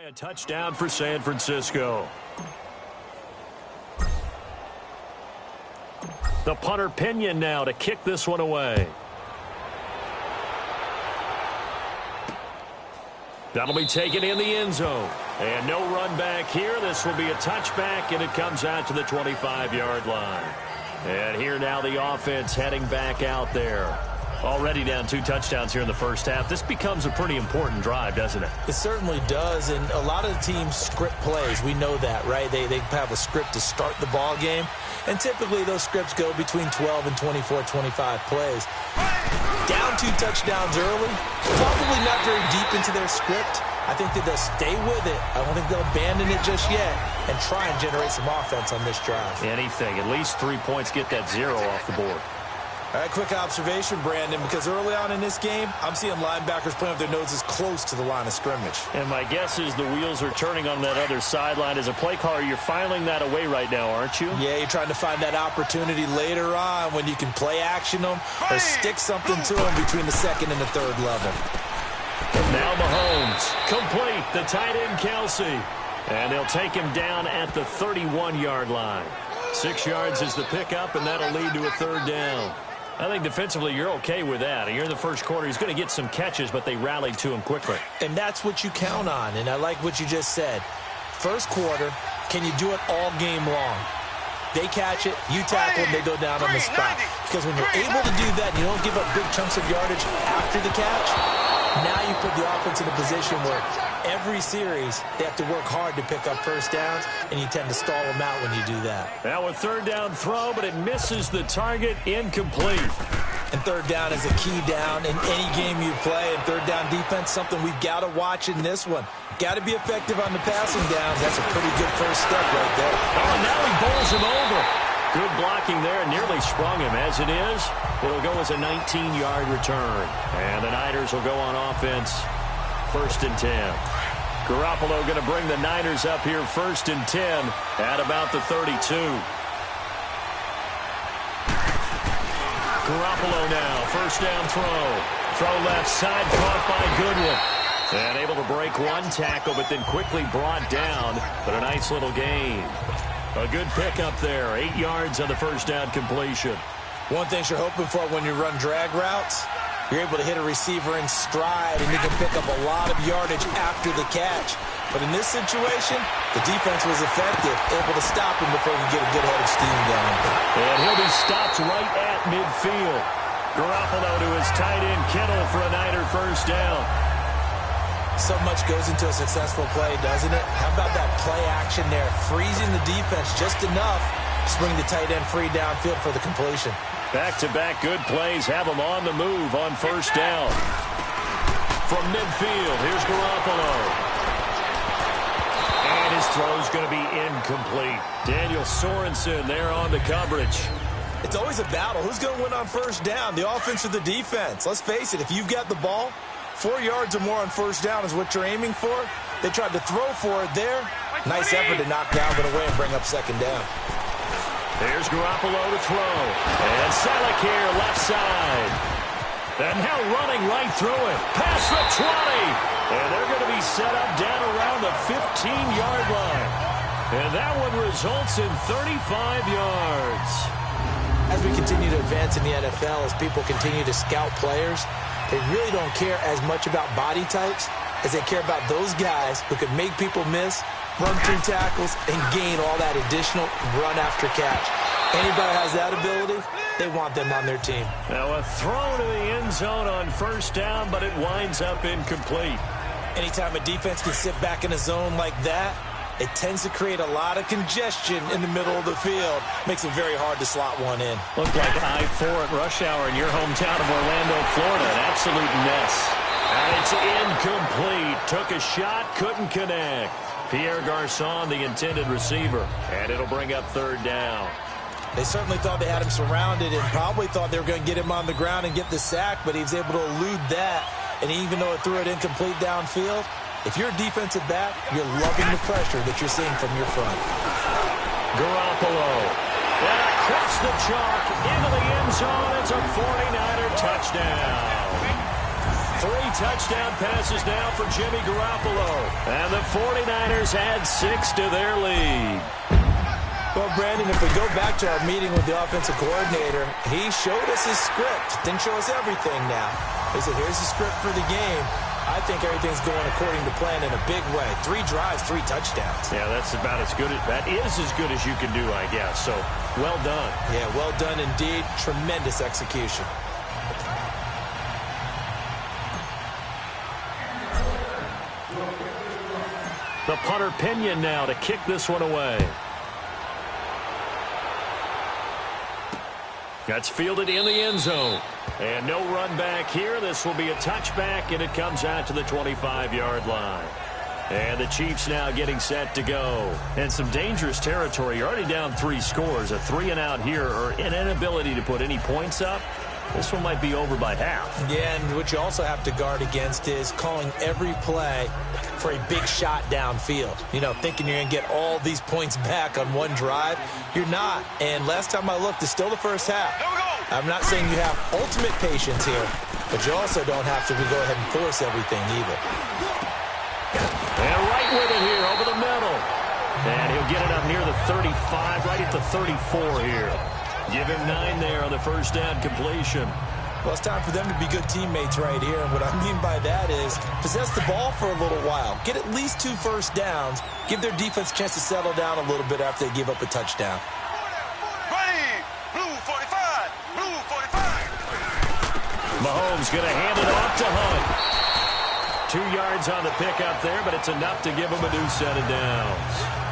A touchdown for San Francisco. The punter Pinion now to kick this one away. That'll be taken in the end zone. And no run back here. This will be a touchback, and it comes out to the 25-yard line. And here now the offense heading back out there. Already down 2 touchdowns here in the first half. This becomes a pretty important drive, doesn't it? It certainly does, and a lot of the teams script plays. We know that, right? They have a script to start the ball game, and typically those scripts go between 12 and 24, 25 plays. Down 2 touchdowns early, probably not very deep into their script. I think that they'll stay with it. I don't think they'll abandon it just yet and try and generate some offense on this drive. Anything. At least 3 points, get that 0 off the board. All right, quick observation, Brandon, because early on in this game, I'm seeing linebackers playing with their noses close to the line of scrimmage. And my guess is the wheels are turning on that other sideline. As a play caller, you're filing that away right now, aren't you? Yeah, you're trying to find that opportunity later on when you can play action them or stick something to them between the second and the third level. Now Mahomes, complete, the tight end Kelsey. And they'll take him down at the 31-yard line. 6 yards is the pickup, and that'll lead to a 3rd down. I think defensively you're okay with that. Here in the first quarter, he's going to get some catches, but they rallied to him quickly. And that's what you count on, and I like what you just said. First quarter, can you do it all game long? They catch it, you tackle them, they go down on the spot. Because when you're able to do that and you don't give up big chunks of yardage after the catch, now you put the offense in a position where every series they have to work hard to pick up first downs, and you tend to stall them out when you do that. Now a 3rd down throw, but it misses the target, incomplete. And 3rd down is a key down in any game you play, and 3rd down defense, something we've got to watch in this one. Got to be effective on the passing downs. That's a pretty good first step right there. Oh, now he bowls him over. Good blocking there, nearly sprung him. As it is, it'll go as a 19-yard return. And the Niners will go on offense, 1st and 10. Garoppolo going to bring the Niners up here 1st and 10 at about the 32. Garoppolo now, 1st down throw. Throw left side, caught by Goodwin. And able to break 1 tackle, but then quickly brought down. But a nice little gain. A good pickup there. 8 yards on the 1st down completion. One thing you're hoping for when you run drag routes, you're able to hit a receiver in stride, and you can pick up a lot of yardage after the catch. But in this situation, the defense was effective, able to stop him before he could get a good head of steam going. And he'll be stopped right at midfield. Garoppolo to his tight end Kittle for a Niner 1st down. So much goes into a successful play, doesn't it? How about that play action there, freezing the defense just enough to bring the tight end free downfield for the completion. Back-to-back good plays have him on the move on 1st down. From midfield, here's Garoppolo. And his throw's going to be incomplete. Daniel Sorensen there on the coverage. It's always a battle. Who's going to win on 1st down, the offense or the defense? Let's face it, if you've got the ball, 4 yards or more on 1st down is what you're aiming for. They tried to throw for it there. Nice effort to knock down, but away and bring up 2nd down. There's Garoppolo to throw. And Selleck here, left side. And now running right through it. Past the 20. And they're going to be set up down around the 15-yard line. And that one results in 35 yards. As we continue to advance in the NFL, as people continue to scout players, they really don't care as much about body types as they care about those guys who can make people miss, run through tackles, and gain all that additional run after catch. Anybody has that ability, they want them on their team. Now a throw to the end zone on 1st down, but it winds up incomplete. Anytime a defense can sit back in a zone like that, it tends to create a lot of congestion in the middle of the field. Makes it very hard to slot one in. Looked like I-4 at rush hour in your hometown of Orlando, Florida. An absolute mess. And it's incomplete. Took a shot, couldn't connect. Pierre Garçon, the intended receiver. And it'll bring up 3rd down. They certainly thought they had him surrounded and probably thought they were going to get him on the ground and get the sack, but he was able to elude that. And even though it threw it incomplete downfield, if you're a defensive back, you're loving the pressure that you're seeing from your front. Garoppolo. And across the chalk into the end zone. It's a 49er touchdown. 3 touchdown passes now for Jimmy Garoppolo. And the 49ers add 6 to their lead. Well, Brandon, if we go back to our meeting with the offensive coordinator, he showed us his script. Didn't show us everything now. He said, here's the script for the game. I think everything's going according to plan in a big way. 3 drives, 3 touchdowns. Yeah, that's about as good. That is as good as you can do, I guess. So, well done. Yeah, well done indeed. Tremendous execution. The punter Pinion now to kick this one away. That's fielded in the end zone. And no run back here. This will be a touchback, and it comes out to the 25-yard line. And the Chiefs now getting set to go. And some dangerous territory. You're already down 3 scores. A 3-and-out here, or an inability to put any points up. This one might be over by half. Yeah, and what you also have to guard against is calling every play for a big shot downfield. You know, thinking you're going to get all these points back on one drive. You're not. And last time I looked, it's still the first half. I'm not saying you have ultimate patience here, but you also don't have to go ahead and force everything either. And right with it here, over the middle. And he'll get it up near the 35, right at the 34 here. Give him 9 there on the first down completion. Well, it's time for them to be good teammates right here. And what I mean by that is possess the ball for a little while. Get at least 2 first downs. Give their defense a chance to settle down a little bit after they give up a touchdown. Ready, blue 45, blue 45. Mahomes going to hand it off to Hunt. 2 yards on the pickup there, but it's enough to give him a new set of downs.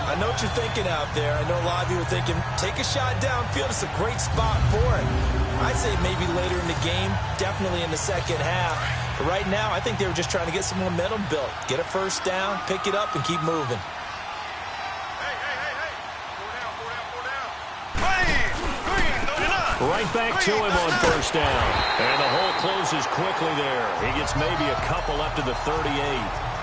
I know what you're thinking out there. I know a lot of you are thinking, take a shot downfield. It's a great spot for it. I'd say maybe later in the game, definitely in the second half. But right now, I think they were just trying to get some momentum built. Get a first down, pick it up, and keep moving. Hey. 4 down. Green, 39. Right back to him on first down. And the hole closes quickly there. He gets maybe a couple up to the 38.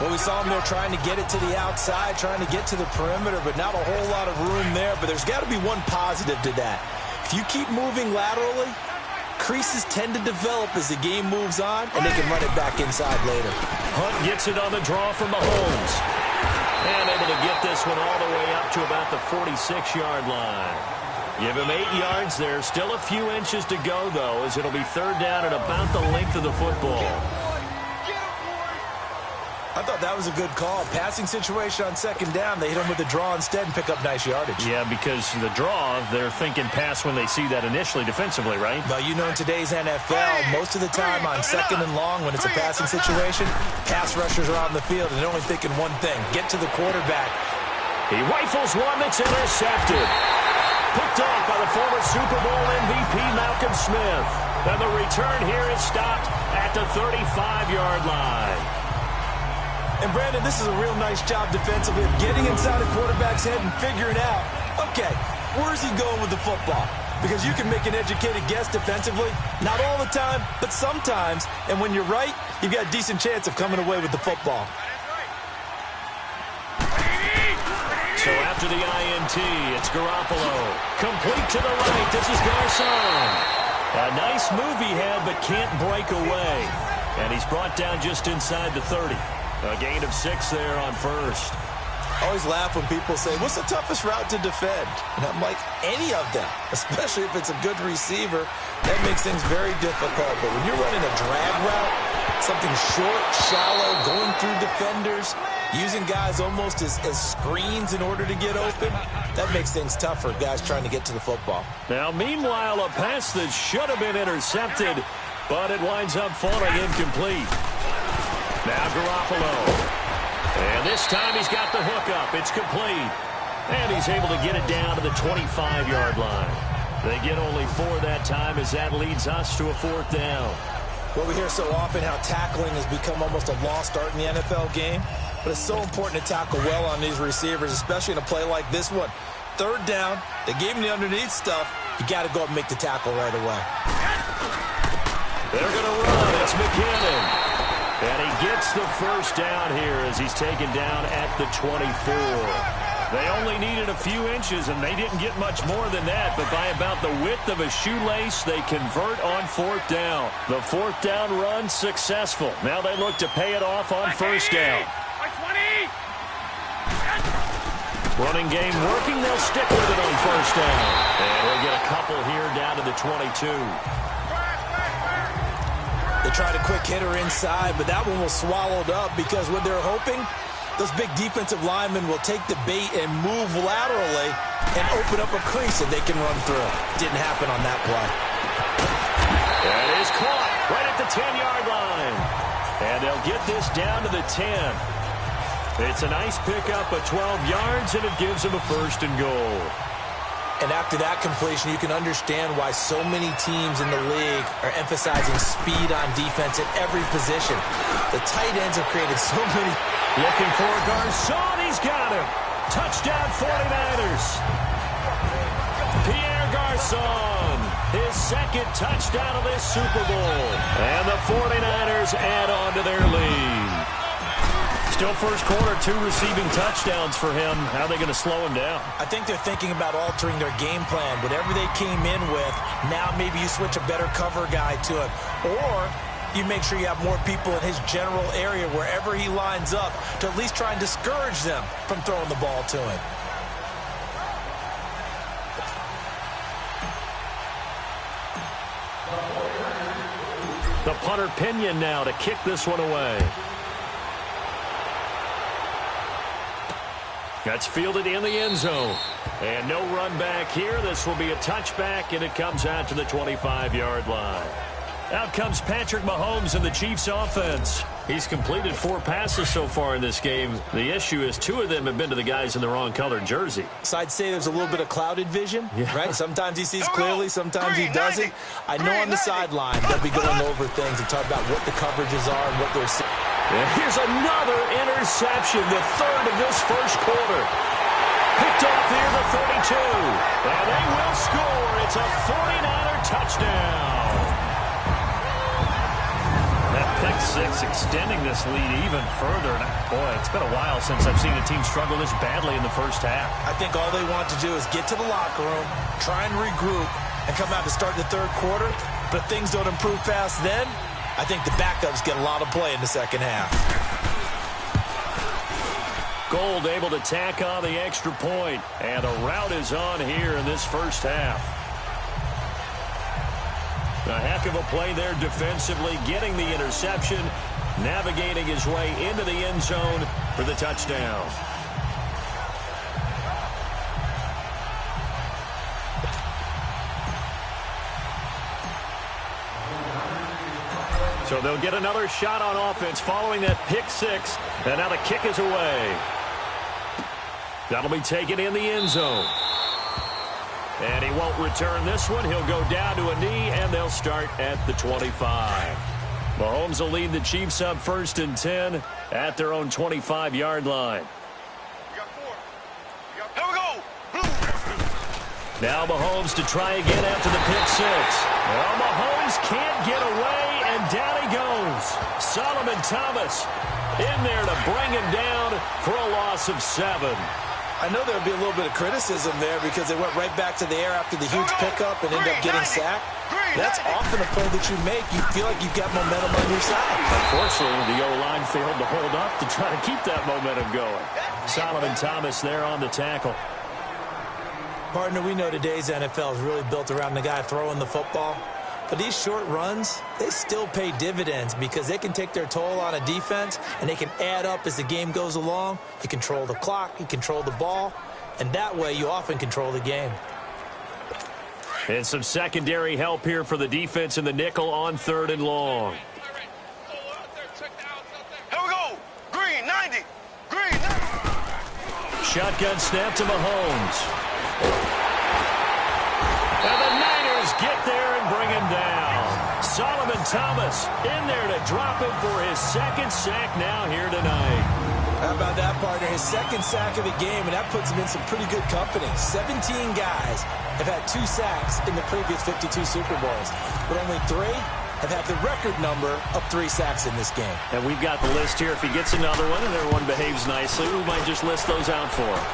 Well, we saw him there trying to get it to the outside, trying to get to the perimeter, but not a whole lot of room there. But there's got to be one positive to that. If you keep moving laterally, creases tend to develop as the game moves on, and they can run it back inside later. Hunt gets it on the draw from Mahomes. And able to get this one all the way up to about the 46-yard line. Give him 8 yards there. Still a few inches to go, though, as it'll be third down at about the length of the football. I thought that was a good call. Passing situation on second down. They hit him with the draw instead and pick up nice yardage. Yeah, because the draw, they're thinking pass when they see that initially defensively, right? But you know, in today's NFL, most of the time on second and long, when it's a passing situation, pass rushers are on the field and they're only thinking one thing, get to the quarterback. He rifles one that's intercepted. Picked off by the former Super Bowl MVP Malcolm Smith. And the return here is stopped at the 35-yard line. And, Brandon, this is a real nice job defensively of getting inside a quarterback's head and figuring out, okay, where's he going with the football? Because you can make an educated guess defensively, not all the time, but sometimes. And when you're right, you've got a decent chance of coming away with the football. So after the INT, it's Garoppolo. Complete to the right. This is Garcon. A nice move he had, but can't break away. And he's brought down just inside the 30. A gain of 6 there on first. I always laugh when people say, what's the toughest route to defend? And I'm like, any of them, especially if it's a good receiver. That makes things very difficult. But when you're running a drag route, something short, shallow, going through defenders, using guys almost as screens in order to get open, that makes things tough for guys trying to get to the football. Now, meanwhile, a pass that should have been intercepted, but it winds up falling incomplete. Now Garoppolo. And this time he's got the hook up. It's complete. And he's able to get it down to the 25-yard line. They get only 4 that time as that leads us to a 4th down. Well, we hear so often how tackling has become almost a lost art in the NFL game. But it's so important to tackle well on these receivers, especially in a play like this one. Third down, they gave him the underneath stuff. You got to go up and make the tackle right away. They're going to run. It's McKinnon. And he gets the first down here as he's taken down at the 24. They only needed a few inches, and they didn't get much more than that. But by about the width of a shoelace, they convert on fourth down. The fourth down run successful. Now they look to pay it off on first down. Running game working. They'll stick with it on first down. And we'll get a couple here down to the 22. They tried a quick hitter inside, but that one was swallowed up because what they're hoping, those big defensive linemen will take the bait and move laterally and open up a crease that they can run through. Didn't happen on that play. That is caught right at the 10-yard line. And they'll get this down to the 10. It's a nice pickup of 12 yards, and it gives them a first and goal. And after that completion, you can understand why so many teams in the league are emphasizing speed on defense at every position. The tight ends have created so many. Looking for Garcon. He's got him. Touchdown 49ers. Pierre Garcon, his second touchdown of this Super Bowl. And the 49ers add on to their lead. Still first quarter, 2 receiving touchdowns for him. How are they going to slow him down? I think they're thinking about altering their game plan. Whatever they came in with, now maybe you switch a better cover guy to it. Or you make sure you have more people in his general area wherever he lines up to at least try and discourage them from throwing the ball to him. The punter Pinion now to kick this one away. That's fielded in the end zone. And no run back here. This will be a touchback, and it comes out to the 25-yard line. Out comes Patrick Mahomes in the Chiefs offense. He's completed 4 passes so far in this game. The issue is 2 of them have been to the guys in the wrong colored jersey. So I'd say there's a little bit of clouded vision, right? Sometimes he sees clearly, sometimes he doesn't. I know on the sideline they'll be going over things and talk about what the coverages are and what they're seeing. And here's another interception, the third of this first quarter. Picked off here the 32. And they will score. It's a 49er touchdown. That pick six extending this lead even further. And boy, it's been a while since I've seen a team struggle this badly in the first half. I think all they want to do is get to the locker room, try and regroup, and come out to start the third quarter. But if things don't improve fast then, I think the backups get a lot of play in the second half. Gold able to tack on the extra point. And a rout is on here in this first half. A heck of a play there defensively, getting the interception, navigating his way into the end zone for the touchdown. So they'll get another shot on offense following that pick six. And now the kick is away. That'll be taken in the end zone. And he won't return this one. He'll go down to a knee, and they'll start at the 25. Mahomes will lead the Chiefs up 1st and 10 at their own 25-yard line. Here we go. Now Mahomes to try again after the pick six. Well, Mahomes can't get away, and down he goes. Solomon Thomas in there to bring him down for a loss of 7. I know there'll be a little bit of criticism there because they went right back to the air after the huge pickup and ended up getting sacked. That's often a play that you make. You feel like you've got momentum on your side. Unfortunately, the O-line failed to hold up to try to keep that momentum going. Solomon Thomas there on the tackle. Partner, we know today's NFL is really built around the guy throwing the football. But these short runs, they still pay dividends because they can take their toll on a defense and they can add up as the game goes along. You control the clock, you control the ball, and that way you often control the game. And some secondary help here for the defense in the nickel on 3rd and long. Here we go. Green 90. Green 90. Shotgun snap to Mahomes. And the Niners get there and bring him down. Solomon Thomas in there to drop him for his 2nd sack now here tonight. How about that, partner? His 2nd sack of the game, and that puts him in some pretty good company. 17 guys have had 2 sacks in the previous 52 Super Bowls, but only 3 have had the record number of 3 sacks in this game. And we've got the list here. If he gets another one and everyone behaves nicely, we might just list those out for him.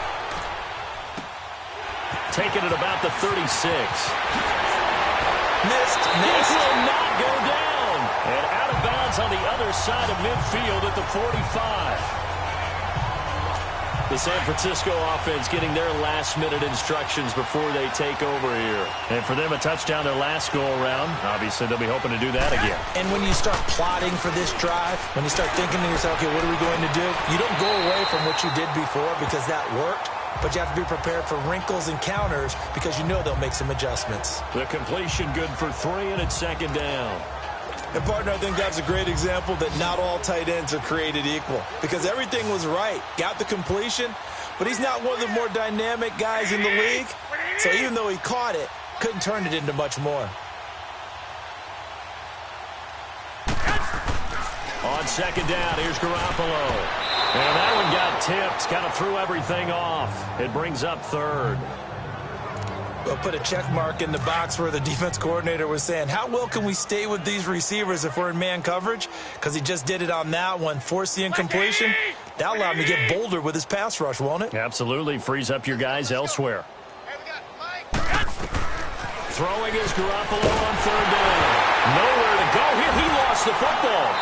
take it at about the 36. Missed. This will not go down. And out of bounds on the other side of midfield at the 45. The San Francisco offense getting their last-minute instructions before they take over here. And for them, a touchdown their last go-around. Obviously, they'll be hoping to do that again. And when you start plotting for this drive, when you start thinking to yourself, okay, what are we going to do? You don't go away from what you did before because that worked. But you have to be prepared for wrinkles and counters because you know they'll make some adjustments. The completion good for 3, and it's second down. And, partner, I think that's a great example that not all tight ends are created equal because everything was right. Got the completion, but he's not one of the more dynamic guys in the league. So even though he caught it, couldn't turn it into much more. On second down, here's Garoppolo. And that one got tipped, kind of threw everything off. It brings up third. We'll put a check mark in the box where the defense coordinator was saying, how well can we stay with these receivers if we're in man coverage? Because he just did it on that one, forced the incompletion. That'll allow him to get bolder with his pass rush, won't it? Absolutely. Frees up your guys elsewhere. Throwing is Garoppolo on third down. Nowhere to go here. He lost the football.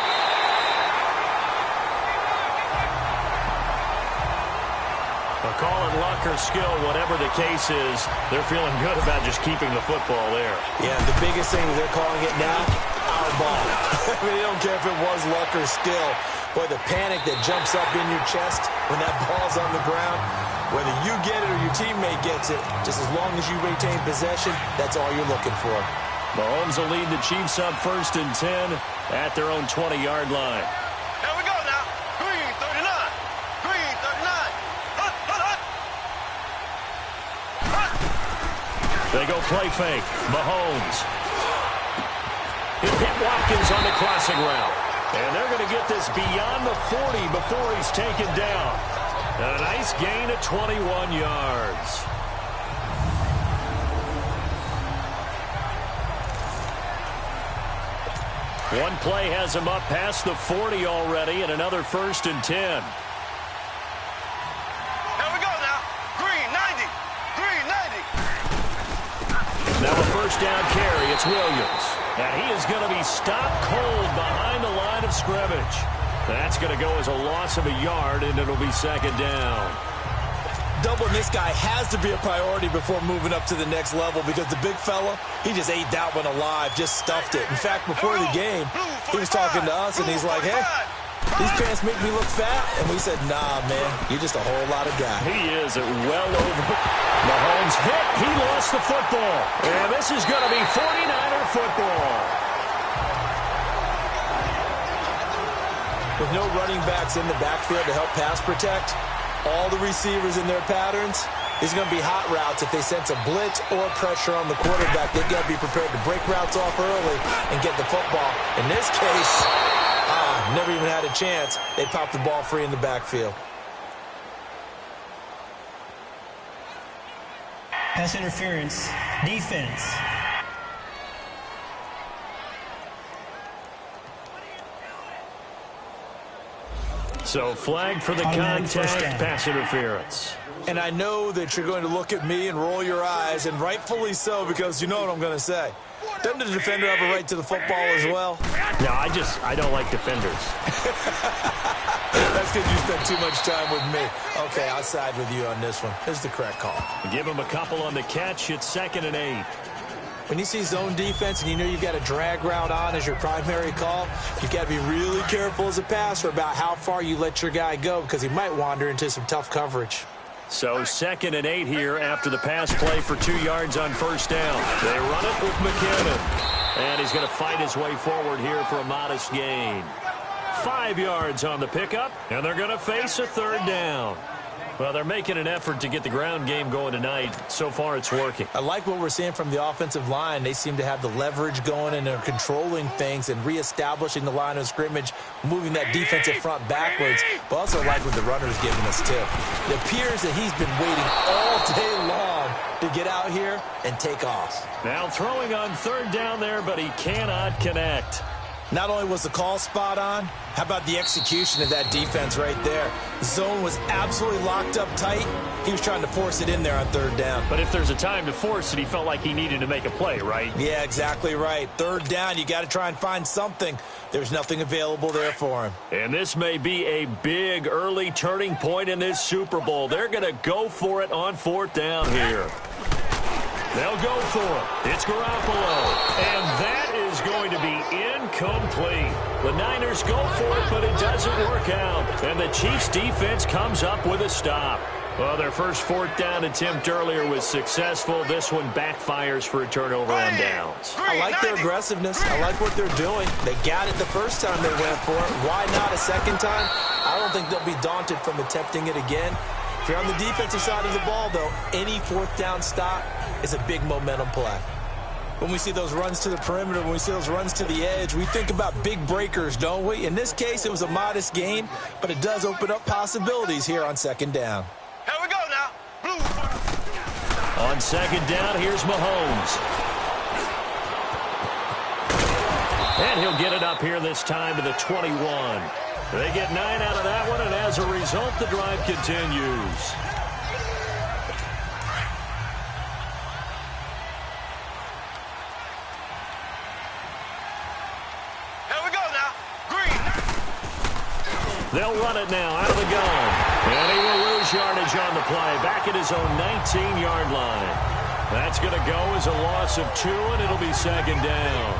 Call it luck or skill, whatever the case is, they're feeling good about just keeping the football there. Yeah, the biggest thing they're calling it now, our ball. I mean, they don't care if it was luck or skill. Boy, the panic that jumps up in your chest when that ball's on the ground, whether you get it or your teammate gets it, just as long as you retain possession, that's all you're looking for. Mahomes will lead the Chiefs up 1st and 10 at their own 20-yard line. Here we go now. Green 39. Green 39. They go play fake. Mahomes. He'll hit Watkins on the crossing route. And they're going to get this beyond the 40 before he's taken down. A nice gain of 21 yards. One play has him up past the 40 already, and another 1st and 10. Now a first down carry. It's Williams. And he is going to be stopped cold behind the line of scrimmage. That's going to go as a loss of a yard, and it'll be second down. Doubling this guy has to be a priority before moving up to the next level because the big fella, he just ate that one alive, just stuffed it. In fact, before the game, he was talking to us, and he's like, hey, these pants make me look fat. And we said, nah, man, you're just a whole lot of guy. He is well over. Mahomes hit. He lost the football. And this is going to be 49er football. With no running backs in the backfield to help pass protect, all the receivers in their patterns, it's going to be hot routes. If they sense a blitz or pressure on the quarterback, they've got to be prepared to break routes off early and get the football. In this case, never even had a chance. They popped the ball free in the backfield. Pass interference, defense. So flag for the contact, pass interference. And I know that you're going to look at me and roll your eyes, and rightfully so, because you know what I'm going to say. Doesn't the defender have a right to the football as well? No, I don't like defenders. That's because you spent too much time with me. Okay, I'll side with you on this one. This is the correct call. Give him a couple on the catch. It's 2nd and 8. When you see zone defense and you know you've got a drag route on as your primary call, you've got to be really careful as a passer about how far you let your guy go because he might wander into some tough coverage. So 2nd and 8 here after the pass play for 2 yards on first down. They run it with McKinnon. And he's going to fight his way forward here for a modest gain. 5 yards on the pickup, and they're going to face a 3rd down. Well, they're making an effort to get the ground game going tonight. So far, it's working. I like what we're seeing from the offensive line. They seem to have the leverage going, and they're controlling things and reestablishing the line of scrimmage, moving that defensive front backwards. But also like what the runner's giving us, too. It appears that he's been waiting all day long to get out here and take off. Now throwing on 3rd down there, but he cannot connect. Not only was the call spot on, how about the execution of that defense right there? The zone was absolutely locked up tight. He was trying to force it in there on third down. But if there's a time to force it, he felt like he needed to make a play, right? Yeah, exactly right. Third down, you got to try and find something. There's nothing available there for him. And this may be a big early turning point in this Super Bowl. They're going to go for it on fourth down here. They'll go for it. It's Garoppolo. And that is going to be incomplete. The Niners go for it, but it doesn't work out. And the Chiefs defense comes up with a stop. Well, their first fourth down attempt earlier was successful. This one backfires for a turnover on downs. I like their aggressiveness. I like what they're doing. They got it the first time they went for it. Why not a second time? I don't think they'll be daunted from attempting it again. If you're on the defensive side of the ball, though, any fourth down stop is a big momentum play. When we see those runs to the perimeter, when we see those runs to the edge, we think about big breakers, don't we? In this case, it was a modest gain, but it does open up possibilities here on second down. Here we go now. Blue. On second down, here's Mahomes. And he'll get it up here this time to the 21. They get 9 out of that one, and as a result, the drive continues. Here we go now. Green. They'll run it now out of the gun. And he will lose yardage on the play. Back at his own 19-yard line. That's going to go as a loss of 2, and it'll be second down.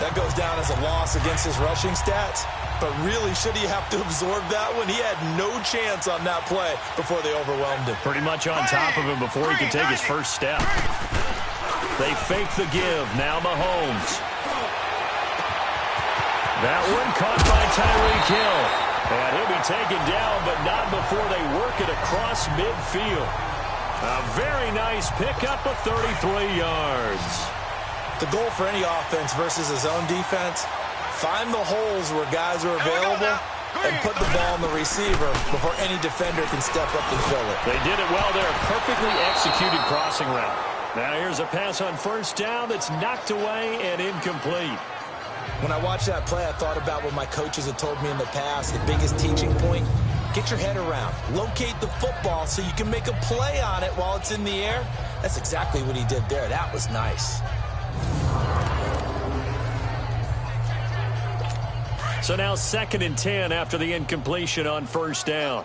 That goes down as a loss against his rushing stats. But really, should he have to absorb that one? He had no chance on that play before they overwhelmed him. Pretty much on top of him before he could take his first step. They fake the give. Now Mahomes. That one caught by Tyreek Hill. And he'll be taken down, but not before they work it across midfield. A very nice pickup of 33 yards. The goal for any offense versus his own defense, find the holes where guys are available and put the ball in the receiver before any defender can step up and fill it. They did it well there. Perfectly executed crossing route. Now here's a pass on first down that's knocked away and incomplete. When I watched that play, I thought about what my coaches had told me in the past. The biggest teaching point, get your head around. Locate the football so you can make a play on it while it's in the air. That's exactly what he did there. That was nice. So now 2nd and 10 after the incompletion on first down.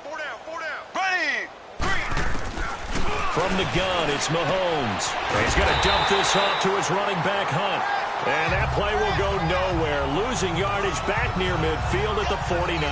4 down, 4 down. Ready. Green. From the gun, it's Mahomes. He's going to dump this off to his running back, Hunt. And that play will go nowhere. Losing yardage back near midfield at the 49.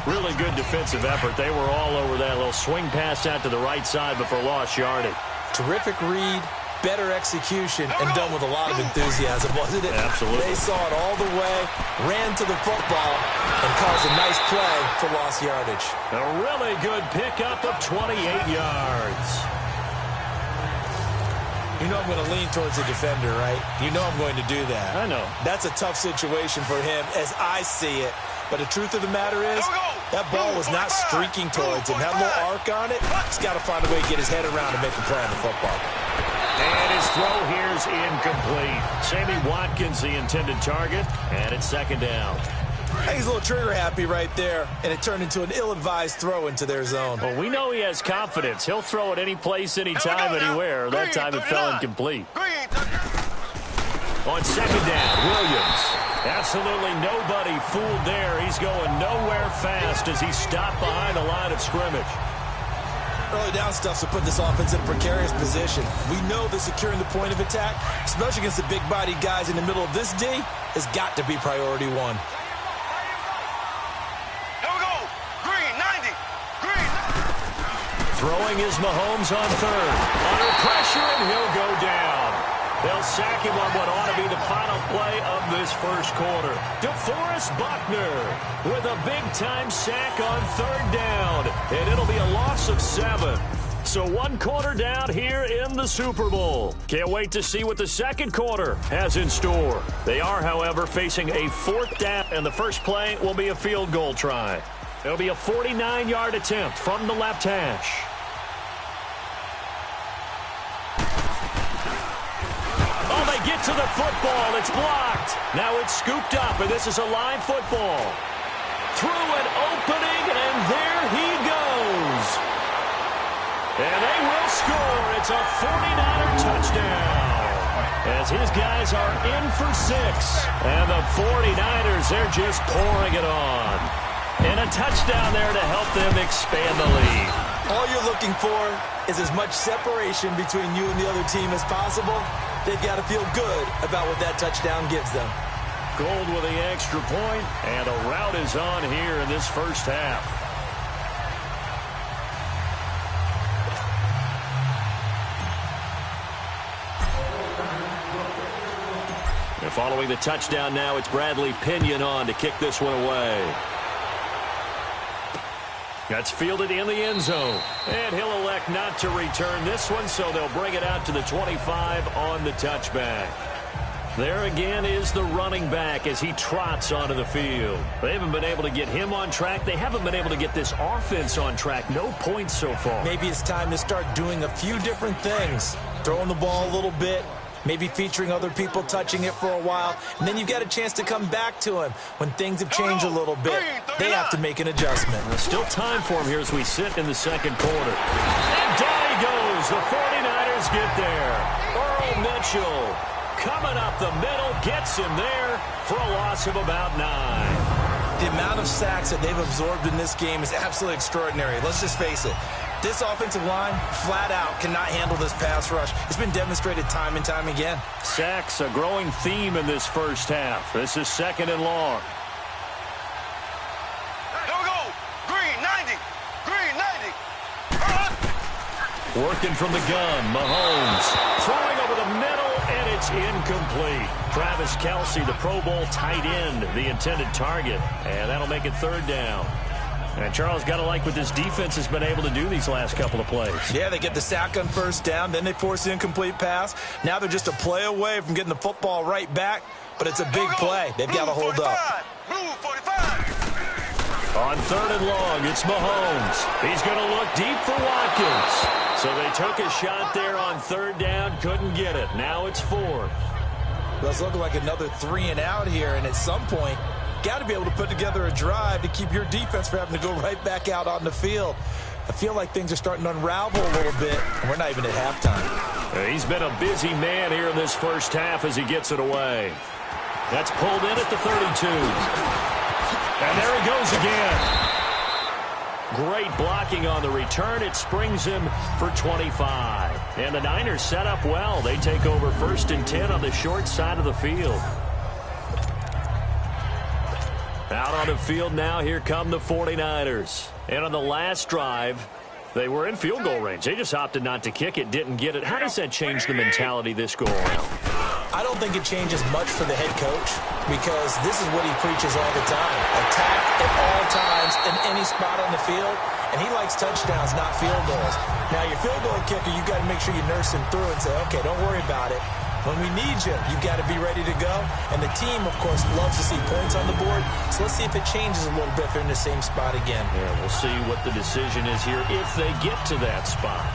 Really good defensive effort. They were all over that little swing pass out to the right side before lost yardage. Terrific read, better execution, and done with a lot of enthusiasm, wasn't it? Absolutely. They saw it all the way, ran to the football, and caused a nice play for lost yardage. A really good pickup of 28 yards. You know I'm going to lean towards the defender, right? You know I'm going to do that. I know. That's a tough situation for him as I see it. But the truth of the matter is, that ball was not streaking towards him. Had a little arc on it. He's got to find a way to get his head around and make a play on the football. And his throw here's incomplete. Sammy Watkins, the intended target, and it's second down. He's a little trigger happy right there, and it turned into an ill-advised throw into their zone. Well, we know he has confidence. He'll throw it any place, anytime, anywhere. That time it fell incomplete. On second down, Williams. Absolutely nobody fooled there. He's going nowhere fast as he's stopped behind the line of scrimmage. Early down stuff to put this offense in a precarious position. We know that securing the point of attack, especially against the big-bodied guys in the middle of this D, has got to be priority one. Here we go. Green, 90. Green. Throwing is Mahomes on third. Under pressure, and he'll go down. They'll sack him on what ought to be the final play of this first quarter. DeForest Buckner with a big-time sack on third down. And it'll be a loss of 7. So 1 quarter down here in the Super Bowl. Can't wait to see what the second quarter has in store. They are, however, facing a 4th down, and the first play will be a field goal try. It'll be a 49-yard attempt from the left hash. they get to the football. It's blocked. Now it's scooped up, and this is a live football. Through an opening, and there he goes. And they will score. It's a 49er touchdown. As his guys are in for 6. And the 49ers, they're just pouring it on. And a touchdown there to help them expand the lead. All you're looking for is as much separation between you and the other team as possible. They've got to feel good about what that touchdown gives them. Gold with the extra point, and a rout is on here in this first half. And following the touchdown now, it's Bradley Pinion on to kick this one away. That's fielded in the end zone. And he'll elect not to return this one, so they'll bring it out to the 25 on the touchback. There again is the running back as he trots onto the field. They haven't been able to get him on track. They haven't been able to get this offense on track. No points so far. Maybe it's time to start doing a few different things. Throwing the ball a little bit. Maybe featuring other people touching it for a while. And then you've got a chance to come back to him when things have changed a little bit. They have to make an adjustment. There's still time for him here as we sit in the second quarter. And down he goes. The 49ers get there. Earl Mitchell coming up the middle, gets him there for a loss of about 9. The amount of sacks that they've absorbed in this game is absolutely extraordinary. Let's just face it. This offensive line, flat out, cannot handle this pass rush. It's been demonstrated time and time again. Sacks, a growing theme in this first half. This is 2nd and long. There we go. Green 90. Green 90. Working from the gun, Mahomes throwing over the middle, and it's incomplete. Travis Kelce, the Pro Bowl tight end, the intended target, and that'll make it 3rd down. And Charles, got to like what this defense has been able to do these last couple of plays. Yeah, they get the sack on 1st down, then they force the incomplete pass. Now they're just a play away from getting the football right back, but it's a big play. They've got to hold up. Blue 45. On 3rd and long, it's Mahomes. He's going to look deep for Watkins. So they took a shot there on 3rd down, couldn't get it. Now it's 4th. Well, it's looking like another 3 and out here, and at some point, got to be able to put together a drive to keep your defense from having to go right back out on the field. I feel like things are starting to unravel a little bit, and we're not even at halftime. He's been a busy man here in this first half as he gets it away. That's pulled in at the 32. And there he goes again. Great blocking on the return. It springs him for 25. And the Niners set up well. They take over 1st and 10 on the short side of the field. Out on the field now, here come the 49ers. And on the last drive, they were in field goal range. They just opted not to kick it, didn't get it. How does that change the mentality this go around? I don't think it changes much for the head coach because this is what he preaches all the time. Attack at all times in any spot on the field, and he likes touchdowns, not field goals. Now, your field goal kicker, you've got to make sure you nurse him through and say, okay, don't worry about it. When we need you, you've got to be ready to go. And the team, of course, loves to see points on the board. So let's see if it changes a little bit if they're in the same spot again. Yeah, we'll see what the decision is here if they get to that spot.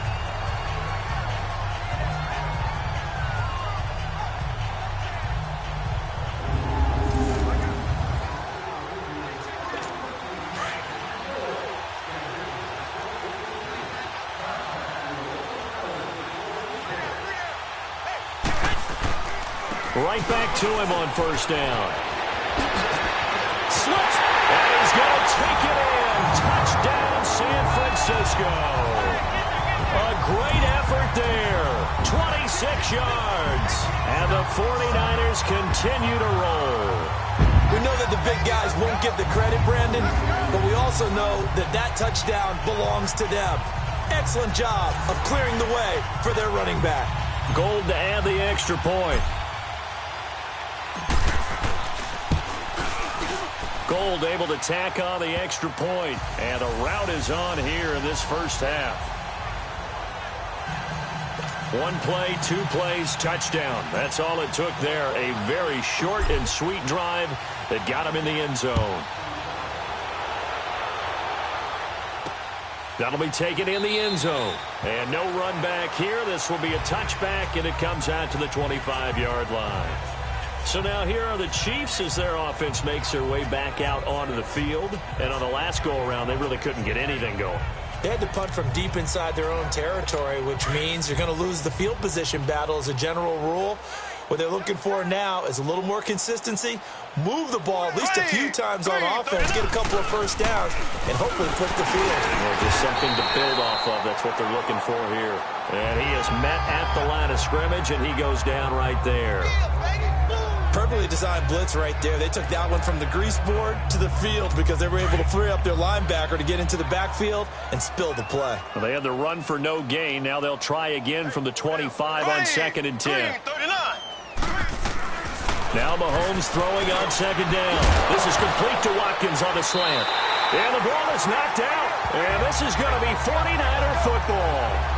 Right back to him on 1st down. Slips, and he's going to take it in. Touchdown, San Francisco. A great effort there. 26 yards. And the 49ers continue to roll. We know that the big guys won't get the credit, Brandon, but we also know that that touchdown belongs to them. Excellent job of clearing the way for their running back. Gold to add the extra point. Gold able to tack on the extra point, and a rout is on here in this first half. 1 play, 2 plays, touchdown. That's all it took there. A very short and sweet drive that got him in the end zone. That'll be taken in the end zone. And no run back here. This will be a touchback, and it comes out to the 25-yard line. So now here are the Chiefs as their offense makes their way back out onto the field. And on the last go-around, they really couldn't get anything going. They had to punt from deep inside their own territory, which means you're going to lose the field position battle as a general rule. What they're looking for now is a little more consistency, move the ball at least a few times on offense, get a couple of first downs, and hopefully flip the field. Just something to build off of. That's what they're looking for here. And he is met at the line of scrimmage, and he goes down right there. Perfectly designed blitz right there. They took that one from the grease board to the field because they were able to free up their linebacker to get into the backfield and spill the play. Well, they had the run for no gain. Now they'll try again from the 25 on 2nd and 10. Now Mahomes throwing on 2nd down. This is complete to Watkins on the slant. And the ball is knocked out. And this is going to be 49er football.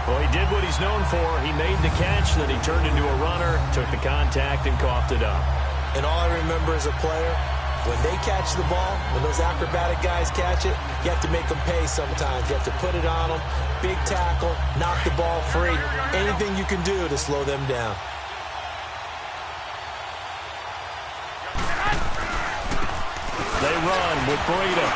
Well, he did what he's known for. He made the catch, then he turned into a runner, took the contact, and coughed it up. And all I remember as a player, when they catch the ball, when those acrobatic guys catch it, you have to make them pay sometimes. You have to put it on them, big tackle, knock the ball free. Anything you can do to slow them down. They run with Breida.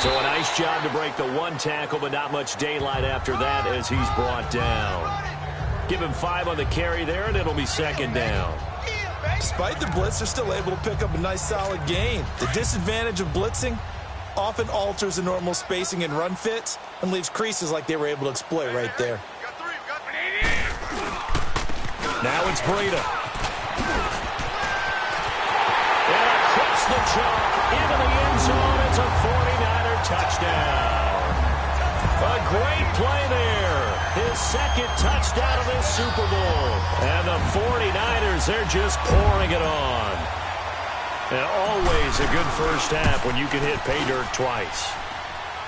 So a nice job to break the one tackle, but not much daylight after that as he's brought down. Give him 5 on the carry there, and it'll be 2nd down. Despite the blitz, they're still able to pick up a nice solid gain. The disadvantage of blitzing often alters the normal spacing and run fits and leaves creases like they were able to exploit right there. Now it's Breida. And across the chalk into the end zone. It's a 49er touchdown. A great play there. His 2nd touchdown of this Super Bowl. And the 49ers, they're just pouring it on. And always a good first half when you can hit pay dirt twice.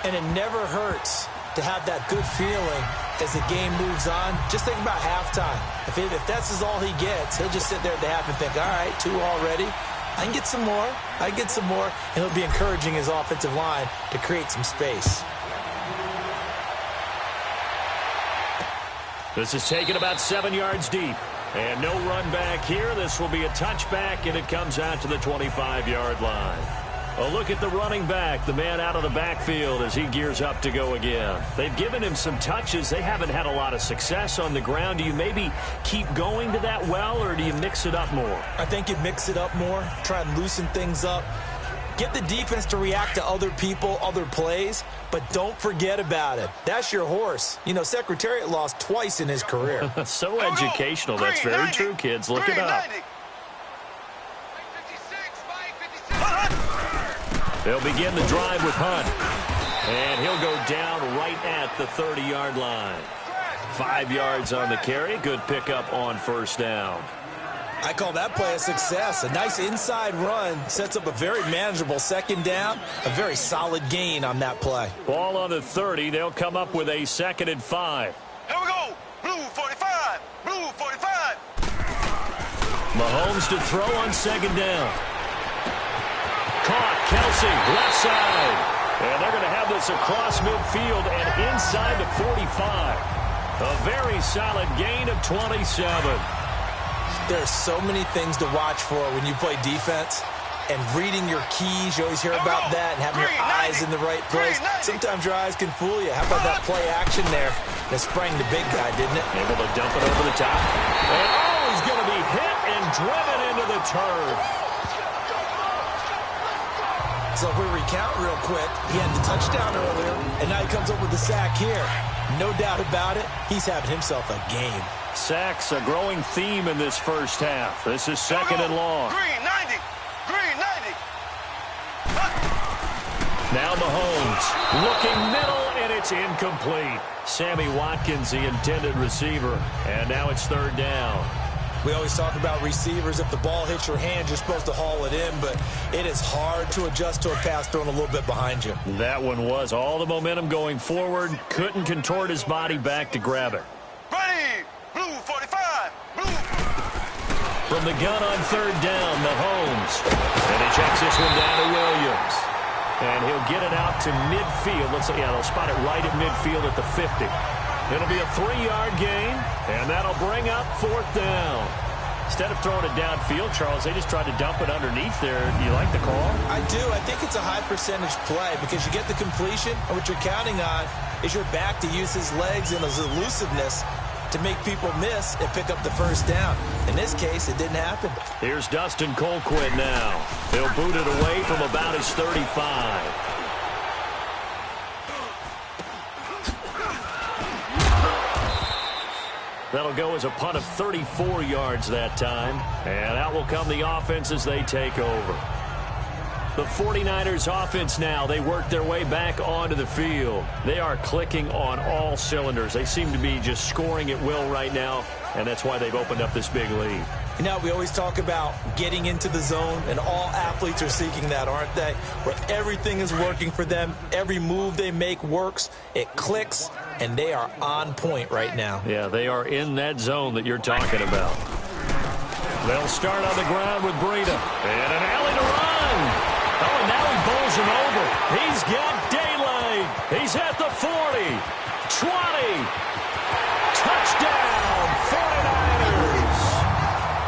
And it never hurts to have that good feeling as the game moves on. Just think about halftime. If that's all he gets, he'll just sit there at the half and think, all right, 2 already. I can get some more. I can get some more. And he'll be encouraging his offensive line to create some space. This is taken about 7 yards deep. And no run back here. This will be a touchback, and it comes out to the 25-yard line. A look at the running back, the man out of the backfield as he gears up to go again. They've given him some touches. They haven't had a lot of success on the ground. Do you maybe keep going to that well, or do you mix it up more? I think you mix it up more, try and loosen things up. Get the defense to react to other people, other plays, but don't forget about it. That's your horse. You know, Secretariat lost twice in his career. So educational. That's very true, kids. Look it up. They'll begin the drive with Hunt. And he'll go down right at the 30-yard line. 5 yards on the carry. Good pickup on first down. I call that play a success. A nice inside run sets up a very manageable 2nd down. A very solid gain on that play. Ball on the 30. They'll come up with a 2nd and 5. Here we go. Blue 45. Blue 45. Mahomes to throw on 2nd down. Caught. Kelsey, left side. And they're going to have this across midfield and inside the 45. A very solid gain of 27. There are so many things to watch for when you play defense. And reading your keys, you always hear about that, and having your eyes in the right place. Sometimes your eyes can fool you. How about that play action there that sprang the big guy, didn't it? Able to dump it over the top. And he's going to be hit and driven into the turf. So if we recount real quick, he had the touchdown earlier, and now he comes up with the sack here. No doubt about it, he's having himself a game. Sacks, a growing theme in this first half. This is 2nd and long. Green 90. Green 90. Now Mahomes looking middle, and it's incomplete. Sammy Watkins, the intended receiver. And now it's 3rd down. We always talk about receivers. If the ball hits your hand, you're supposed to haul it in, but it is hard to adjust to a pass thrown a little bit behind you. That one was all the momentum going forward. Couldn't contort his body back to grab it. Ready. Blue 45. Blue. From the gun on 3rd down, Mahomes. And he checks this one down to Williams. And he'll get it out to midfield. They'll spot it right at midfield at the 50. It'll be a 3-yard gain, and that'll bring up 4th down. Instead of throwing it downfield, Charles, they just tried to dump it underneath there. Do you like the call? I do. I think it's a high-percentage play because you get the completion, and what you're counting on is your back to use his legs and his elusiveness to make people miss and pick up the 1st down. In this case, it didn't happen. Here's Dustin Colquitt now. He'll boot it away from about his 35. That'll go as a punt of 34 yards that time. And out will come the offense as they take over. The 49ers offense now, they work their way back onto the field. They are clicking on all cylinders. They seem to be just scoring at will right now, and that's why they've opened up this big lead. You know, we always talk about getting into the zone, and all athletes are seeking that, aren't they? Where everything is working for them. Every move they make works. It clicks, and they are on point right now. Yeah, they are in that zone that you're talking about. They'll start on the ground with Breida. And an alley to run. Oh, and now he bowls him over. He's got daylight. He's at the 40. 20. Touchdown, 49ers.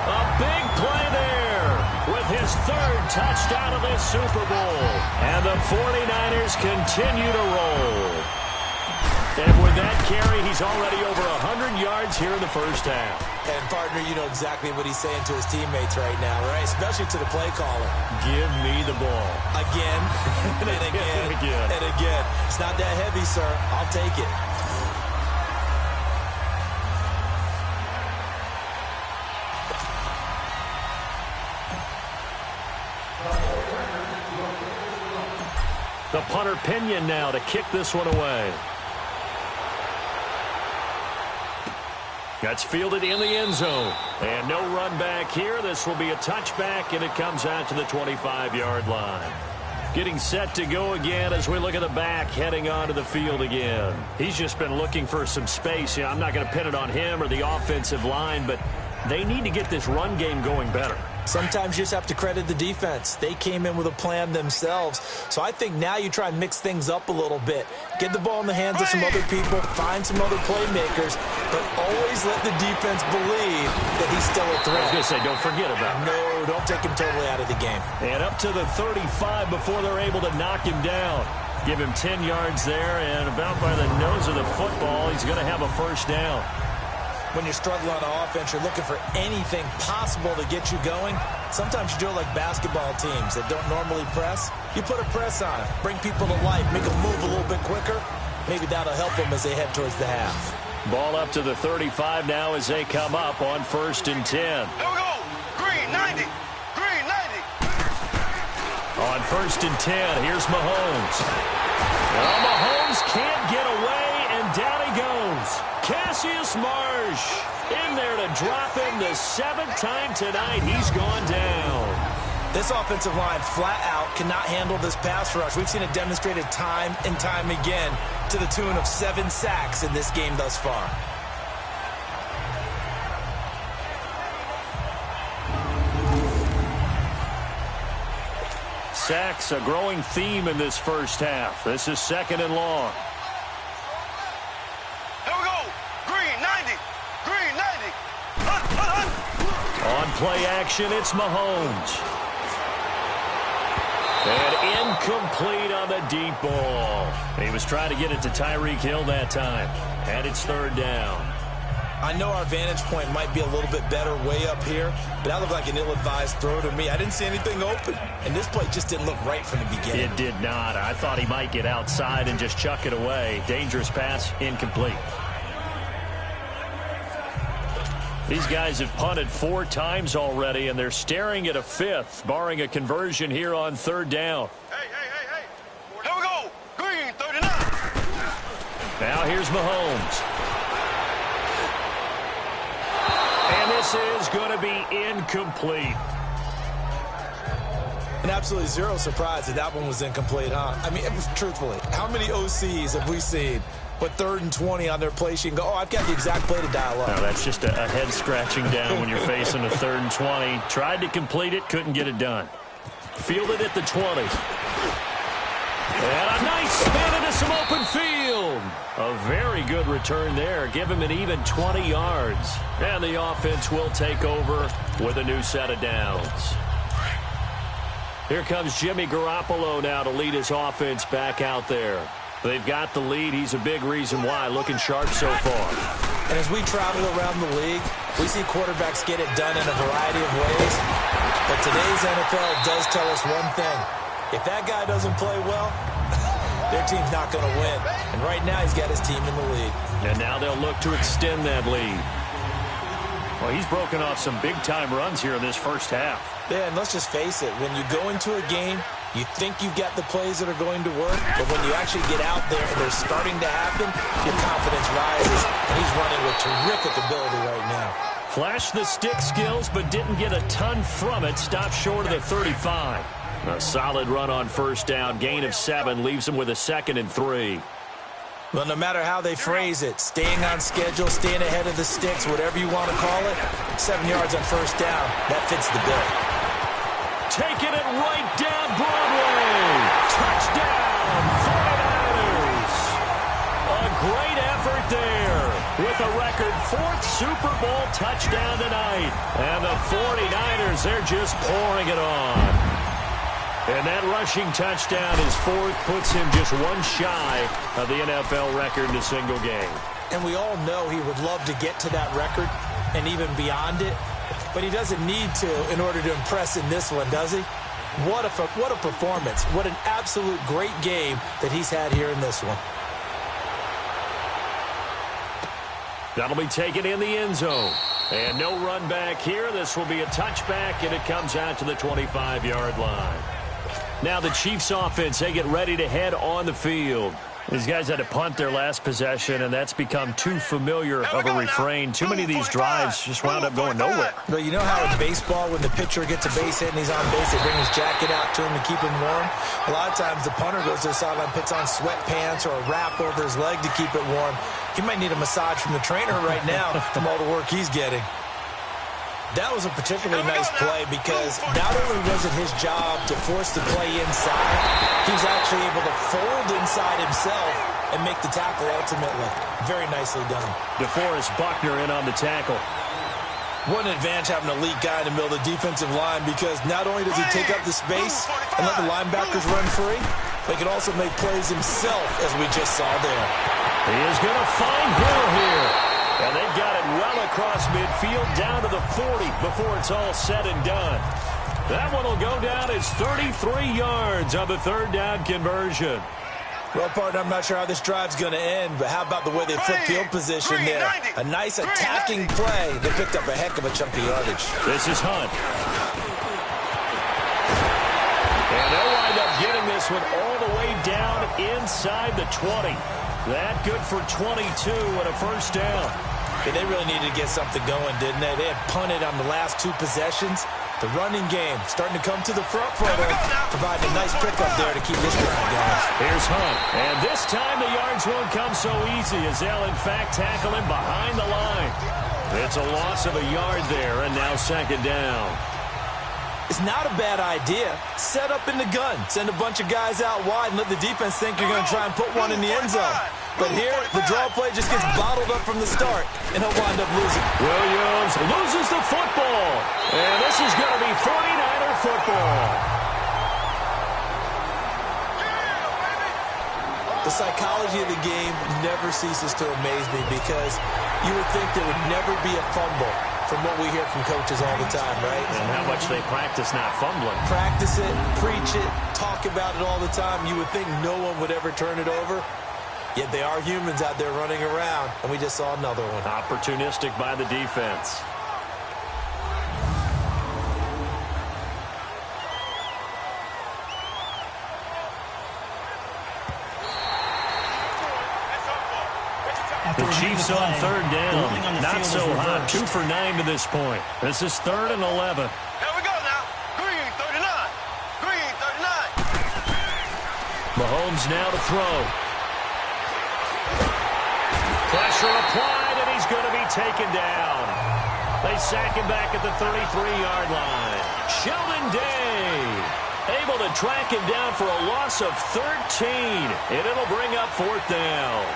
A big play there with his 3rd touchdown of this Super Bowl. And the 49ers continue to roll. And with that carry, he's already over 100 yards here in the 1st half. And, partner, you know exactly what he's saying to his teammates right now, right? Especially to the play caller. Give me the ball. Again, and again, and again. It's not that heavy, sir. I'll take it. The punter Pinion now to kick this one away. That's fielded in the end zone. And no run back here. This will be a touchback, and it comes out to the 25-yard line. Getting set to go again as we look at the back heading onto the field again. He's just been looking for some space. Yeah, I'm not going to pin it on him or the offensive line, but they need to get this run game going better. Sometimes you just have to credit the defense. They came in with a plan themselves. So I think now you try and mix things up a little bit. Get the ball in the hands of some other people, find some other playmakers, but always let the defense believe that he's still a threat. I was going to say, don't forget about him. No, don't take him totally out of the game. And up to the 35 before they're able to knock him down. Give him 10 yards there, and about by the nose of the football, he's going to have a 1st down. When you're struggling on offense, you're looking for anything possible to get you going. Sometimes you do it like basketball teams that don't normally press. You put a press on it, bring people to life, make them move a little bit quicker. Maybe that'll help them as they head towards the half. Ball up to the 35 now as they come up on 1st and 10. Here we go. Green 90. Green 90. On 1st and 10, here's Mahomes. Well, Mahomes can't get away, and down he goes. Cassius Marsh in there to drop him the 7th time tonight. He's gone down. This offensive line flat out cannot handle this pass rush. We've seen it demonstrated time and time again to the tune of 7 sacks in this game thus far. Sacks, a growing theme in this 1st half. This is 2nd and long. On play action, it's Mahomes. And incomplete on the deep ball. He was trying to get it to Tyreek Hill that time. And it's 3rd down. I know our vantage point might be a little bit better way up here, but that looked like an ill-advised throw to me. I didn't see anything open, and this play just didn't look right from the beginning. It did not. I thought he might get outside and just chuck it away. Dangerous pass, incomplete. These guys have punted 4 times already, and they're staring at a 5th, barring a conversion here on 3rd down. Hey. Here we go. Green 39. Now here's Mahomes. And this is going to be incomplete. And absolutely zero surprise that one was incomplete, huh? I mean, truthfully, how many OCs have we seen with 3rd and 20 on their play sheet and go, oh, I've got the exact play to dial up? No, that's just a head scratching down when you're facing a 3rd and 20. Tried to complete it, couldn't get it done. Fielded at the 20. And a nice spin into some open field. A very good return there. Give him an even 20 yards. And the offense will take over with a new set of downs. Here comes Jimmy Garoppolo now to lead his offense back out there. They've got the lead. He's a big reason why. Looking sharp so far. And as we travel around the league, we see quarterbacks get it done in a variety of ways. But today's NFL does tell us one thing. If that guy doesn't play well, their team's not going to win. And right now, he's got his team in the lead. And now they'll look to extend that lead. Well, he's broken off some big-time runs here in this first half. Yeah, and let's just face it. When you go into a game, you think you've got the plays that are going to work, but when you actually get out there and they're starting to happen, your confidence rises, and he's running with terrific ability right now. Flashed the stick skills, but didn't get a ton from it. Stopped short of the 35. A solid run on first down. Gain of 7 leaves him with a 2nd and 3. Well, no matter how they phrase it, staying on schedule, staying ahead of the sticks, whatever you want to call it, 7 yards on first down, that fits the bill. Taking it right down Broadway. Touchdown, 49ers. A great effort there with a record 4th Super Bowl touchdown tonight. And the 49ers, they're just pouring it on. And that rushing touchdown is 4th, puts him just one shy of the NFL record in a single game. And we all know he would love to get to that record and even beyond it. But he doesn't need to in order to impress in this one, does he? What a performance. What an absolute great game that he's had here in this one. That'll be taken in the end zone. And no run back here. This will be a touchback, and it comes out to the 25-yard line. Now the Chiefs offense, they get ready to head on the field. These guys had to punt their last possession, and that's become too familiar of a refrain. Too many of these drives just wound up going nowhere. Well, you know how in baseball, when the pitcher gets a base hit and he's on base, they bring his jacket out to him to keep him warm? A lot of times the punter goes to the sideline, puts on sweatpants or a wrap over his leg to keep it warm. He might need a massage from the trainer right now from all the work he's getting. That was a particularly nice play because not only was it his job to force the play inside, he was actually able to fold inside himself and make the tackle ultimately. Very nicely done. DeForest Buckner in on the tackle. What an advantage having an elite guy in the middle of the defensive line because not only does he take up the space and let the linebackers run free, but he can also make plays himself, as we just saw there. He is going to find Hill here. And they've got it well across midfield down to the 40 before it's all said and done. That one will go down as 33 yards on the 3rd down conversion. Well, partner, I'm not sure how this drive's going to end, but how about the way they flip field position there? A nice attacking play. They picked up a heck of a chunk of yardage. This is Hunt. And they'll wind up getting this one all the way down inside the 20. That good for 22 and a first down. Yeah, they really needed to get something going, didn't they? They had punted on the last 2 possessions. The running game starting to come to the front for them, providing a nice pickup there to keep this drive going. Here's Hunt. And this time the yards won't come so easy as they'll, in fact, tackle him behind the line. It's a loss of a yard there, and now 2nd down. It's not a bad idea. Set up in the gun. Send a bunch of guys out wide and let the defense think you're going to try and put one in the end zone. But here, the draw play just gets bottled up from the start, and he'll wind up losing. Williams loses the football. And this is going to be 49er football. The psychology of the game never ceases to amaze me because you would think there would never be a fumble from what we hear from coaches all the time, right? And how much they practice not fumbling. Practice it, preach it, talk about it all the time. You would think no one would ever turn it over. Yet they are humans out there running around, and we just saw another one. Opportunistic by the defense. The Chiefs on 3rd down. Not so hot. 2 for 9 to this point. This is 3rd and 11. Here we go now. Green 39. Green 39. Mahomes now to throw. Pressure applied, and he's going to be taken down. They sack him back at the 33-yard line. Sheldon Day. Able to track him down for a loss of 13, and it'll bring up 4th down.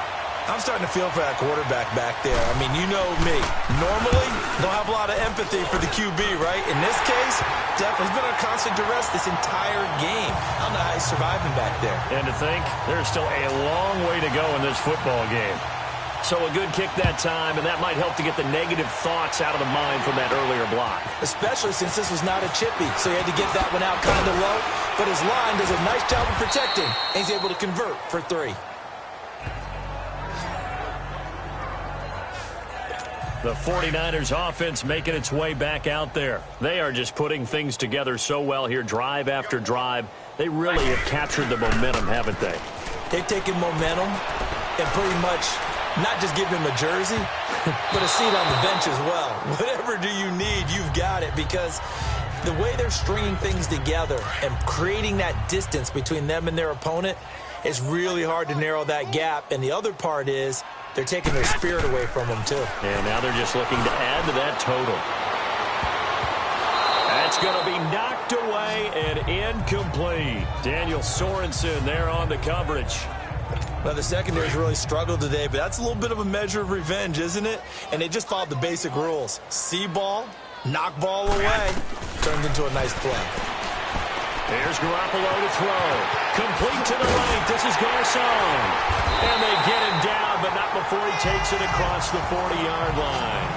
I'm starting to feel for that quarterback back there. I mean, you know me. Normally, don't have a lot of empathy for the QB, right? In this case, definitely, he's been under constant duress this entire game. I don't know how he's surviving back there. And to think, there's still a long way to go in this football game. So a good kick that time, and that might help to get the negative thoughts out of the mind from that earlier block. Especially since this was not a chippy, so he had to get that one out kind of low. But his line does a nice job of protecting, and he's able to convert for 3. The 49ers offense making its way back out there. They are just putting things together so well here, drive after drive. They really have captured the momentum, haven't they? They've taken momentum and pretty much not just give him a jersey, but a seat on the bench as well. Whatever do you need, you've got it, because the way they're stringing things together and creating that distance between them and their opponent, it's really hard to narrow that gap. And the other part is they're taking their spirit away from them, too. And now they're just looking to add to that total. That's going to be knocked away and incomplete. Daniel Sorensen there on the coverage. Well, the secondary's really struggled today, but that's a little bit of a measure of revenge, isn't it? And they just followed the basic rules. See ball, knock ball away, turns into a nice play. Here's Garoppolo to throw. Complete to the right. This is Garcon. And they get him down, but not before he takes it across the 40-yard line.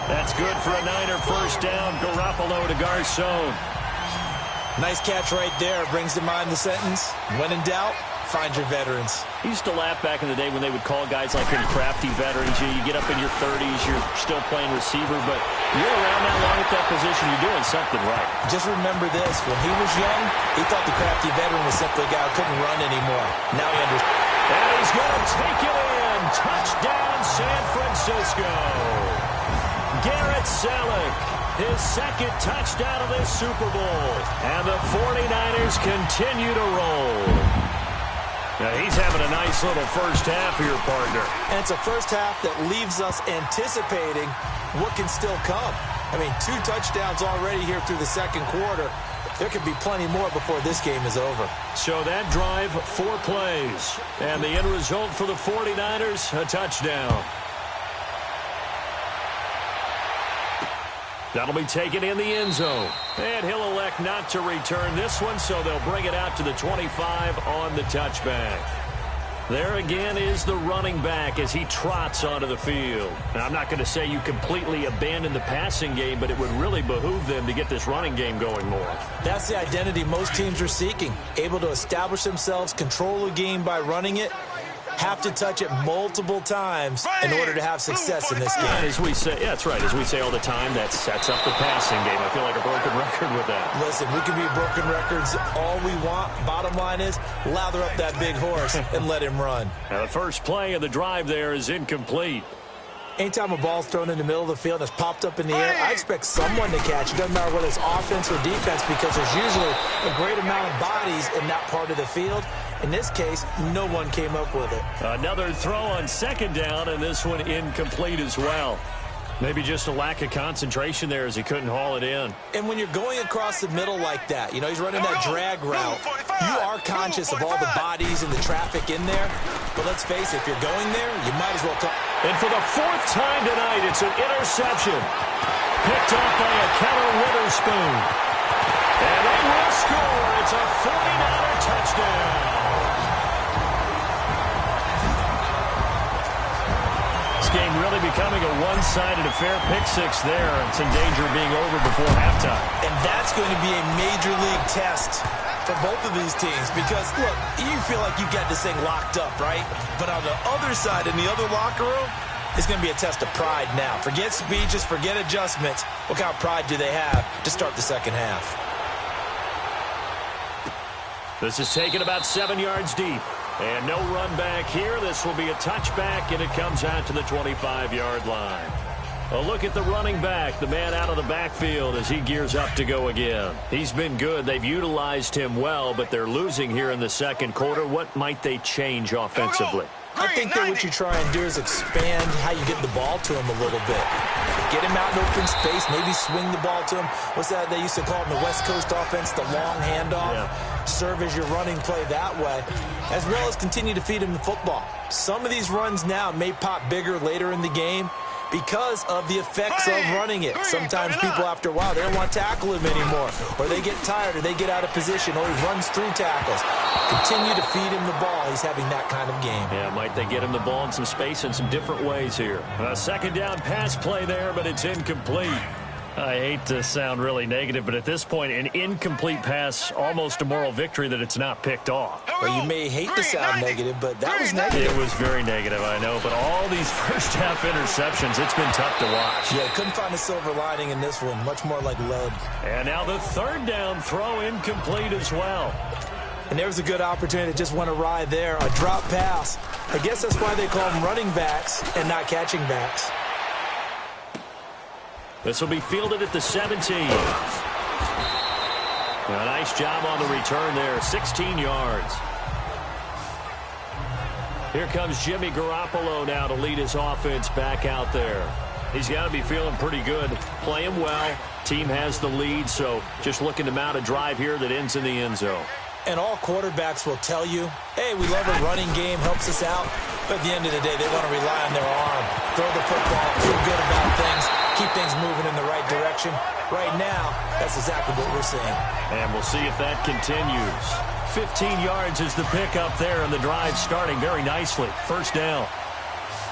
That's good for a Niner first down. Garoppolo to Garcon. Nice catch right there. Brings to mind the sentence, when in doubt, find your veterans. He used to laugh back in the day when they would call guys like him crafty veterans. You get up in your 30s, you're still playing receiver, but you're around that long at that position, you're doing something right. Just remember this. When he was young, he thought the crafty veteran was simply a guy who couldn't run anymore. Now he understands. And he's going to take it in. Touchdown, San Francisco. Garrett Selleck, his second touchdown of this Super Bowl. And the 49ers continue to roll. Now he's having a nice little first half here, partner. And it's a first half that leaves us anticipating what can still come. I mean, 2 touchdowns already here through the second quarter. There could be plenty more before this game is over. So that drive, 4 plays. And the end result for the 49ers, a touchdown. That'll be taken in the end zone. And he'll elect not to return this one, so they'll bring it out to the 25 on the touchback. There again is the running back as he trots onto the field. Now, I'm not going to say you completely abandon the passing game, but it would really behoove them to get this running game going more. That's the identity most teams are seeking. Able to establish themselves, control the game by running it, have to touch it multiple times in order to have success in this game. And as we say, yeah, that's right. As we say all the time, that sets up the passing game. I feel like a broken record with that. Listen, we can be broken records all we want. Bottom line is, lather up that big horse and let him run. Now, the first play of the drive there is incomplete. Anytime a ball's thrown in the middle of the field and it's popped up in the air, I expect someone to catch it. Doesn't matter whether it's offense or defense, because there's usually a great amount of bodies in that part of the field. In this case, no one came up with it. Another throw on second down, and this one incomplete as well. Maybe just a lack of concentration there as he couldn't haul it in. And when you're going across the middle like that, you know, he's running that drag route, you are conscious of all the bodies and the traffic in there. But let's face it, if you're going there, you might as well come. And for the 4th time tonight, it's an interception. Picked off by a Keller Witherspoon. And they will score. It's a 49er touchdown. Game really becoming a one-sided affair. Pick 6 there. It's in danger of being over before halftime. And that's going to be a major league test for both of these teams because, look, you feel like you've got this thing locked up, right? But on the other side, in the other locker room, it's going to be a test of pride now. Forget speeches, forget adjustments. What kind of pride do they have to start the second half? This is taken about 7 yards deep. And no run back here. This will be a touchback, and it comes out to the 25-yard line. A look at the running back, the man out of the backfield as he gears up to go again. He's been good. They've utilized him well, but they're losing here in the second quarter. What might they change offensively? I think that what you try and do is expand how you get the ball to him a little bit. Get him out in open space, maybe swing the ball to him. What's that they used to call in the West Coast offense, the long handoff? Yeah. Serve as your running play that way, as well as continue to feed him the football. Some of these runs now may pop bigger later in the game because of the effects of running it. Sometimes people, after a while, they don't want to tackle him anymore, or they get tired, or they get out of position, or he runs through tackles. Continue to feed him the ball. He's having that kind of game. Yeah, might they get him the ball in some space in some different ways here. A second down pass play there, but it's incomplete. I hate to sound really negative, but at this point, an incomplete pass, almost a moral victory that it's not picked off. Well, you may hate to sound negative, but that was negative. It was very negative, I know, but all these first-half interceptions, it's been tough to watch. Yeah, couldn't find a silver lining in this one, much more like lead. And now the third down throw incomplete as well. And there was a good opportunity that just went awry there, a drop pass. I guess that's why they call them running backs and not catching backs. This will be fielded at the 17. A nice job on the return there, 16 yards. Here comes Jimmy Garoppolo now to lead his offense back out there. He's got to be feeling pretty good, playing well. Team has the lead, so just looking to mount a drive here that ends in the end zone. And all quarterbacks will tell you, hey, we love a running game, helps us out. But at the end of the day, they want to rely on their arm. Throw the football, feel good about things, keep things moving in the right direction. Right now, that's exactly what we're seeing. And we'll see if that continues. 15 yards is the pickup there, and the drive starting very nicely. First down.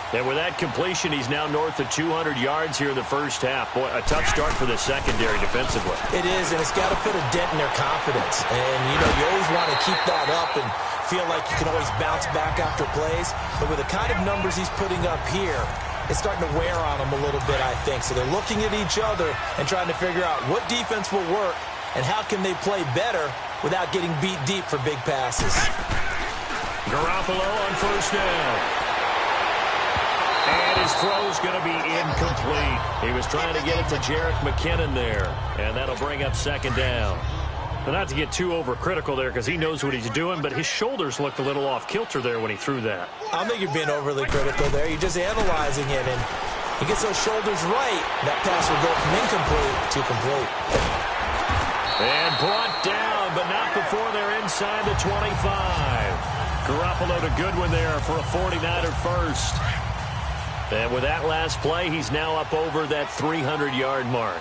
And with that completion, he's now north of 200 yards here in the first half. Boy, a tough start for the secondary defensively. It is, and it's got to put a dent in their confidence. And, you know, you always want to keep that up and feel like you can always bounce back after plays. But with the kind of numbers he's putting up here, it's starting to wear on them a little bit, I think. So they're looking at each other and trying to figure out what defense will work and how can they play better without getting beat deep for big passes. Garoppolo on first down. And his throw's going to be incomplete. He was trying to get it to Jerick McKinnon there, and that'll bring up second down. But not to get too overcritical there because he knows what he's doing, but his shoulders looked a little off-kilter there when he threw that. I don't think you're being overly critical there. You're just analyzing it, and he gets those shoulders right. That pass will go from incomplete to complete. And brought down, but not before they're inside the 25. Garoppolo to Goodwin there for a 49er first. And with that last play, he's now up over that 300-yard mark.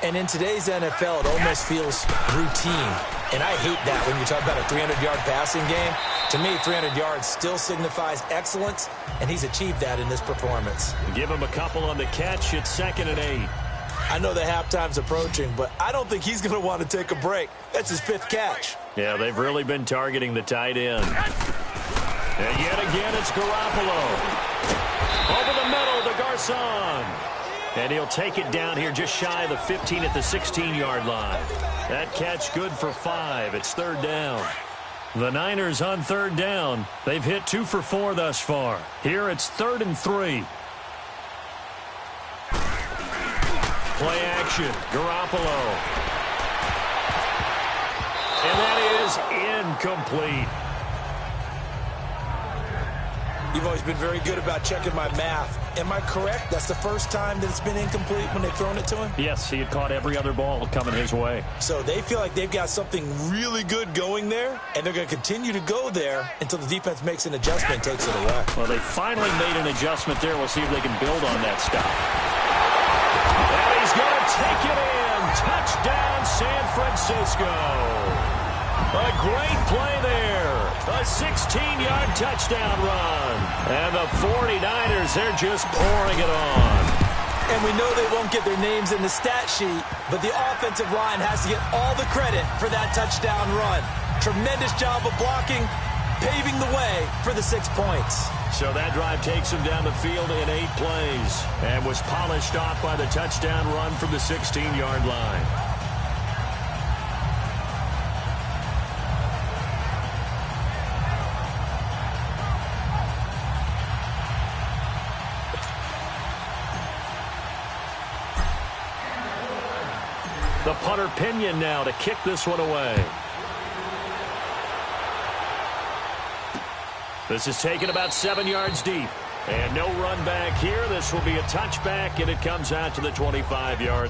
And in today's NFL, it almost feels routine. And I hate that when you talk about a 300-yard passing game. To me, 300 yards still signifies excellence, and he's achieved that in this performance. Give him a couple on the catch. It's 2nd and 8. I know the halftime's approaching, but I don't think he's going to want to take a break. That's his 5th catch. Yeah, they've really been targeting the tight end. And yet again, it's Garoppolo. Over the middle to Garcon. And he'll take it down here just shy of the 15 at the 16-yard line. That catch good for 5. It's 3rd down. The Niners on 3rd down. They've hit 2 for 4 thus far. Here it's 3rd and 3. Play action. Garoppolo. And that is incomplete. You've always been very good about checking my math. Am I correct? That's the first time that it's been incomplete when they've thrown it to him? Yes, he had caught every other ball coming his way. So they feel like they've got something really good going there, and they're going to continue to go there until the defense makes an adjustment and takes it away. Well, they finally made an adjustment there. We'll see if they can build on that stop. And he's going to take it in. Touchdown, San Francisco. A great play there. A 16-yard touchdown run. And the 49ers, they're just pouring it on. And we know they won't get their names in the stat sheet, but the offensive line has to get all the credit for that touchdown run. Tremendous job of blocking, paving the way for the 6 points. So that drive takes him down the field in 8 plays and was polished off by the touchdown run from the 16-yard line. The punter Pinion now to kick this one away. This is taken about 7 yards deep. And no run back here. This will be a touchback, and it comes out to the 25-yard.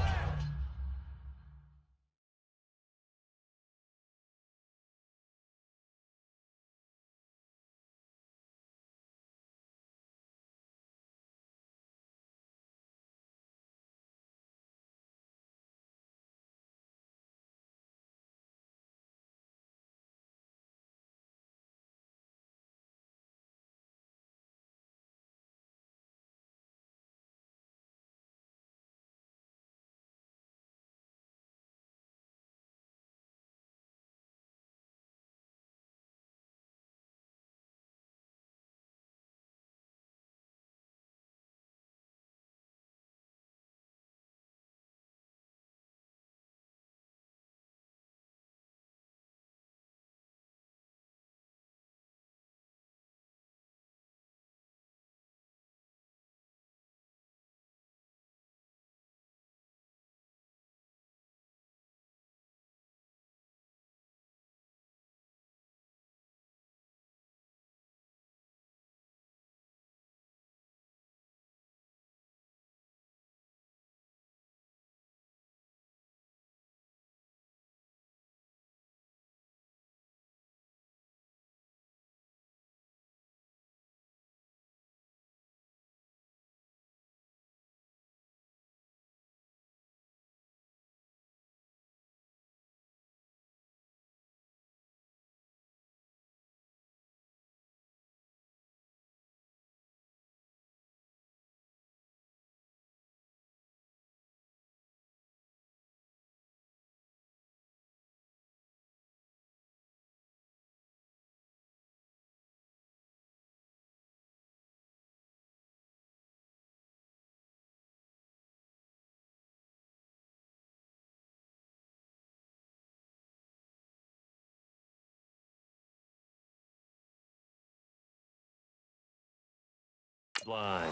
Line.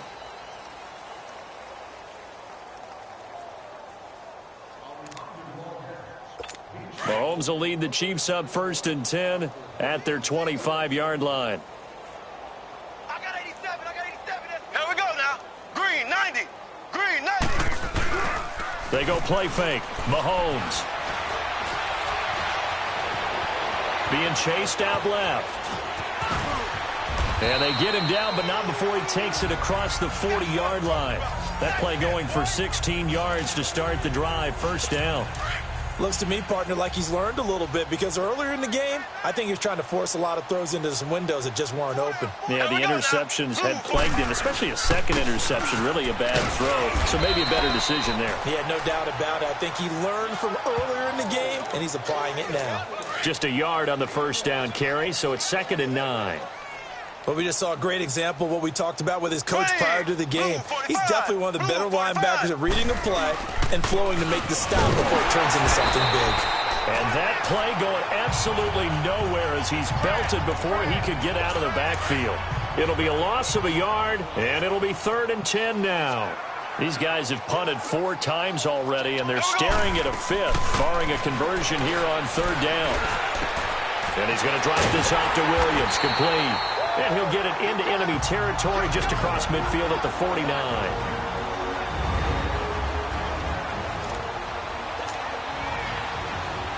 Mahomes will lead the Chiefs up 1st and 10 at their 25-yard line. I got 87. Here we go now. Green 90. Green 90. They go play fake. Mahomes. Being chased out left. And they get him down, but not before he takes it across the 40-yard line. That play going for 16 yards to start the drive. 1st down. Looks to me, partner, like he's learned a little bit, because earlier in the game, I think he was trying to force a lot of throws into some windows that just weren't open. Yeah, the interceptions had plagued him, especially a second interception, really a bad throw. So maybe a better decision there. Yeah, no doubt about it. I think he learned from earlier in the game, and he's applying it now. Just a yard on the 1st down carry, so it's 2nd and 9. Well, we just saw a great example of what we talked about with his coach prior to the game. He's definitely one of the better linebackers at reading the play and flowing to make the stop before it turns into something big. And that play going absolutely nowhere as he's belted before he could get out of the backfield. It'll be a loss of a yard, and it'll be 3rd and 10 now. These guys have punted 4 times already, and they're staring at a 5th, barring a conversion here on 3rd down. And he's going to drop this off to Williams, complete. And he'll get it into enemy territory just across midfield at the 49.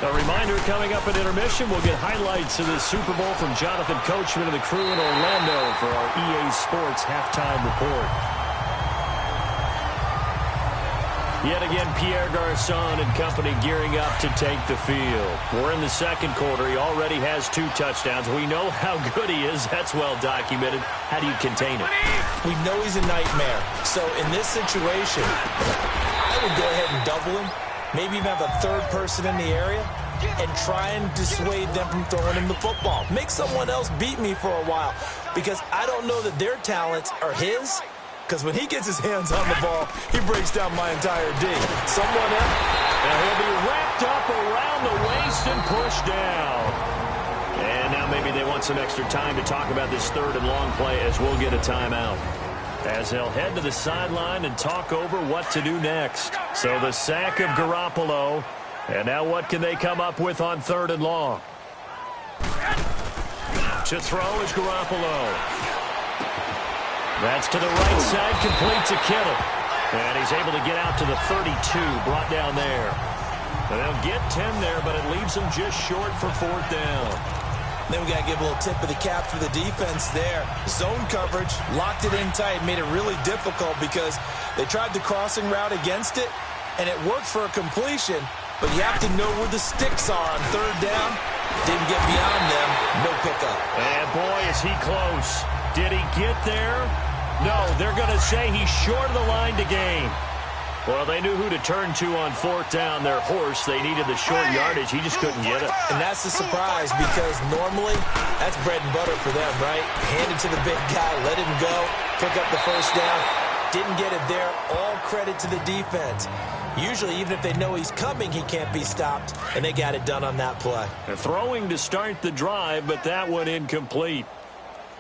A reminder coming up at intermission, we'll get highlights of this Super Bowl from Jonathan Coachman and the crew in Orlando for our EA Sports halftime report. Yet again, Pierre Garçon and company gearing up to take the field. We're in the 2nd quarter. He already has 2 touchdowns. We know how good he is. That's well documented. How do you contain him? We know he's a nightmare. So in this situation, I would go ahead and double him. Maybe even have a 3rd person in the area and try and dissuade them from throwing him the football. Make someone else beat me for a while, because I don't know that their talents are his. Because when he gets his hands on the ball, he breaks down my entire D. Someone else. And he'll be wrapped up around the waist and pushed down. And now maybe they want some extra time to talk about this 3rd and long play, as we'll get a timeout. As they'll head to the sideline and talk over what to do next. So the sack of Garoppolo, And now what can they come up with on 3rd and long? To throw is Garoppolo. That's to the right side, complete to Kittle. And he's able to get out to the 32, brought down there. And they'll get 10 there, but it leaves them just short for 4th down. Then we got to give a little tip of the cap for the defense there. Zone coverage, locked it in tight, made it really difficult because they tried the crossing route against it, and it worked for a completion, but you have to know where the sticks are on 3rd down. Didn't get beyond them, no pickup. And boy, is he close. Did he get there? No, they're going to say he's short of the line to gain. Well, they knew who to turn to on 4th down. Their horse, they needed the short yardage. He just couldn't get it. And that's the surprise because normally that's bread and butter for them, right? Hand it to the big guy, let him go, pick up the 1st down. Didn't get it there. All credit to the defense. Usually, even if they know he's coming, he can't be stopped, and they got it done on that play. They're throwing to start the drive, but that one incomplete.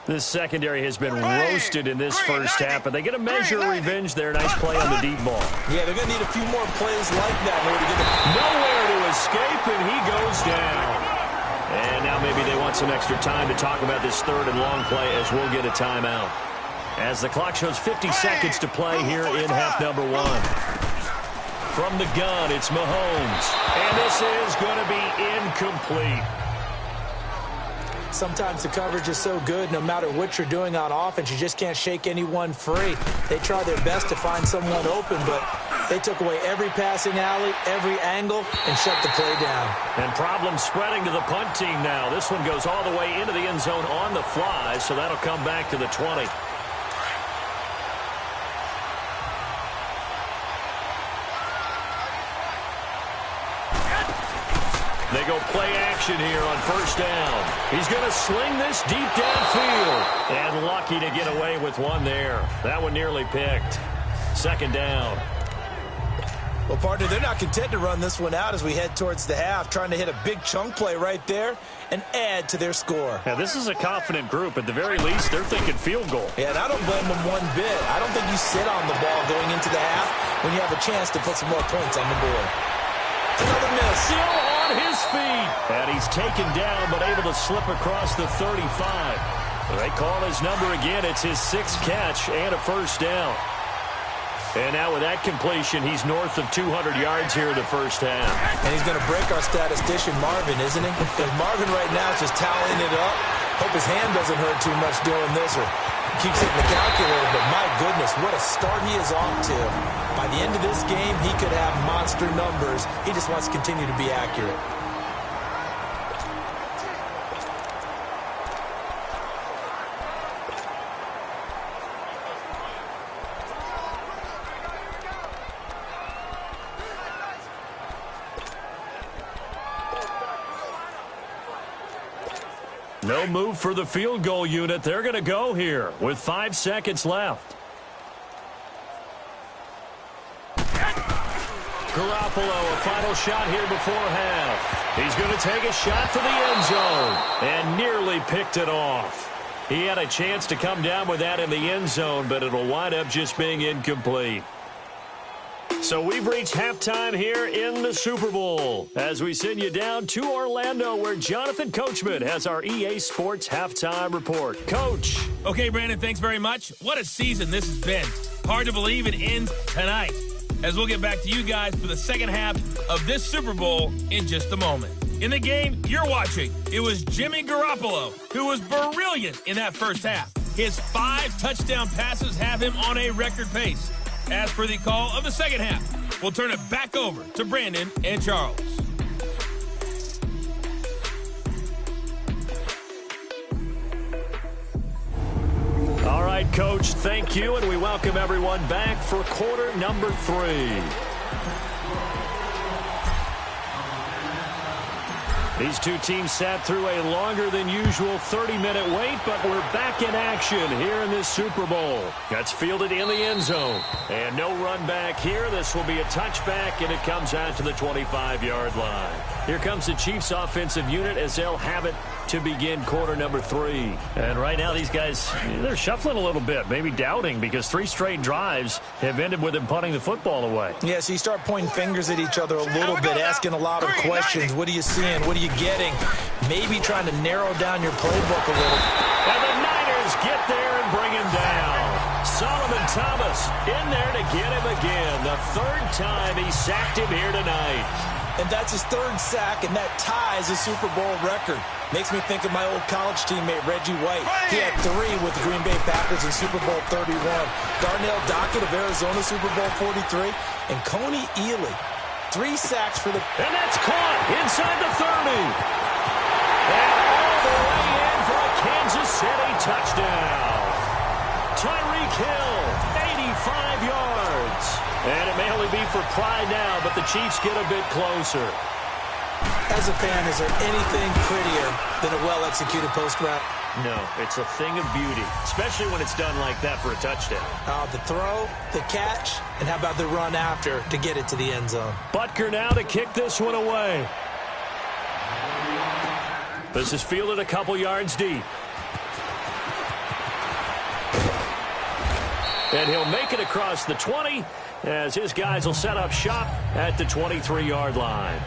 This secondary has been roasted in this first half, but they get a measure of revenge there. Nice play on the deep ball. Yeah, they're going to need a few more plays like that in order to get it. Nowhere to escape, and he goes down. And now maybe they want some extra time to talk about this 3rd and long play as we'll get a timeout. As the clock shows 50 seconds to play here in half number 1. From the gun, it's Mahomes. And this is going to be incomplete. Sometimes the coverage is so good, no matter what you're doing on offense, you just can't shake anyone free. They try their best to find someone open, but they took away every passing alley, every angle, and shut the play down. And problems spreading to the punt team now. This one goes all the way into the end zone on the fly, so that'll come back to the 20. They go play action here on 1st down. He's going to sling this deep downfield. And lucky to get away with one there. That one nearly picked. 2nd down. Well, partner, they're not content to run this one out as we head towards the half, trying to hit a big chunk play right there and add to their score. Now, this is a confident group. At the very least, they're thinking field goal. Yeah, and I don't blame them one bit. I don't think you sit on the ball going into the half when you have a chance to put some more points on the board. Another miss. Still on his feet. And he's taken down, but able to slip across the 35. They call his number again. It's his 6th catch and a 1st down. And now with that completion, he's north of 200 yards here in the first half. And he's going to break our statistician, Marvin, isn't he? Because Marvin right now is just tallying it up. Hope his hand doesn't hurt too much doing this or keeps hitting the calculator. But my goodness, what a start he is off to. By the end of this game, he could have monster numbers. He just wants to continue to be accurate. No move for the field goal unit. They're going to go here with 5 seconds left. Garoppolo, a final shot here before half. He's going to take a shot for the end zone and nearly picked it off. He had a chance to come down with that in the end zone, but it'll wind up just being incomplete. So we've reached halftime here in the Super Bowl as we send you down to Orlando where Jonathan Coachman has our EA Sports Halftime Report. Coach. Okay, Brandon, thanks very much. What a season this has been. Hard to believe it ends tonight as we'll get back to you guys for the second half of this Super Bowl in just a moment. In the game you're watching, it was Jimmy Garoppolo who was brilliant in that first half. His 5 touchdown passes have him on a record pace. As for the call of the second half, we'll turn it back over to Brandon and Charles. All right, Coach, thank you, and we welcome everyone back for quarter number 3. These two teams sat through a longer than usual 30-minute wait, but we're back in action here in this Super Bowl. Gets fielded in the end zone. And no run back here. This will be a touchback, and it comes out to the 25-yard line. Here comes the Chiefs offensive unit as they'll have it to begin quarter number 3. And right now these guys, they're shuffling a little bit, maybe doubting, because 3 straight drives have ended with them punting the football away. Yeah, so you start pointing fingers at each other a little bit, asking a lot of questions. What are you seeing? What are you getting? Maybe trying to narrow down your playbook a little. And the Niners get there and bring him down. Solomon Thomas in there to get him again. The 3rd time he sacked him here tonight. And that's his 3rd sack, and that ties a Super Bowl record. Makes me think of my old college teammate, Reggie White. He had 3 with the Green Bay Packers in Super Bowl 31. Darnell Dockett of Arizona, Super Bowl 43. And Coney Ealy, 3 sacks for the... And that's caught inside the 30. And all the way in for a Kansas City touchdown. Tyreek Hill, 85 yards. And it may only be for pride now, but the Chiefs get a bit closer. As a fan, is there anything prettier than a well-executed post route? No, it's a thing of beauty, especially when it's done like that for a touchdown. The throw, the catch, and how about the run after to get it to the end zone? Butker now to kick this one away. This is fielded a couple yards deep. And he'll make it across the 20 as his guys will set up shop at the 23-yard line.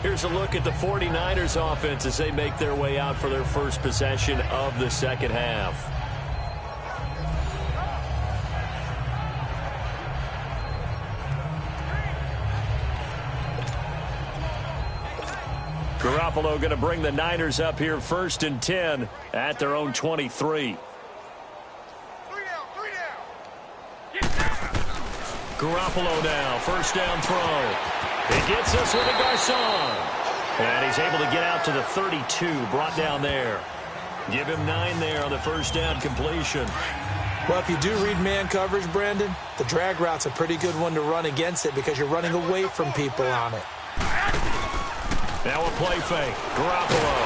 Here's a look at the 49ers offense as they make their way out for their first possession of the second half. Garoppolo going to bring the Niners up here 1st and 10 at their own 23. Garoppolo now, 1st down throw. He gets this with a Garcon. And he's able to get out to the 32, brought down there. Give him 9 there on the 1st down completion. Well, if you do read man coverage, Brandon, the drag route's a pretty good one to run against it because you're running away from people on it. Now a play fake. Garoppolo.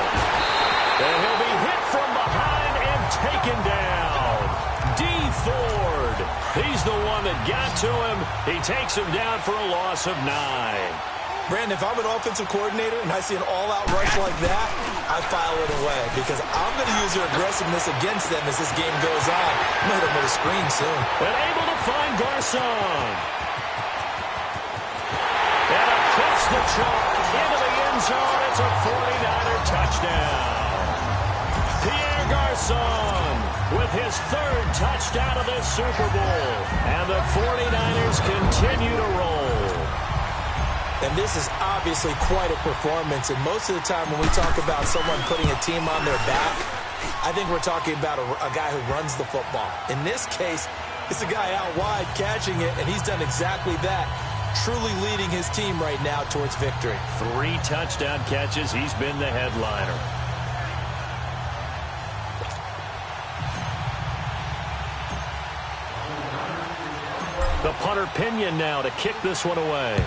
And he'll be hit from behind and taken down. Dee Ford. He's the one that got to him. He takes him down for a loss of 9. Brandon, if I'm an offensive coordinator and I see an all-out rush like that, I file it away because I'm going to use their aggressiveness against them as this game goes on. I'm going to hit them with a screen soon. And able to find Garcon. And across the chalk into the end zone. It's a 49er touchdown. Pierre Garcon with his 3rd touchdown of this Super Bowl. And the 49ers continue to roll. And this is obviously quite a performance. And most of the time when we talk about someone putting a team on their back, I think we're talking about a guy who runs the football. In this case, it's a guy out wide catching it, and he's done exactly that, truly leading his team right now towards victory. 3 touchdown catches. He's been the headliner. The punter Pinion now to kick this one away.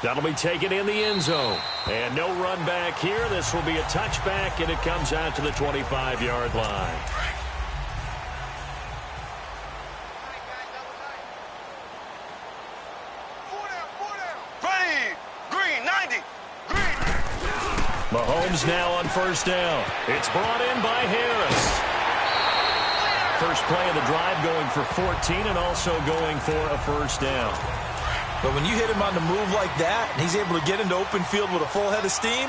That'll be taken in the end zone. And no run back here. This will be a touchback, and it comes out to the 25-yard line. Green, 90. Green. Mahomes now on 1st down. It's brought in by Harris. First play of the drive going for 14 and also going for a 1st down. But when you hit him on the move like that, and he's able to get into open field with a full head of steam,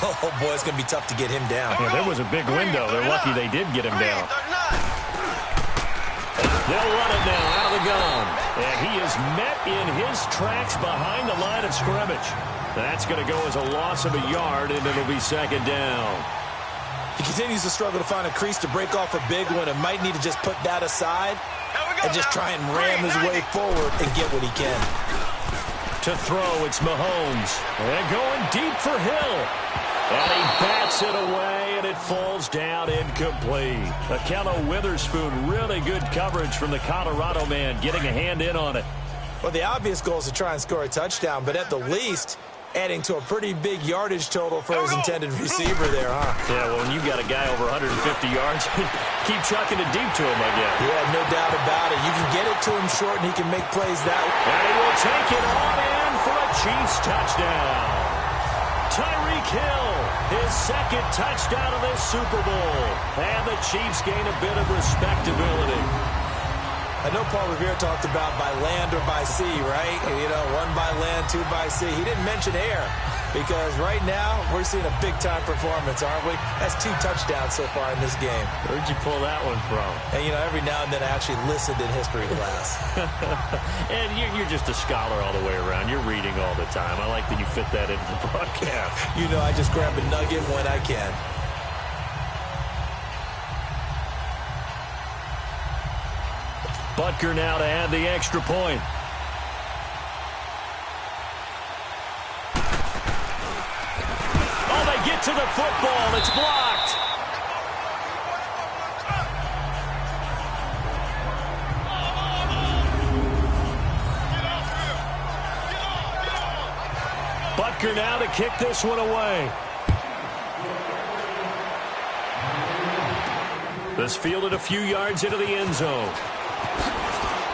oh, boy, it's going to be tough to get him down. Yeah, there was a big window. They're lucky they did get him down. They'll run it now out of the gun. And he is met in his tracks behind the line of scrimmage. That's going to go as a loss of a yard, and it'll be 2nd down. He continues to struggle to find a crease to break off a big one and might need to just put that aside and just try and ram his way forward and get what he can. To throw, it's Mahomes. And going deep for Hill. And he bats it away, and it falls down incomplete. Ahkello Witherspoon, really good coverage from the Colorado man, getting a hand in on it. Well, the obvious goal is to try and score a touchdown, but at the least, adding to a pretty big yardage total for his intended receiver there, huh? Yeah, well, when you've got a guy over 150 yards, keep chucking it deep to him, I guess. Yeah, no doubt about it. You can get it to him short, and he can make plays that way. And he will take it on in for a Chiefs touchdown. Tyreek Hill, his second touchdown of this Super Bowl. And the Chiefs gain a bit of respectability. I know Paul Revere talked about by land or by sea, right? You know, one by land, two by sea. He didn't mention air because right now we're seeing a big-time performance, aren't we? That's 2 touchdowns so far in this game. Where'd you pull that one from? And, you know, every now and then I actually listened in history class. And you're just a scholar all the way around. You're reading all the time. I like that you fit that into the broadcast. You know, I just grab a nugget when I can. Butker now to add the extra point. Oh, they get to the football. It's blocked. Butker now to kick this one away. This fielded a few yards into the end zone.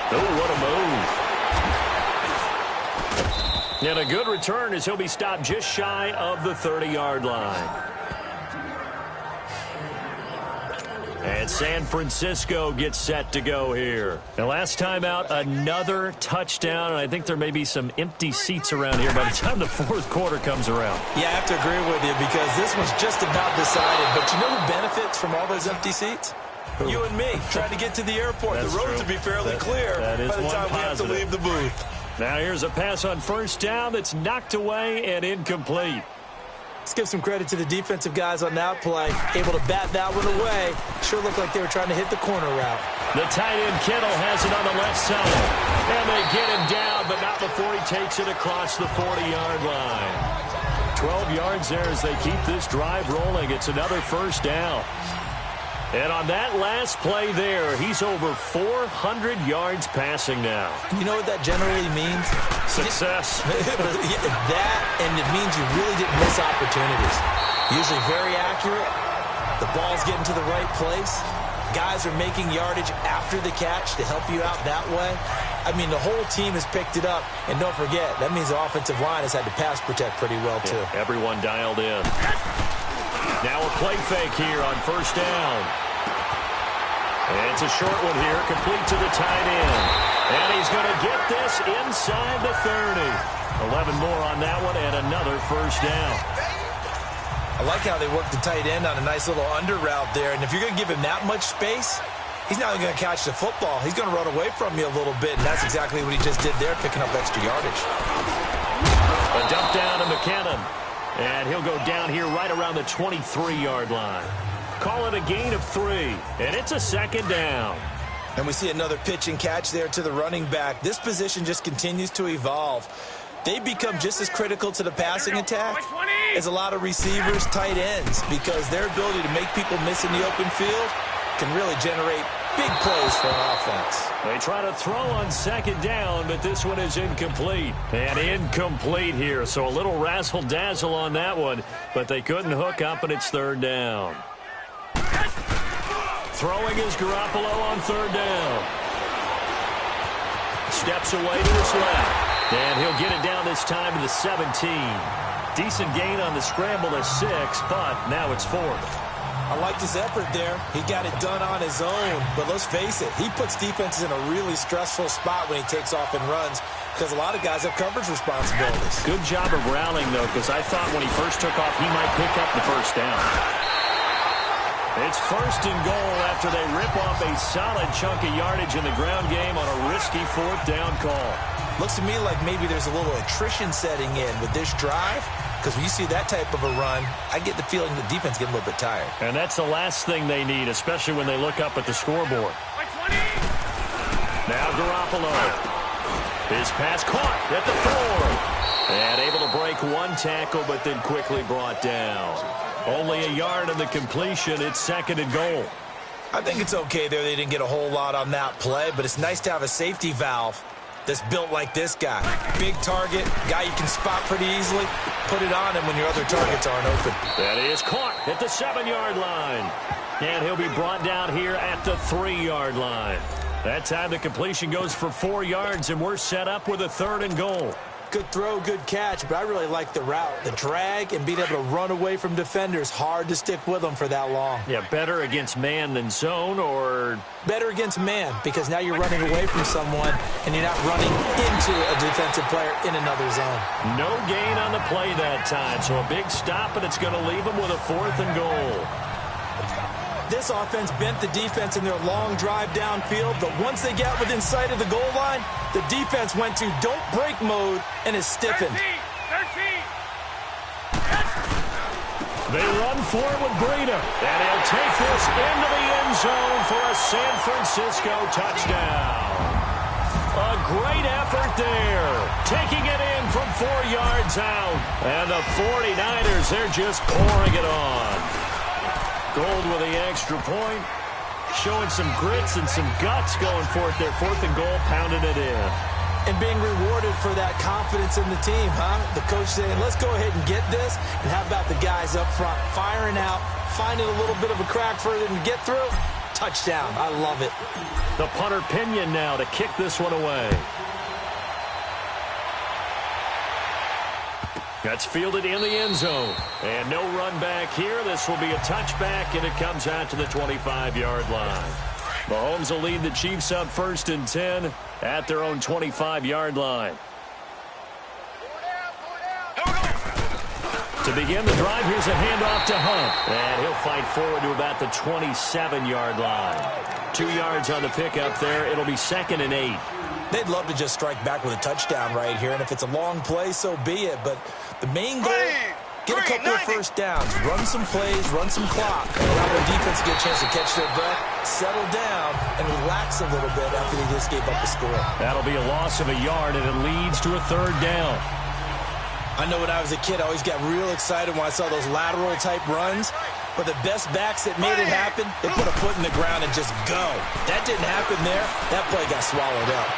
Oh, what a move. And a good return as he'll be stopped just shy of the 30-yard line. And San Francisco gets set to go here. Now, last time out, another touchdown, and I think there may be some empty seats around here by the time the fourth quarter comes around. Yeah, I have to agree with you because this one's just about decided. But you know who benefits from all those empty seats? You and me, trying to get to the airport. That's the roads true. will be fairly clear that is by the one time we have to positive. leave the booth. Now here's a pass on first down that's knocked away and incomplete. Let's give some credit to the defensive guys on that play. Able to bat that one away. Sure looked like they were trying to hit the corner route. The tight end Kittle has it on the left side. And they get him down, but not before he takes it across the 40-yard line. 12 yards there as they keep this drive rolling. It's another first down. And on that last play there, he's over 400 yards passing now. You know what that generally means? Success. That, and it means you really didn't miss opportunities. Usually very accurate. The ball's getting to the right place. Guys are making yardage after the catch to help you out that way. I mean, the whole team has picked it up. And don't forget, that means the offensive line has had to pass protect pretty well, too. Yeah, everyone dialed in. Now a play fake here on first down. And it's a short one here, complete to the tight end. And he's going to get this inside the 30. 11 more on that one and another first down. I like how they work the tight end on a nice little under route there. And if you're going to give him that much space, he's not going to catch the football. He's going to run away from you a little bit, and that's exactly what he just did there, picking up extra yardage. A dump down to McKinnon. And he'll go down here right around the 23-yard line. Call it a gain of 3, and it's a second down. And we see another pitch and catch there to the running back. This position just continues to evolve. They become just as critical to the passing attack as a lot of receivers, tight ends, because their ability to make people miss in the open field can really generate big plays for an offense. They try to throw on second down, but this one is incomplete. And incomplete here, so a little razzle-dazzle on that one, but they couldn't hook up, and it's third down. Throwing is Garoppolo on third down. Steps away to his left, and he'll get it down this time to the 17. Decent gain on the scramble to 6, but now it's fourth. I liked his effort there. He got it done on his own. But let's face it, he puts defenses in a really stressful spot when he takes off and runs because a lot of guys have coverage responsibilities. Good job of rallying, though, because I thought when he first took off, he might pick up the first down. It's first and goal after they rip off a solid chunk of yardage in the ground game on a risky fourth down call. Looks to me like maybe there's a little attrition setting in with this drive. Because when you see that type of a run, I get the feeling the defense getting a little bit tired. And that's the last thing they need, especially when they look up at the scoreboard. Now Garoppolo. His pass caught at the 4. And able to break one tackle, but then quickly brought down. Only a yard on the completion. It's second and goal. I think it's okay there. They didn't get a whole lot on that play, but it's nice to have a safety valve that's built like this guy. Big target, guy you can spot pretty easily. Put it on him when your other targets aren't open. That is caught at the 7-yard line. And he'll be brought down here at the 3-yard line. That time the completion goes for 4 yards, and we're set up with a 3rd and goal. Good throw, good catch, but I really like the route. The drag and being able to run away from defenders, hard to stick with them for that long. Yeah, better against man than zone, or? Better against man, because now you're running away from someone and you're not running into a defensive player in another zone. No gain on the play that time, so a big stop, and it's going to leave them with a 4th and goal. This offense bent the defense in their long drive downfield, but once they got within sight of the goal line, the defense went to don't break mode and is stiffened. 13. They run for it with Breida, and he'll take this into the end zone for a San Francisco touchdown. A great effort there, taking it in from 4 yards out, and the 49ers, they're just pouring it on. Gold with the extra point, showing some grits and some guts going for it there. 4th and goal, pounding it in. And being rewarded for that confidence in the team, huh? The coach saying, let's go ahead and get this. And how about the guys up front firing out, finding a little bit of a crack for them to get through? Touchdown. I love it. The punter Pinion now to kick this one away. That's fielded in the end zone. And no run back here. This will be a touchback, and it comes out to the 25-yard line. Mahomes will lead the Chiefs up 1st and 10 at their own 25-yard line. To begin the drive, here's a handoff to Hunt. And he'll fight forward to about the 27-yard line. 2 yards on the pickup there. It'll be 2nd and 8. They'd love to just strike back with a touchdown right here, and if it's a long play, so be it. But the main goal, get a couple of first downs, run some plays, run some clock, and allow their defense to get a chance to catch their breath, settle down, and relax a little bit after they just gave up the score. That'll be a loss of a yard, and it leads to a 3rd down. I know when I was a kid, I always got real excited when I saw those lateral-type runs. But the best backs that made it happen, they put a foot in the ground and just go. That didn't happen there. That play got swallowed up.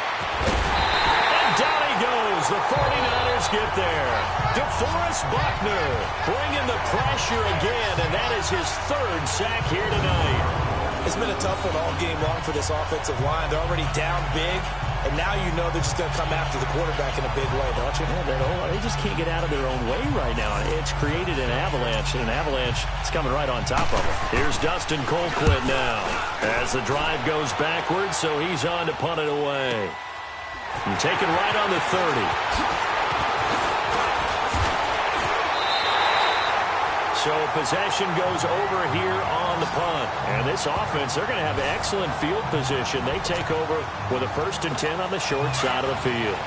And down he goes. The 49ers get there. DeForest Buckner bringing the pressure again, and that is his 3rd sack here tonight. It's been a tough one all game long for this offensive line. They're already down big, and now you know they're just going to come after the quarterback in a big way, don't you? Yeah, they just can't get out of their own way right now. It's created an avalanche, and an avalanche is coming right on top of them. Here's Dustin Colquitt now as the drive goes backwards, so he's on to punt it away. And taken right on the 30. So possession goes over here on the punt. And this offense, they're going to have excellent field position. They take over with a 1st and 10 on the short side of the field.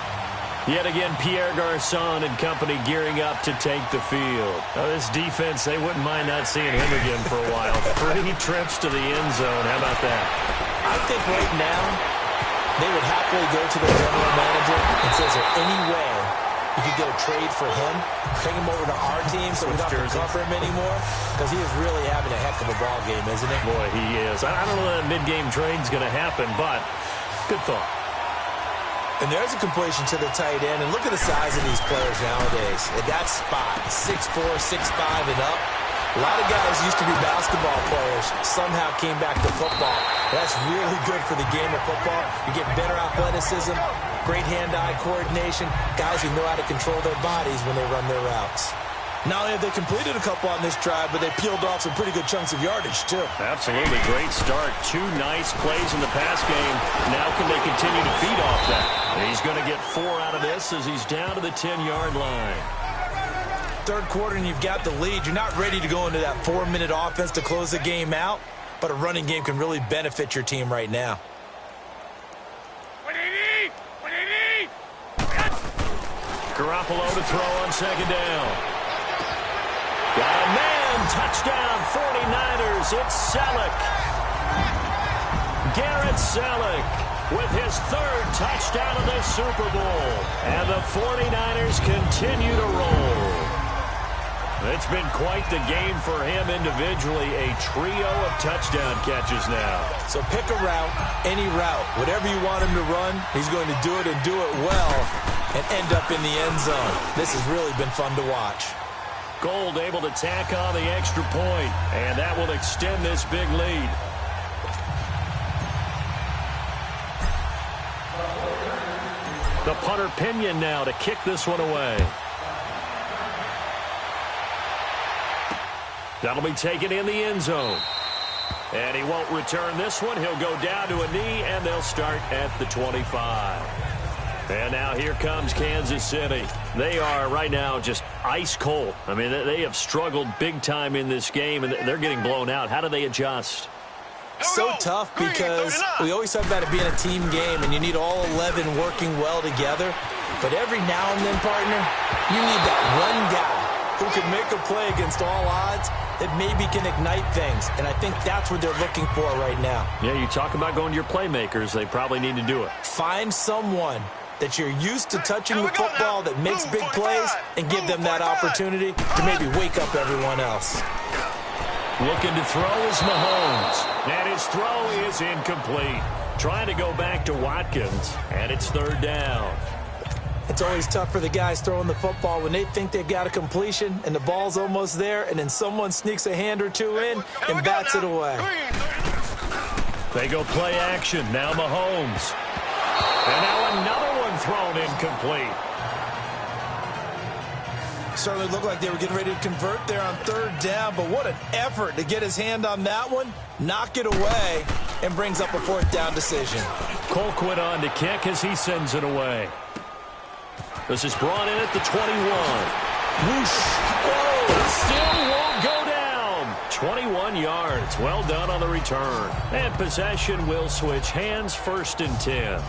Yet again, Pierre Garçon and company gearing up to take the field. Now, this defense, they wouldn't mind not seeing him again for a while. 3 trips to the end zone. How about that? I think right now they would happily go to the general manager and say, is there any way you could get a trade for him, bring him over to our team so we don't have to cover him anymore? Because he is really having a heck of a ball game, isn't he? Boy, he is. I don't know that mid-game trade's going to happen, but good thought. And there's a completion to the tight end. And look at the size of these players nowadays. At that spot, 6'4", 6'5", and up. A lot of guys used to be basketball players, somehow came back to football. That's really good for the game of football. You get better athleticism, great hand-eye coordination, guys who know how to control their bodies when they run their routes. Not only have they completed a couple on this drive, but they peeled off some pretty good chunks of yardage, too. Absolutely. Great start. 2 nice plays in the pass game. Now can they continue to feed off that? And he's going to get 4 out of this as he's down to the 10-yard line. 3rd quarter and you've got the lead. You're not ready to go into that 4-minute offense to close the game out, but a running game can really benefit your team right now. What do you need? What do you need? Garoppolo to throw on 2nd down. Got a man. Touchdown 49ers. It's Selleck. Garrett Selleck with his 3rd touchdown of the Super Bowl. And the 49ers continue to roll. It's been quite the game for him individually. A trio of touchdown catches now. So pick a route, any route. Whatever you want him to run, he's going to do it and do it well and end up in the end zone. This has really been fun to watch. Gould able to tack on the extra point, and that will extend this big lead. The punter Pinion now to kick this one away. That'll be taken in the end zone. And he won't return this one. He'll go down to a knee, and they'll start at the 25. And now here comes Kansas City. They are right now just ice cold. I mean, they have struggled big time in this game, and they're getting blown out. How do they adjust? So tough because we always talk about it being a team game, and you need all 11 working well together. But every now and then, partner, you need that one guy who can make a play against all odds that maybe can ignite things. And I think that's what they're looking for right now. Yeah, you talk about going to your playmakers. They probably need to do it. Find someone that you're used to touching the football that makes big plays and give them that opportunity to maybe wake up everyone else. Looking to throw is Mahomes. And his throw is incomplete. Trying to go back to Watkins, and it's third down. It's always tough for the guys throwing the football when they think they've got a completion and the ball's almost there, and then someone sneaks a hand or two in and bats it away. They go play action. Now Mahomes. And now another one thrown incomplete. Certainly looked like they were getting ready to convert there on third down, but what an effort to get his hand on that one, knock it away, and brings up a fourth down decision. Colquitt on to kick as he sends it away. This is brought in at the 21. Whoosh. Oh, it still won't go down. 21 yards. Well done on the return. And possession will switch hands, 1st and 10.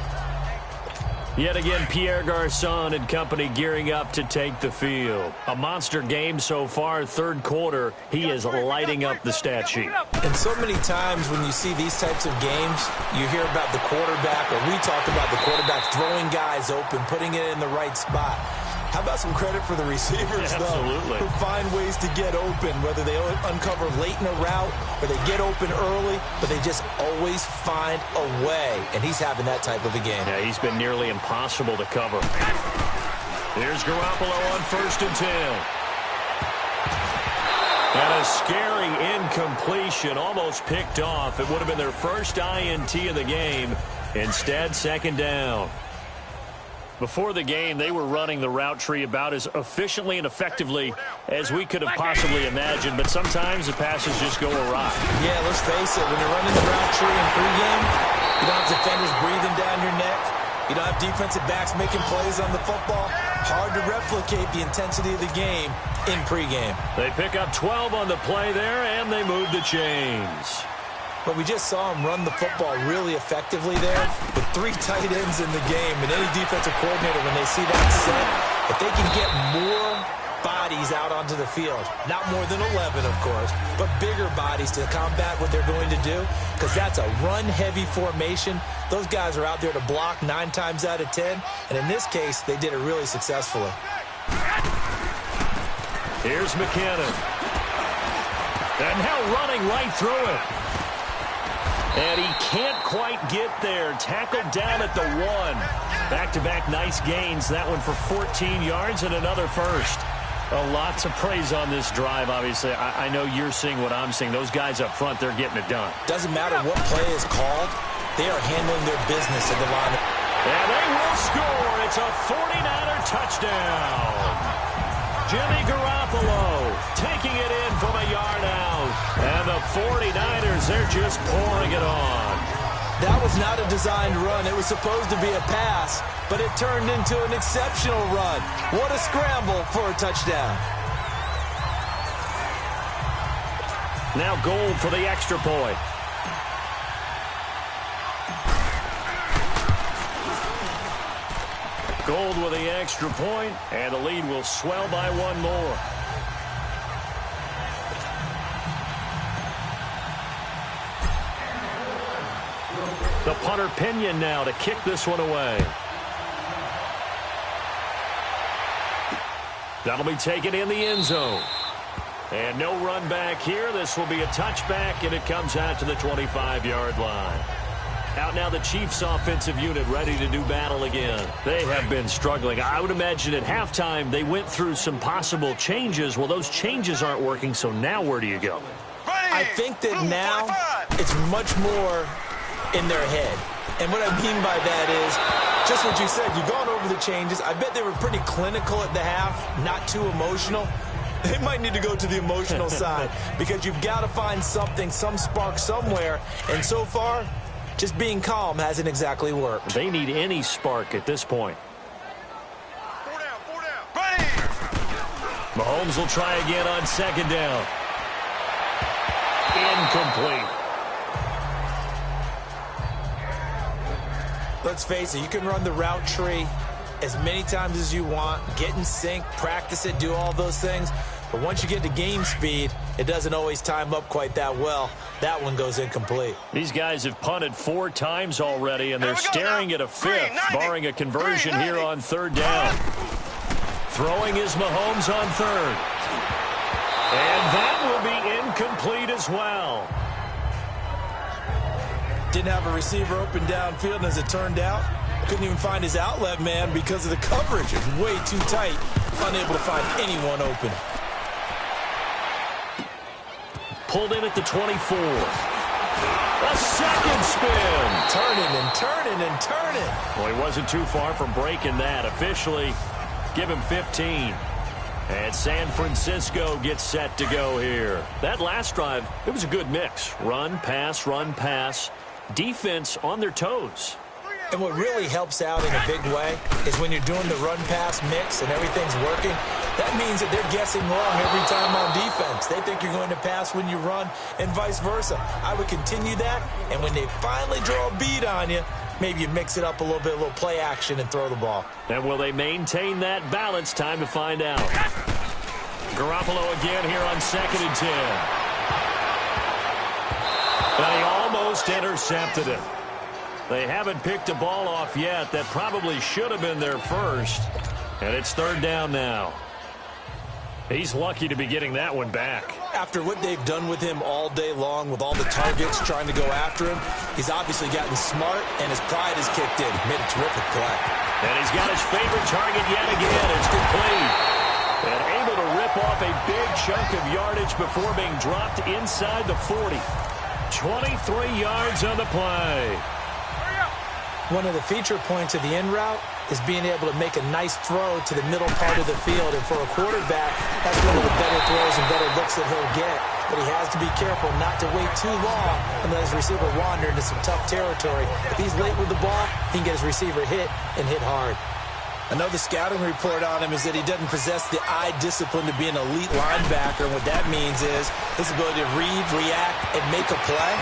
Yet again, Pierre Garçon and company gearing up to take the field. A monster game so far, third quarter. He is lighting up the stat sheet. And so many times when you see these types of games, you hear about the quarterback, or we talk about the quarterback throwing guys open, putting it in the right spot. How about some credit for the receivers, Absolutely. though, who find ways to get open, whether they uncover late in a route or they get open early, but they just always find a way. And he's having that type of a game. Yeah, he's been nearly impossible to cover. Here's Garoppolo on 1st and 10. And a scary incompletion, almost picked off. It would have been their first INT of the game. Instead, 2nd down. Before the game, they were running the route tree about as efficiently and effectively as we could have possibly imagined, but sometimes the passes just go awry. Yeah, let's face it, when you're running the route tree in pregame, you don't have defenders breathing down your neck. You don't have defensive backs making plays on the football. Hard to replicate the intensity of the game in pregame. They pick up 12 on the play there, and they move the chains. But we just saw him run the football really effectively there with 3 tight ends in the game. And any defensive coordinator, when they see that set, if they can get more bodies out onto the field, not more than 11, of course, but bigger bodies to combat what they're going to do, because that's a run-heavy formation. Those guys are out there to block 9 times out of 10. And in this case, they did it really successfully. Here's McKinnon. And now running right through it. And he can't quite get there. Tackled down at the 1. Back-to-back nice gains. That one for 14 yards and another first. Lots of praise on this drive, obviously. I know you're seeing what I'm seeing. Those guys up front, they're getting it done. Doesn't matter what play is called. They are handling their business at the line. And they will score. It's a 49er touchdown. Jimmy Garoppolo taking it in from a yard out. And the 49ers, they're just pouring it on. That was not a designed run. It was supposed to be a pass, but it turned into an exceptional run. What a scramble for a touchdown. Now Gould for the extra point. Gould with the extra point, and the lead will swell by 1 more. The punter Pinion now to kick this one away. That'll be taken in the end zone. And no run back here. This will be a touchback, and it comes out to the 25-yard line. Out now the Chiefs offensive unit ready to do battle again. They have been struggling. I would imagine at halftime they went through some possible changes. Well, those changes aren't working, so now where do you go? I think that now it's much more in their head. And what I mean by that is just what you said. You've gone over the changes. I bet they were pretty clinical at the half, not too emotional. They might need to go to the emotional side because you've got to find something, some spark somewhere. And so far, just being calm hasn't exactly worked. They need any spark at this point. 4 down, 4 down. Ready. Mahomes will try again on second down. Incomplete. Let's face it, you can run the route tree as many times as you want, get in sync, practice it, do all those things. But once you get to game speed, it doesn't always time up quite that well. That one goes incomplete. These guys have punted 4 times already, and they're staring at a 5th, barring a conversion here on third down. Throwing is Mahomes on third. And that will be incomplete as well. Didn't have a receiver open downfield, and as it turned out, couldn't even find his outlet man because of the coverage. It was way too tight, unable to find anyone open. Pulled in at the 24. A second spin. Turning and turning and turning. Well, he wasn't too far from breaking that. Officially, give him 15. And San Francisco gets set to go here. That last drive, it was a good mix. Run, pass, defense on their toes. And what really helps out in a big way is when you're doing the run-pass mix and everything's working, that means that they're guessing wrong every time on defense. They think you're going to pass when you run and vice versa. I would continue that, and when they finally draw a beat on you, maybe you mix it up a little bit, a little play action, and throw the ball. And will they maintain that balance? Time to find out. Garoppolo again here on 2nd and 10. And he almost intercepted it. They haven't picked a ball off yet. That probably should have been their first. And it's third down now. He's lucky to be getting that one back. After what they've done with him all day long, with all the targets trying to go after him, he's obviously gotten smart, and his pride has kicked in. Made a terrific play. And he's got his favorite target yet again. It's complete. And able to rip off a big chunk of yardage before being dropped inside the 40. 23 yards on the play. One of the feature points of the in route is being able to make a nice throw to the middle part of the field. And for a quarterback, that's one of the better throws and better looks that he'll get. But he has to be careful not to wait too long and let his receiver wander into some tough territory. If he's late with the ball, he can get his receiver hit and hit hard. I know the scouting report on him is that he doesn't possess the eye discipline to be an elite linebacker. And what that means is his ability to read, react, and make a play.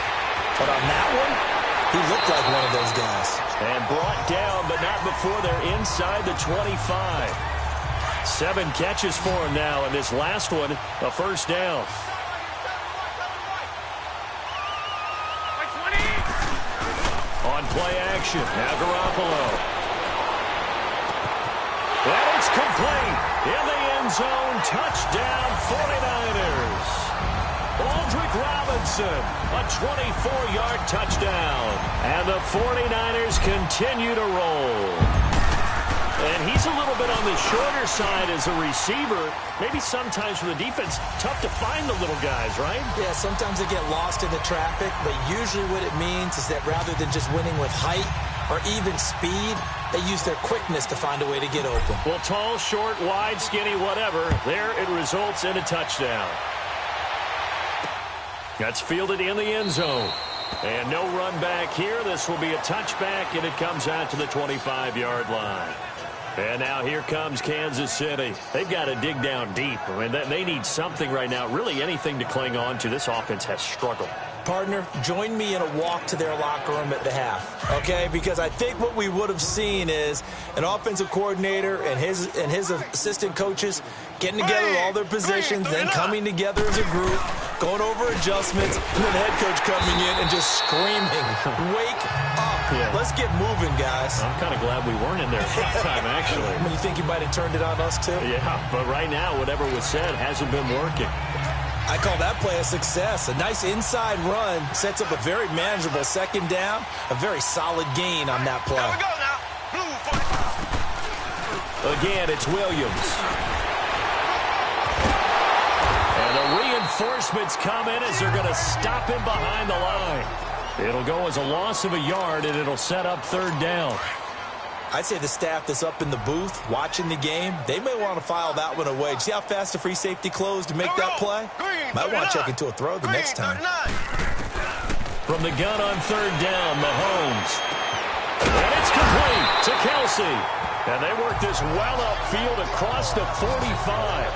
But on that one, he looked like one of those guys. And brought down, but not before they're inside the 25. 7 catches for him now, and this last one, a first down. On play action, now Garoppolo. And it's complete. In the end zone, touchdown 49ers. Aldrick Robinson, a 24-yard touchdown. And the 49ers continue to roll. And he's a little bit on the shorter side as a receiver. Maybe sometimes for the defense, tough to find the little guys, right? Yeah, sometimes they get lost in the traffic, but usually what it means is that rather than just winning with height or even speed, they use their quickness to find a way to get open. Well, tall, short, wide, skinny, whatever, there it results in a touchdown. That's fielded in the end zone. And no run back here. This will be a touchback, and it comes out to the 25-yard line. And now here comes Kansas City. They've got to dig down deep. I mean, they need something right now, really anything to cling on to. This offense has struggled. Partner, join me in a walk to their locker room at the half, okay? Because I think what we would have seen is an offensive coordinator and his assistant coaches getting together with all their positions, then coming together as a group, going over adjustments, and then the head coach coming in and just screaming, "Wake up. Yeah. Let's get moving, guys." I'm kind of glad we weren't in there at that time, actually. You think he might have turned it on us, too? Yeah, but right now, whatever was said hasn't been working. I call that play a success. A nice inside run sets up a very manageable second down, a very solid gain on that play. Here we go now. Blue 45. Again, it's Williams. And the reinforcements come in as they're going to stop him behind the line. It'll go as a loss of a yard, and it'll set up third down. I'd say the staff that's up in the booth watching the game, they may want to file that one away. See how fast the free safety closed to make that play? Might want to check into a throw the next time. From the gun on third down, Mahomes. And it's complete to Kelsey. And they work this well upfield across the 45.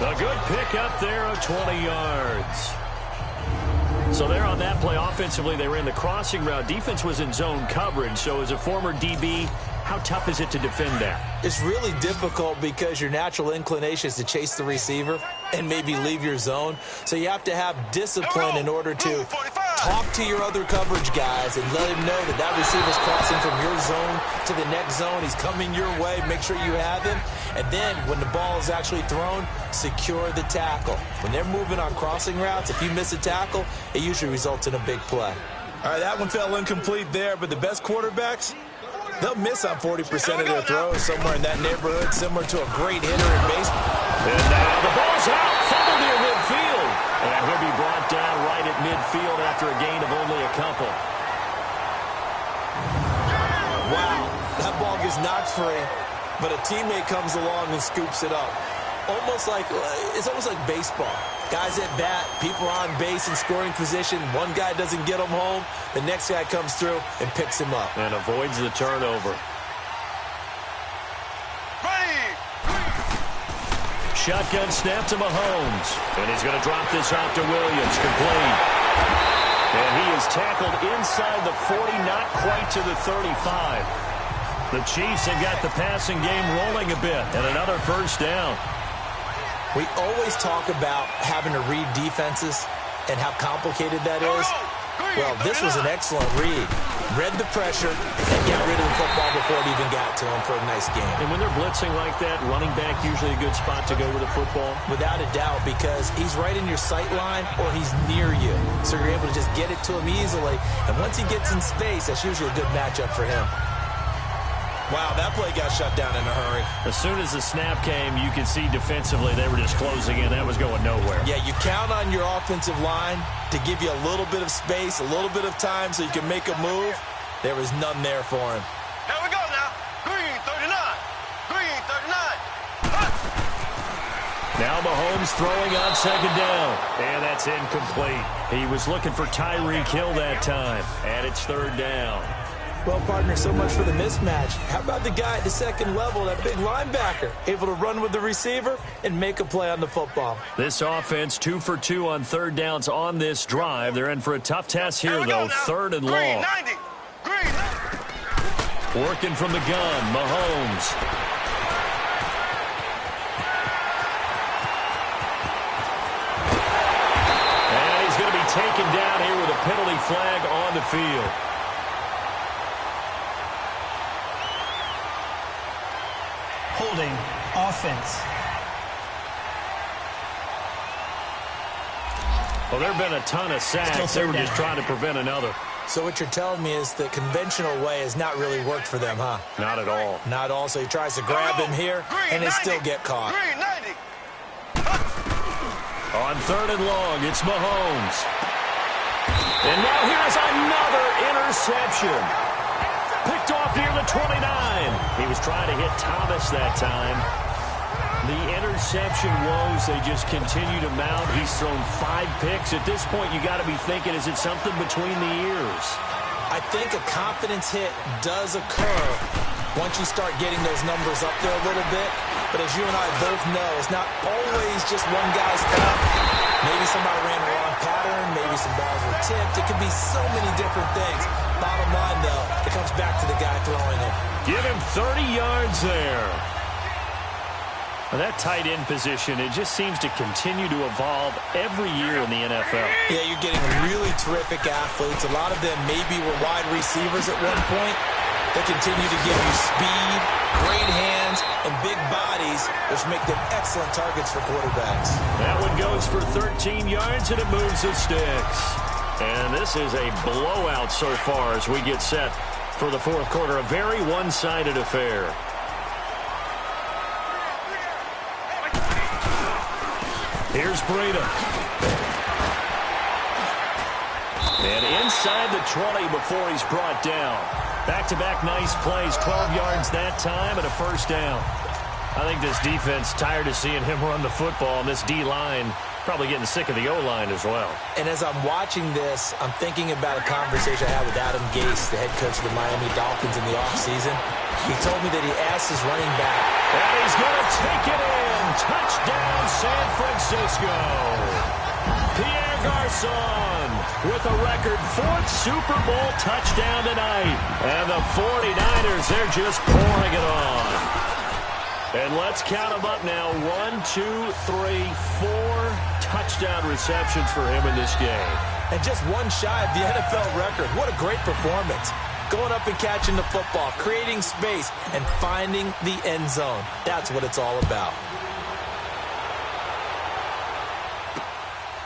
A good pickup there of 20 yards. So there on that play, offensively, they ran the crossing route. Defense was in zone coverage. So as a former DB, how tough is it to defend that? It's really difficult because your natural inclination is to chase the receiver and maybe leave your zone. So you have to have discipline in order to talk to your other coverage guys and let him know that that receiver's crossing from your zone to the next zone. He's coming your way. Make sure you have him. And then when the ball is actually thrown, secure the tackle. When they're moving on crossing routes, if you miss a tackle, it usually results in a big play. All right, that one fell incomplete there, but the best quarterbacks, they'll miss on 40% of their throws, somewhere in that neighborhood, similar to a great hitter in baseball. And now the ball's out, fumbled near midfield. And he'll be brought down right at midfield after a gain of only a couple. Wow, that ball gets knocked free, but a teammate comes along and scoops it up. It's almost like baseball. Guys at bat, people are on base in scoring position. One guy doesn't get him home. The next guy comes through and picks him up. And avoids the turnover. Shotgun snap to Mahomes. And he's going to drop this off to Williams. Complete. And he is tackled inside the 40, not quite to the 35. The Chiefs have got the passing game rolling a bit. And another first down. We always talk about having to read defenses and how complicated that is. Well, this was an excellent read. Read the pressure and got rid of the football before it even got to him for a nice game. And when they're blitzing like that, running back usually a good spot to go with the football? Without a doubt, because he's right in your sight line or he's near you. So you're able to just get it to him easily. And once he gets in space, that's usually a good matchup for him. Wow, that play got shut down in a hurry. As soon as the snap came, you could see defensively they were just closing in. That was going nowhere. Yeah, you count on your offensive line to give you a little bit of space, a little bit of time so you can make a move. There was none there for him. Here we go now. Green 39. Green 39. Now Mahomes throwing on second down. And that's incomplete. He was looking for Tyreek Hill that time. And it's third down. Well, partner, so much for the mismatch. How about the guy at the second level, that big linebacker, able to run with the receiver and make a play on the football? This offense 2 for 2 on third downs on this drive. They're in for a tough test here, though. Third and long. Green 90. Working from the gun, Mahomes. And he's going to be taken down here with a penalty flag on the field. Holding offense. Well, there have been a ton of sacks. They were just trying to prevent another. So what you're telling me is the conventional way has not really worked for them, huh? Not at all. Not at all. So he tries to grab him here, and they still get caught. Green 90. On third and long, it's Mahomes. And now here's another interception. Picked off near the 29. He was trying to hit Thomas that time. The interception woes, they just continue to mount. He's thrown 5 picks. At this point, you got to be thinking, is it something between the ears? I think a confidence hit does occur once you start getting those numbers up there a little bit. But as you and I both know, it's not always just one guy's fault. Maybe somebody ran a wrong pattern. Maybe some balls were tipped. It could be so many different things. Bottom line, though, it comes back to the guy throwing it. Give him 30 yards there. Well, that tight end position, it just seems to continue to evolve every year in the NFL. Yeah, you're getting really terrific athletes. A lot of them maybe were wide receivers at one point. They continue to give you speed, great hands, and big bodies, which make them excellent targets for quarterbacks. That one goes for 13 yards, and it moves the sticks. And this is a blowout so far as we get set for the fourth quarter. A very one-sided affair. Here's Breida. And inside the 20 before he's brought down. Back-to-back nice plays, 12 yards that time and a first down. I think this defense tired of seeing him run the football, and this D-line probably getting sick of the O-line as well. And as I'm watching this, I'm thinking about a conversation I had with Adam Gase, the head coach of the Miami Dolphins in the offseason. He told me that he asked his running back. And he's going to take it in. Touchdown, San Francisco. Pierre Garçon with a record 4th Super Bowl touchdown tonight. And the 49ers, they're just pouring it on. And let's count them up now. 1, 2, 3, 4 touchdown receptions for him in this game. And just one shy of the NFL record. What a great performance. Going up and catching the football, creating space, and finding the end zone. That's what it's all about.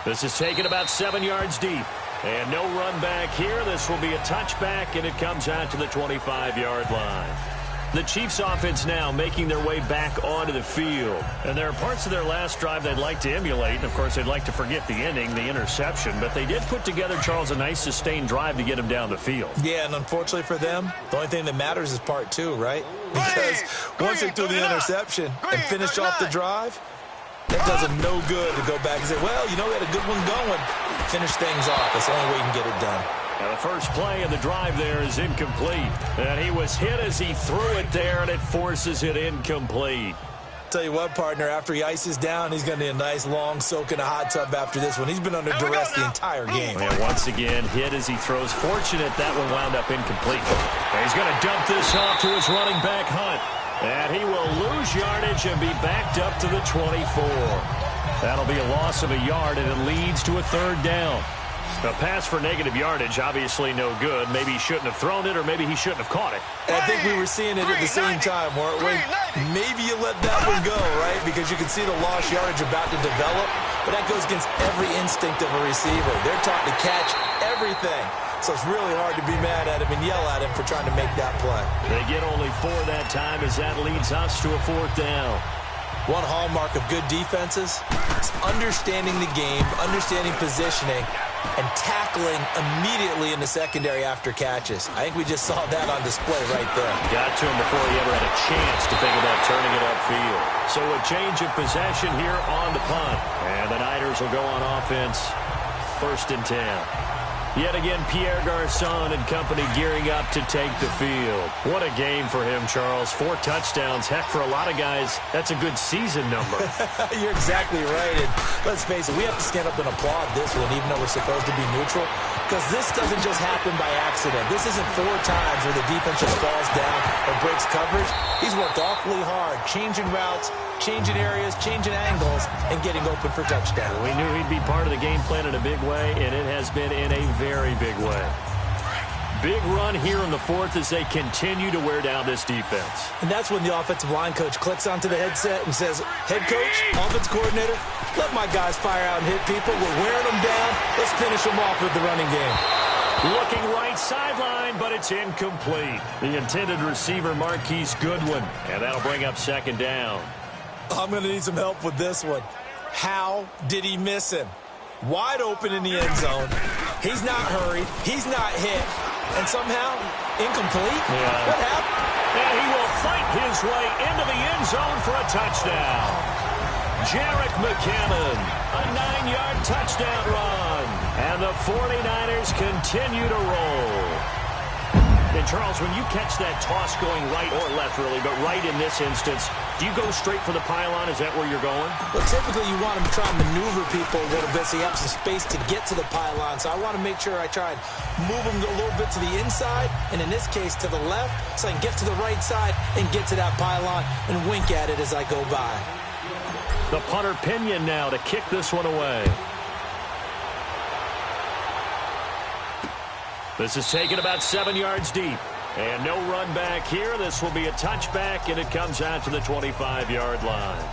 This is taken about 7 yards deep. And no run back here. This will be a touchback, and it comes out to the 25-yard line. The Chiefs offense now making their way back onto the field. And there are parts of their last drive they'd like to emulate. And, of course, they'd like to forget the ending, the interception. But they did put together, Charles, a nice sustained drive to get him down the field. Yeah, and unfortunately for them, the only thing that matters is part 2, right? Because once they threw the interception and finished off the drive, that does them no good to go back and say, well, you know, we had a good one going. Finish things off. That's the only way you can get it done. Now the first play of the drive there is incomplete. And he was hit as he threw it there, and it forces it incomplete. Tell you what, partner, after he ices down, he's going to need a nice long soak in a hot tub after this one. He's been under duress the entire game. And once again, hit as he throws. Fortunate that one wound up incomplete. And he's going to dump this off to his running back, Hunt. And he will lose yardage and be backed up to the 24. That'll be a loss of a yard, and it leads to a third down. A pass for negative yardage, obviously no good. Maybe he shouldn't have thrown it, or maybe he shouldn't have caught it. And I think we were seeing it at the same time, weren't we? Maybe you let that one go, right? Because you can see the lost yardage about to develop. But that goes against every instinct of a receiver. They're taught to catch everything. So it's really hard to be mad at him and yell at him for trying to make that play. They get only 4 that time as that leads us to a fourth down. One hallmark of good defenses is understanding the game, understanding positioning, and tackling immediately in the secondary after catches. I think we just saw that on display right there. Got to him before he ever had a chance to think about turning it upfield. So a change of possession here on the punt. And the Niners will go on offense, 1st and 10. Yet again, Pierre Garçon and company gearing up to take the field. What a game for him, Charles. 4 touchdowns. Heck, for a lot of guys, that's a good season number. You're exactly right. And let's face it, we have to stand up and applaud this one, even though we're supposed to be neutral. Because this doesn't just happen by accident. This isn't 4 times where the defense just falls down or breaks coverage. He's worked awfully hard, changing routes, changing areas, changing angles, and getting open for touchdown. We knew he'd be part of the game plan in a big way, and it has been in a very big way. Big run here in the 4th as they continue to wear down this defense. And that's when the offensive line coach clicks onto the headset and says, head coach, offense coordinator, let my guys fire out and hit people. We're wearing them down. Let's finish them off with the running game. Looking right sideline, but it's incomplete. The intended receiver, Marquise Goodwin, and that'll bring up 2nd down. I'm going to need some help with this one. How did he miss him? Wide open in the end zone. He's not hurried. He's not hit. And somehow, incomplete? Yeah. What happened? And he will fight his way into the end zone for a touchdown. Jerick McKinnon, a 9-yard touchdown run. And the 49ers continue to roll. And, Charles, when you catch that toss going right or left, really, but right in this instance, do you go straight for the pylon? Is that where you're going? Well, typically you want to try and maneuver people a little bit so you have some space to get to the pylon. So I want to make sure I try and move them a little bit to the inside, and in this case to the left, so I can get to the right side and get to that pylon and wink at it as I go by. The punter Pinion now to kick this one away. This is taken about 7 yards deep. And no run back here. This will be a touchback, and it comes out to the 25-yard line.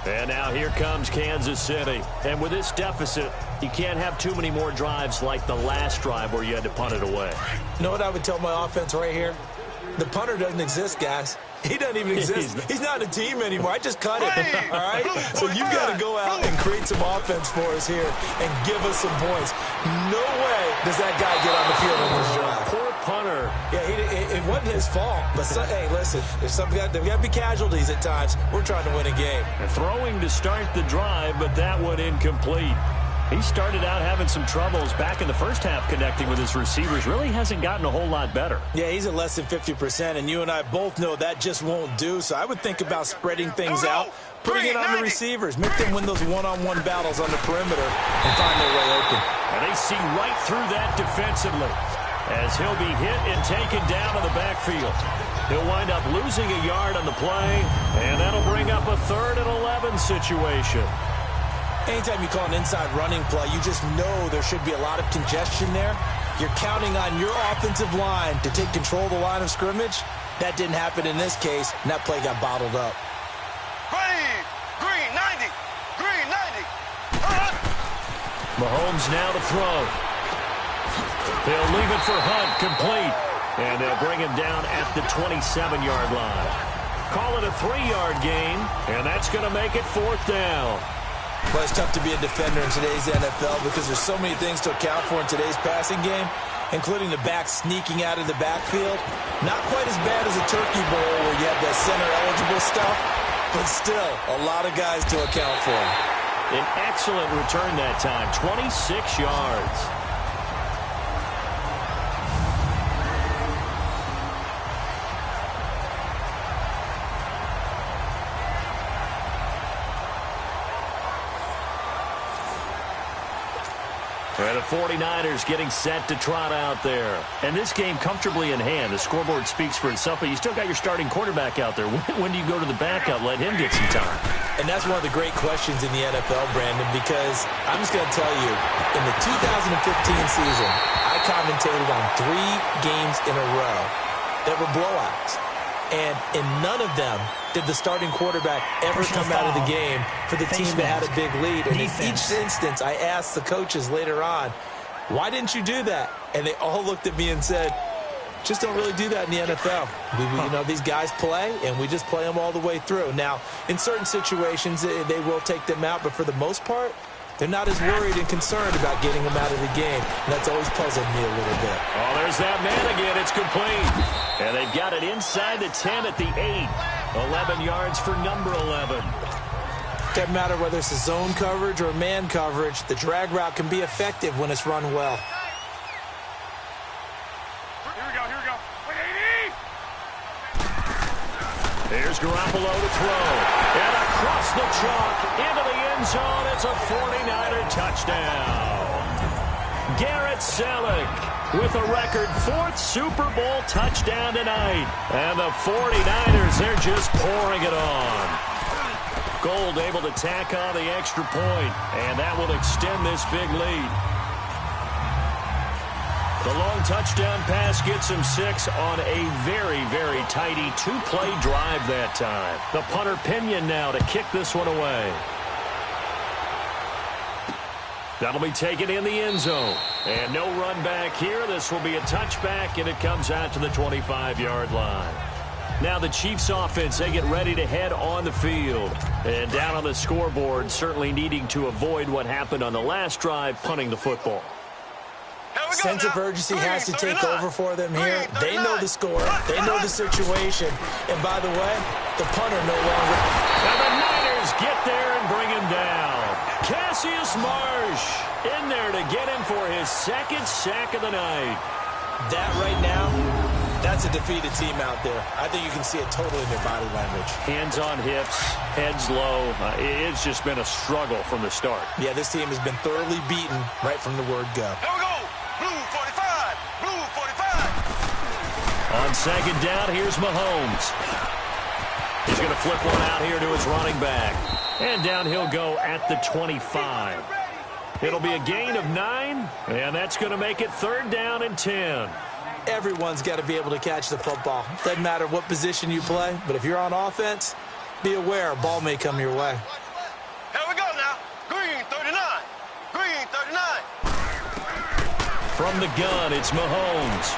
And now here comes Kansas City. And with this deficit, you can't have too many more drives like the last drive where you had to punt it away. You know what I would tell my offense right here? The punter doesn't exist, guys. He doesn't even exist. He's not a team anymore. I just cut it, all right? So you've got to go out and create some offense for us here and give us some points. No way does that guy get on the field on this drive. Poor punter. Yeah, it wasn't his fault. But, hey, listen, there's got to be casualties at times. We're trying to win a game. And throwing to start the drive, but that one incomplete. He started out having some troubles back in the first half connecting with his receivers. Really hasn't gotten a whole lot better. Yeah, he's at less than 50%, and you and I both know that just won't do. So I would think about spreading things out, putting it on the receivers, make them win those one-on-one battles on the perimeter and find their way open. And they see right through that defensively as he'll be hit and taken down in the backfield. He'll wind up losing a yard on the play, and that'll bring up a 3rd and 11 situation. Anytime you call an inside running play, you just know there should be a lot of congestion there. You're counting on your offensive line to take control of the line of scrimmage. That didn't happen in this case, and that play got bottled up. Green 90. Green 90. Mahomes now to throw. They'll leave it for Hunt, complete. And they'll bring him down at the 27-yard line. Call it a 3-yard gain, and that's going to make it 4th down. Well, it's tough to be a defender in today's NFL because there's so many things to account for in today's passing game, including the back sneaking out of the backfield. Not quite as bad as a turkey bowl where you have that center-eligible stuff, but still a lot of guys to account for. An excellent return that time, 26 yards. And the 49ers getting set to trot out there. And this game comfortably in hand. The scoreboard speaks for itself, but you still got your starting quarterback out there. When do you go to the backup? Let him get some time. And that's one of the great questions in the NFL, Brandon, because I'm just going to tell you, in the 2015 season, I commentated on 3 games in a row that were blowouts. And in none of them did the starting quarterback ever come out of the game for the team that had a big lead. And in each instance, I asked the coaches later on, why didn't you do that? And they all looked at me and said, just don't really do that in the NFL. You know, these guys play, and we just play them all the way through. Now, in certain situations, they will take them out, but for the most part, they're not as worried and concerned about getting them out of the game. And that's always puzzled me a little bit. Oh, there's that man again. It's complete. And they've got it inside the 10 at the 8. 11 yards for number 11. Doesn't matter whether it's a zone coverage or man coverage. The drag route can be effective when it's run well. Here we go. Here's Garoppolo to throw. And across the chalk into the end zone. It's a 49er touchdown. Garrett Selleck with a record 4th Super Bowl touchdown tonight. And the 49ers, they're just pouring it on. Gold able to tack on the extra point, and that will extend this big lead. The long touchdown pass gets him 6 on a very, very tidy 2-play drive that time. The punter Pinion now to kick this one away. That'll be taken in the end zone. And no run back here. This will be a touchback, and it comes out to the 25-yard line. Now the Chiefs offense, they get ready to head on the field. And down on the scoreboard, certainly needing to avoid what happened on the last drive, punting the football. Sense of urgency has to take over for them here. They know the score. They know the situation. And by the way, the punter no longer. And the Niners get there and bring him down. Cassius Marsh in there to get him for his 2nd sack of the night. That right now, that's a defeated team out there. I think you can see it totally in their body language. Hands on hips, heads low. It's just been a struggle from the start. Yeah, this team has been thoroughly beaten right from the word go. Here we go. Blue 45. Blue 45. On 2nd down, here's Mahomes. He's going to flip one out here to his running back. And down he'll go at the 25. It'll be a gain of 9, and that's going to make it 3rd down and 10. Everyone's got to be able to catch the football. Doesn't matter what position you play, but if you're on offense, be aware a ball may come your way. Here we go now. Green 39. Green 39. From the gun, it's Mahomes.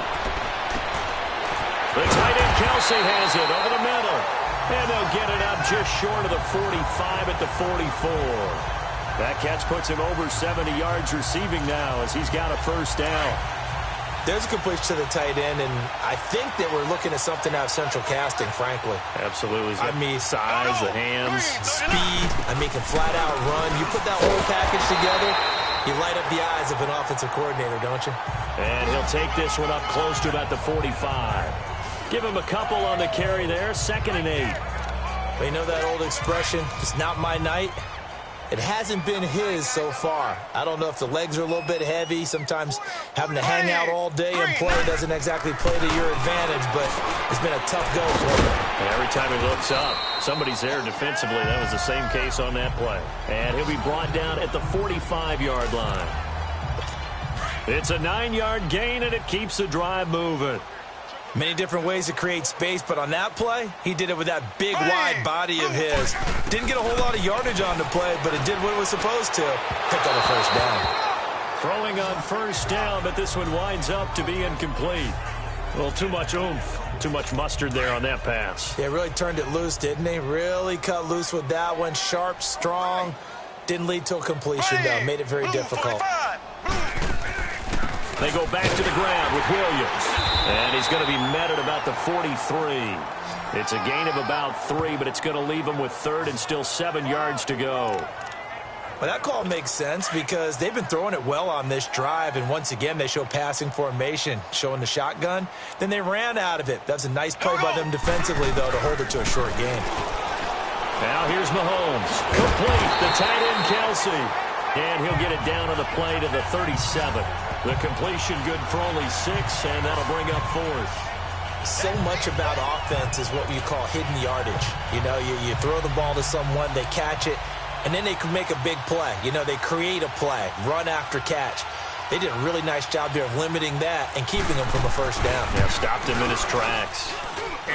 The tight end Kelsey has it over the middle. And they'll get it up just short of the 45 at the 44. That catch puts him over 70 yards receiving now as he's got a first down. There's a completion to the tight end, and I think that we're looking at something out of central casting, frankly. Absolutely. I mean, size, the hands, speed. I mean, can flat out run. You put that whole package together, you light up the eyes of an offensive coordinator, don't you? And he'll take this one up close to about the 45. Give him a couple on the carry there, 2nd and 8. Well, you know that old expression, it's not my night? It hasn't been his so far. I don't know if the legs are a little bit heavy. Sometimes having to hang out all day and play doesn't exactly play to your advantage, but it's been a tough go for him. And every time he looks up, somebody's there defensively. That was the same case on that play. And he'll be brought down at the 45-yard line. It's a 9-yard gain, and it keeps the drive moving. Many different ways to create space, but on that play, he did it with that big, wide body of his. Didn't get a whole lot of yardage on the play, but it did what it was supposed to. Picked up a first down. Throwing on first down, but this one winds up to be incomplete. A little too much oomph, too much mustard there on that pass. Yeah, really turned it loose, didn't he? Really cut loose with that one. Sharp, strong. Didn't lead to a completion, though. Made it very difficult. They go back to the ground with Williams. And he's going to be met at about the 43. It's a gain of about 3, but it's going to leave him with 3rd and still 7 yards to go. Well, that call makes sense because they've been throwing it well on this drive, and once again, they show passing formation, showing the shotgun. Then they ran out of it. That was a nice play by them defensively, though, to hold it to a short gain. Now here's Mahomes. Complete. The tight end, Kelsey. And he'll get it down on the play to the 37. The completion good for only 6, and that'll bring up 4th. So much about offense is what you call hidden yardage. You know, you throw the ball to someone, they catch it, and then they can make a big play. You know, they create a play, run after catch. They did a really nice job there of limiting that and keeping him from a first down. Yeah, stopped him in his tracks.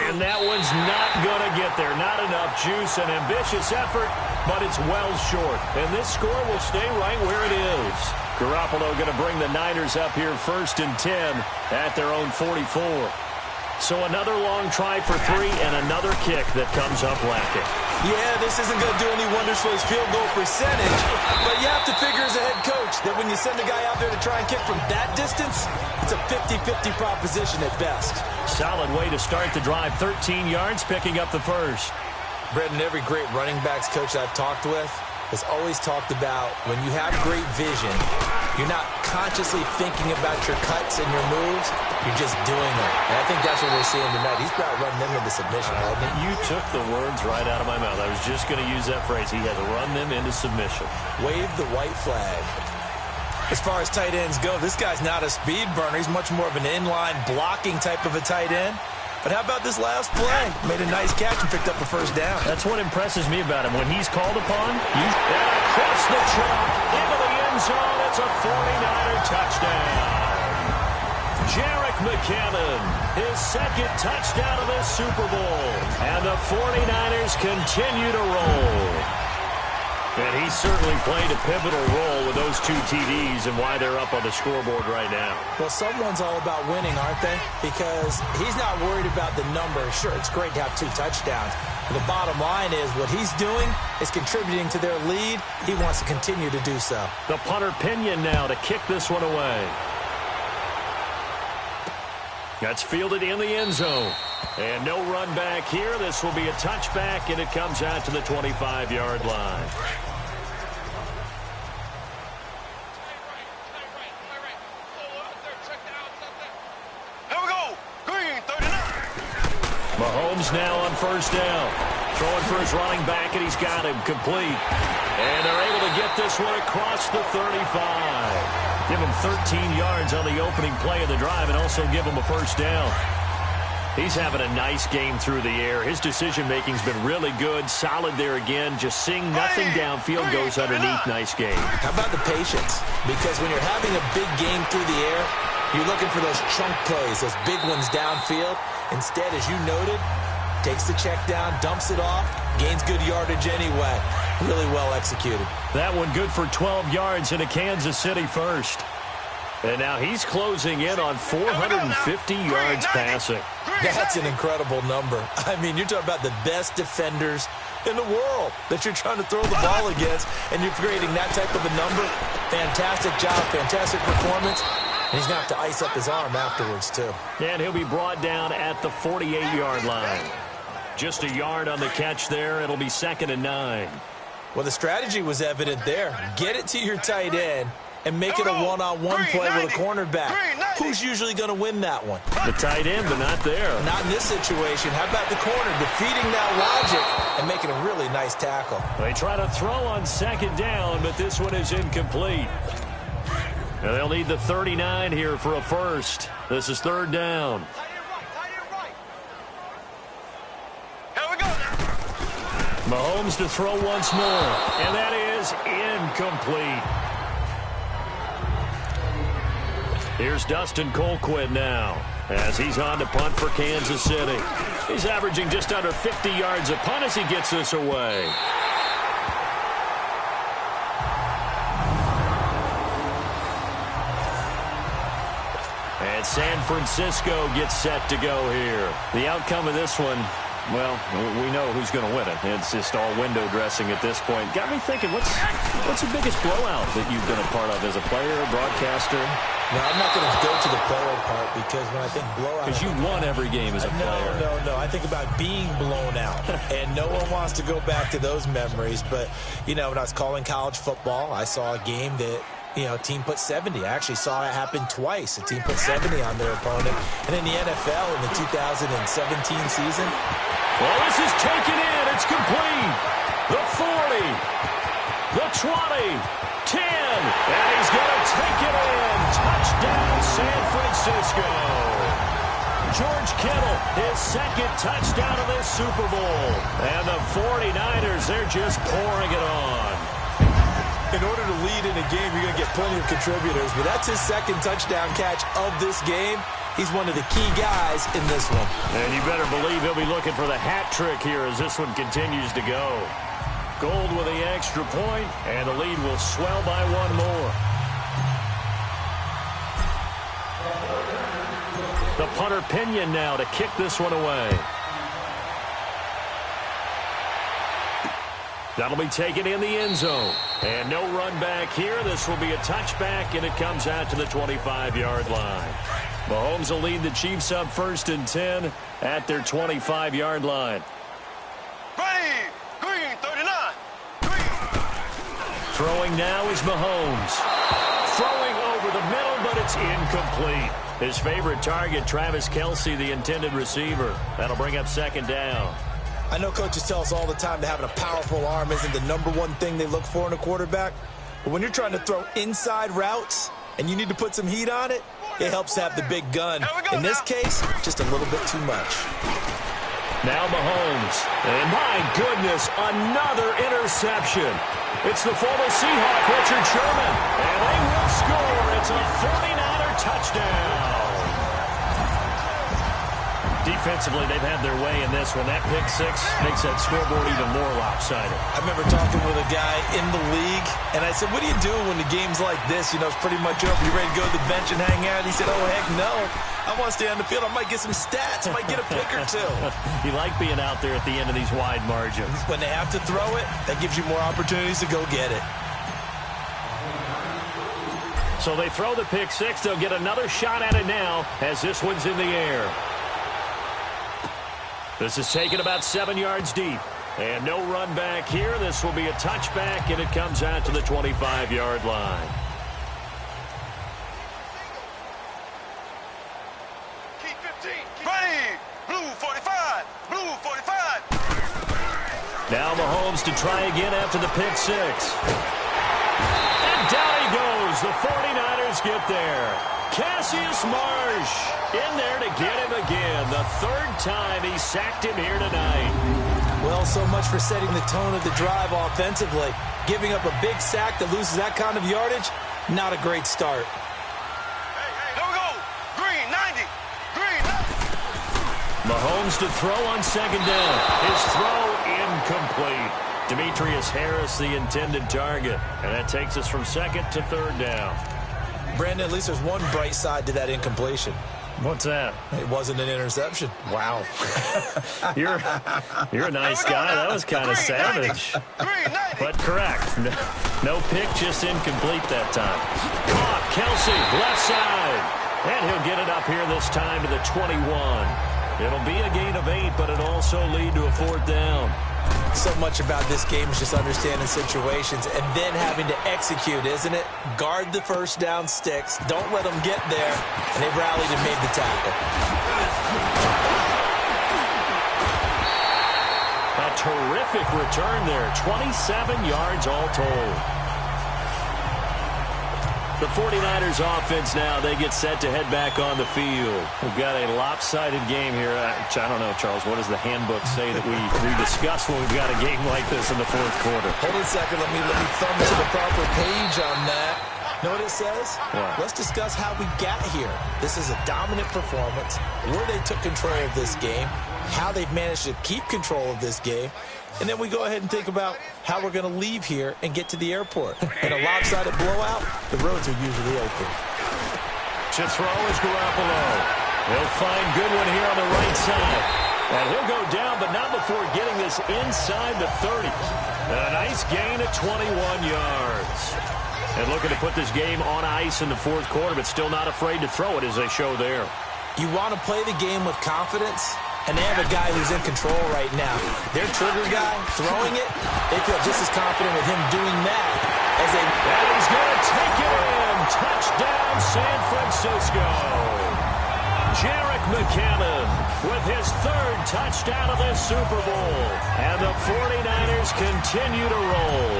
And that one's not going to get there. Not enough juice, an ambitious effort, but it's well short. And this score will stay right where it is. Garoppolo going to bring the Niners up here 1st and 10 at their own 44. So another long try for 3 and another kick that comes up lacking. Yeah, this isn't going to do any wonders for his field goal percentage, but you have to figure as a head coach that when you send a guy out there to try and kick from that distance, it's a 50-50 proposition at best. Solid way to start the drive, 13 yards, picking up the first. Brendan, every great running backs coach I've talked with has always talked about when you have great vision, you're not consciously thinking about your cuts and your moves, you're just doing them. And I think that's what we're seeing tonight. He's about running them into submission, hasn't he? You took the words right out of my mouth. I was just going to use that phrase. He has run them into submission. Wave the white flag. As far as tight ends go, this guy's not a speed burner. He's much more of an inline blocking type of a tight end. But how about this last play? Made a nice catch and picked up a first down. That's what impresses me about him. When he's called upon, he's across the chalk into the end zone. It's a 49er touchdown. Jerick McKinnon, his 2nd touchdown of this Super Bowl. And the 49ers continue to roll. And he certainly played a pivotal role with those 2 TDs and why they're up on the scoreboard right now. Well, someone's all about winning, aren't they? Because he's not worried about the number. Sure, it's great to have 2 touchdowns. But the bottom line is what he's doing is contributing to their lead. He wants to continue to do so. The punter Pinion now to kick this one away. That's fielded in the end zone. And no run back here. This will be a touchback, and it comes out to the 25-yard line. Here we go. Green 39. Mahomes now on first down. Throwing for his running back, and he's got him complete. And they're able to get this one across the 35. Give him 13 yards on the opening play of the drive and also give him a first down. He's having a nice game through the air. His decision-making's been really good. Solid there again. Just seeing nothing downfield goes underneath. Nice game. How about the patience? Because when you're having a big game through the air, You're looking for those chunk plays, those big ones downfield. Instead, as you noted, takes the check down, dumps it off, gains good yardage anyway. Really well executed. That one good for 12 yards in a Kansas City first. And now he's closing in on 450 yards passing. That's an incredible number. I mean, you're talking about the best defenders in the world that you're trying to throw the ball against, and you're creating that type of a number. Fantastic job, fantastic performance. And he's going to have to ice up his arm afterwards, too. And he'll be brought down at the 48-yard line. Just a yard on the catch there. It'll be 2nd and 9. Well, the strategy was evident there. Get it to your tight end and make it a one-on-one play with a cornerback. Who's usually going to win that one? The tight end, but not there. Not in this situation. How about the corner defeating that logic and making a really nice tackle? They try to throw on 2nd down, but this one is incomplete. And they'll need the 39 here for a first. This is 3rd down. Mahomes to throw once more, and that is incomplete. Here's Dustin Colquitt now, as he's on to punt for Kansas City. He's averaging just under 50 yards a punt as he gets this away. And San Francisco gets set to go here. The outcome of this one, well, we know who's going to win it. It's just all window dressing at this point. Got me thinking, what's the biggest blowout that you've been a part of as a player, broadcaster? No, I'm not going to go to the player part because when I think blowout... Because you won every game as a player. No. I think about being blown out. And no one wants to go back to those memories. But, you know, when I was calling college football, I saw a game that, you know, a team put 70. I actually saw it happen twice. A team put 70 on their opponent. And in the NFL in the 2017 season... Well, this is taken in. It's complete. The 40. The 20. 10. And he's going to take it in. Touchdown, San Francisco. George Kittle, his 2nd touchdown of this Super Bowl. And the 49ers, they're just pouring it on. In order to lead in a game, you're going to get plenty of contributors. But that's his 2nd touchdown catch of this game. He's one of the key guys in this one. And you better believe he'll be looking for the hat trick here as this one continues to go. Gold with the extra point, and the lead will swell by one more. The punter Pinion now to kick this one away. That'll be taken in the end zone. And no run back here. This will be a touchback, and it comes out to the 25-yard line. Mahomes will lead the Chiefs up 1st and 10 at their 25-yard line. Ready, green, 39. Green. Throwing now is Mahomes. Throwing over the middle, but it's incomplete. His favorite target, Travis Kelce, the intended receiver. That'll bring up 2nd down. I know coaches tell us all the time that having a powerful arm isn't the #1 thing they look for in a quarterback. But when you're trying to throw inside routes and you need to put some heat on it, it helps to have the big gun. In this case, just a little bit too much. Now Mahomes. And my goodness, another interception. It's the former Seahawk, Richard Sherman. And they will score. It's a 49er touchdown. Defensively, they've had their way in this one. That pick 6 makes that scoreboard even more lopsided. I remember talking with a guy in the league, and I said, what do you do when the game's like this? You know, it's pretty much over. You ready to go to the bench and hang out? He said, oh, heck no. I want to stay on the field. I might get some stats. I might get a pick or two. You like being out there at the end of these wide margins. When they have to throw it, that gives you more opportunities to go get it. So they throw the pick 6. They'll get another shot at it now as this one's in the air. This is taken about 7 yards deep. And no run back here. This will be a touchback, and it comes out to the 25-yard line. Keep 15. Ready, blue 45. Blue 45. Now Mahomes to try again after the pick 6. And down he goes. The 49ers get there. Cassius Marsh in there to get him again. The 3rd time he sacked him here tonight. Well, so much for setting the tone of the drive offensively. Giving up a big sack that loses that kind of yardage, not a great start. Hey, here we go. Mahomes to throw on second down. His throw incomplete. Demetrius Harris, the intended target. And that takes us from second to third down. Brandon, at least there's one bright side to that incompletion. What's that? It wasn't an interception. Wow. You're a nice guy. That was kind of savage. But correct. No pick, just incomplete that time. Caught. Kelsey, left side. And he'll get it up here this time to the 21. It'll be a gain of 8, but it'll also lead to a fourth down. So much about this game is just understanding situations and then having to execute, isn't it? Guard the first down sticks. Don't let them get there. And they rallied and made the tackle. A terrific return there. 27 yards all told. The 49ers offense now, they get set to head back on the field. We've got a lopsided game here. I don't know, Charles, what does the handbook say that we discuss when we've got a game like this in the fourth quarter? Hold on a second. Let me thumb to the proper page on that. Know what it says? What? Let's discuss how we got here. This is a dominant performance, where they took control of this game, how they've managed to keep control of this game, and then we go ahead and think about how we're going to leave here and get to the airport. In a lopsided blowout, the roads are usually open. To throw is Garoppolo. He'll find Goodwin here on the right side. And he'll go down, but not before getting this inside the 30. A nice gain of 21 yards. And looking to put this game on ice in the fourth quarter, but still not afraid to throw it as they show there. You want to play the game with confidence? And they have a guy who's in control right now. Their trigger guy, throwing it, they feel just as confident with him doing that as they... And he's going to take it in. Touchdown, San Francisco. Jerick McKinnon with his third touchdown of this Super Bowl. And the 49ers continue to roll.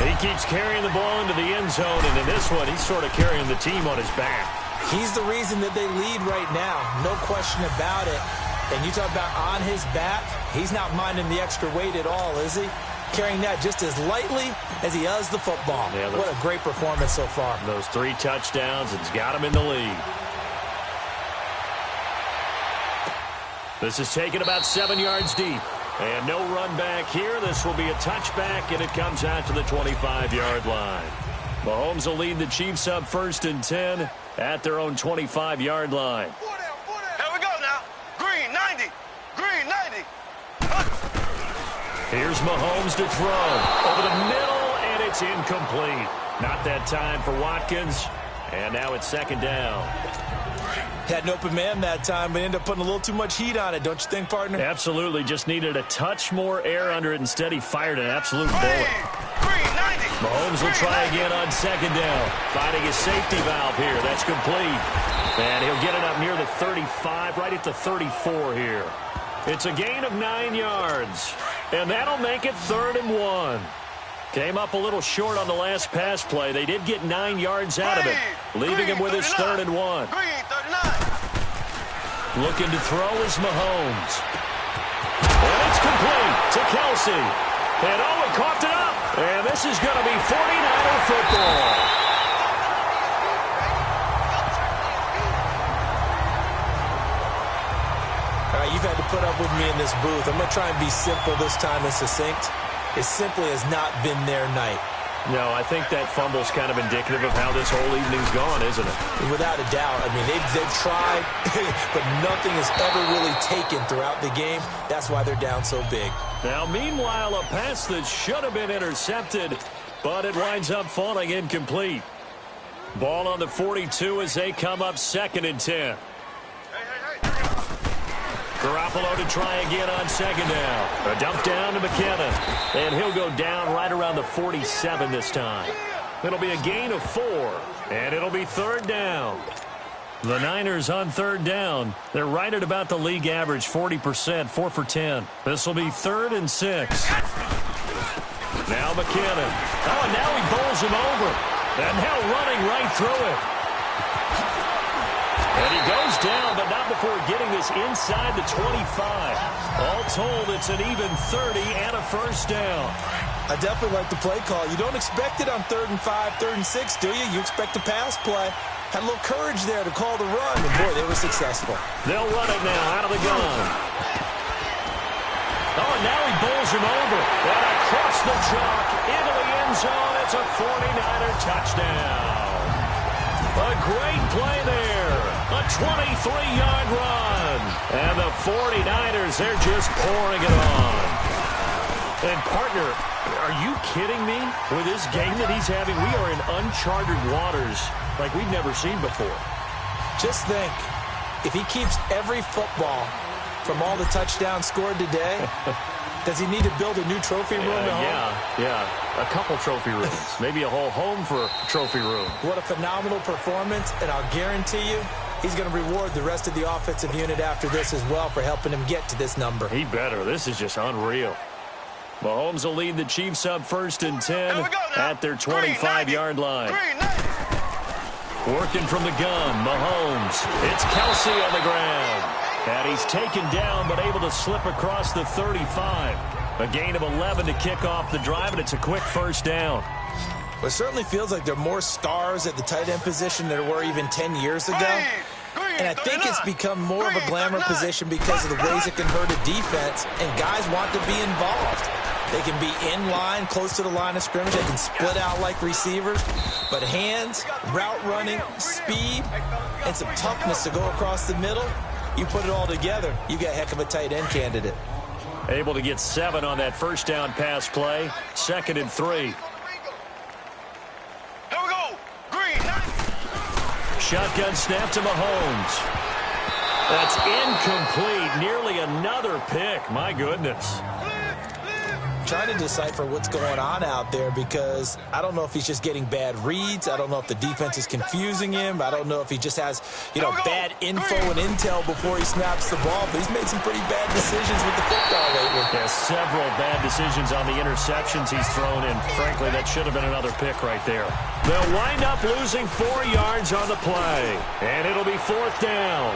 He keeps carrying the ball into the end zone, and in this one, he's sort of carrying the team on his back. He's the reason that they lead right now. No question about it. And you talk about on his back, he's not minding the extra weight at all, is he? Carrying that just as lightly as he does the football. Yeah, what a great performance so far. Those 3 touchdowns, it's got him in the lead. This is taken about 7 yards deep. And no run back here. This will be a touchback, and it comes out to the 25-yard line. Mahomes will lead the Chiefs up 1st and 10 at their own 25-yard line. Here we go now. Green 90. Green 90. Here's Mahomes to throw. Over the middle, and it's incomplete. Not that time for Watkins. And now it's second down. Had an open man that time, but ended up putting a little too much heat on it, don't you think, partner? Absolutely. Just needed a touch more air under it. Instead, he fired an absolute bullet. Green 90. Mahomes will try again on second down. Finding his safety valve here. That's complete. And he'll get it up near the 35, right at the 34 here. It's a gain of 9 yards. And that'll make it 3rd and 1. Came up a little short on the last pass play. They did get 9 yards out of it, leaving him with his 3rd and 1. Green 39. Looking to throw is Mahomes. And it's complete to Kelsey. And Owen coughed it up. And this is going to be 49er football. All right, you've had to put up with me in this booth. I'm going to try and be simple this time and succinct. It simply has not been their night. No, I think that fumble's kind of indicative of how this whole evening's gone, isn't it? Without a doubt. I mean, they've tried, but nothing is ever really taken throughout the game. That's why they're down so big. Now, meanwhile, a pass that should have been intercepted, but it winds up falling incomplete. Ball on the 42 as they come up 2nd and 10. Garoppolo to try again on second down. A dump down to McKinnon. And he'll go down right around the 47 this time. It'll be a gain of 4. And it'll be 3rd down. The Niners on 3rd down. They're right at about the league average, 40%, 4 for 10. This will be 3rd and 6. Now McKinnon. Oh, and now he bowls him over. And now running right through it. And he goes down, but not before getting this inside the 25. All told, it's an even 30 and a first down. I definitely like the play call. You don't expect it on 3rd and 5, 3rd and 6, do you? You expect a pass play. had a little courage there to call the run, and boy, they were successful. They'll run it now out of the gun. Oh, and now he bowls him over. And across the chalk into the end zone. It's a 49er touchdown. A great play there. A 23-yard run. And the 49ers, they're just pouring it on. And, partner, are you kidding me? With this game that he's having, we are in uncharted waters like we've never seen before. Just think, if he keeps every football from all the touchdowns scored today, does he need to build a new trophy room at home? Yeah. A couple trophy rooms. Maybe a whole home for a trophy room. What a phenomenal performance, and I'll guarantee you he's going to reward the rest of the offensive unit after this as well for helping him get to this number. He better. This is just unreal. Mahomes will lead the Chiefs up 1st and 10 at their 25-yard line. Working from the gun, Mahomes. It's Kelsey on the ground. And he's taken down but able to slip across the 35. A gain of 11 to kick off the drive, and it's a quick first down. Well, it certainly feels like there are more stars at the tight end position than there were even 10 years ago. And I think it's become more of a glamour position because of the ways it can hurt a defense, and guys want to be involved. They can be in line, close to the line of scrimmage. They can split out like receivers. But hands, route running, speed, and some toughness to go across the middle, you put it all together, you got a heck of a tight end candidate. Able to get 7 on that first down pass play. 2nd and 3. Here we go. Green. Shotgun snap to Mahomes. That's incomplete. Nearly another pick. My goodness. Trying to decipher what's going on out there because I don't know if he's just getting bad reads. I don't know if the defense is confusing him. I don't know if he just has, bad info and intel before he snaps the ball. But he's made some pretty bad decisions with the football lately. Yeah, several bad decisions on the interceptions he's thrown in. Frankly, that should have been another pick right there. They'll wind up losing 4 yards on the play. And it'll be 4th down.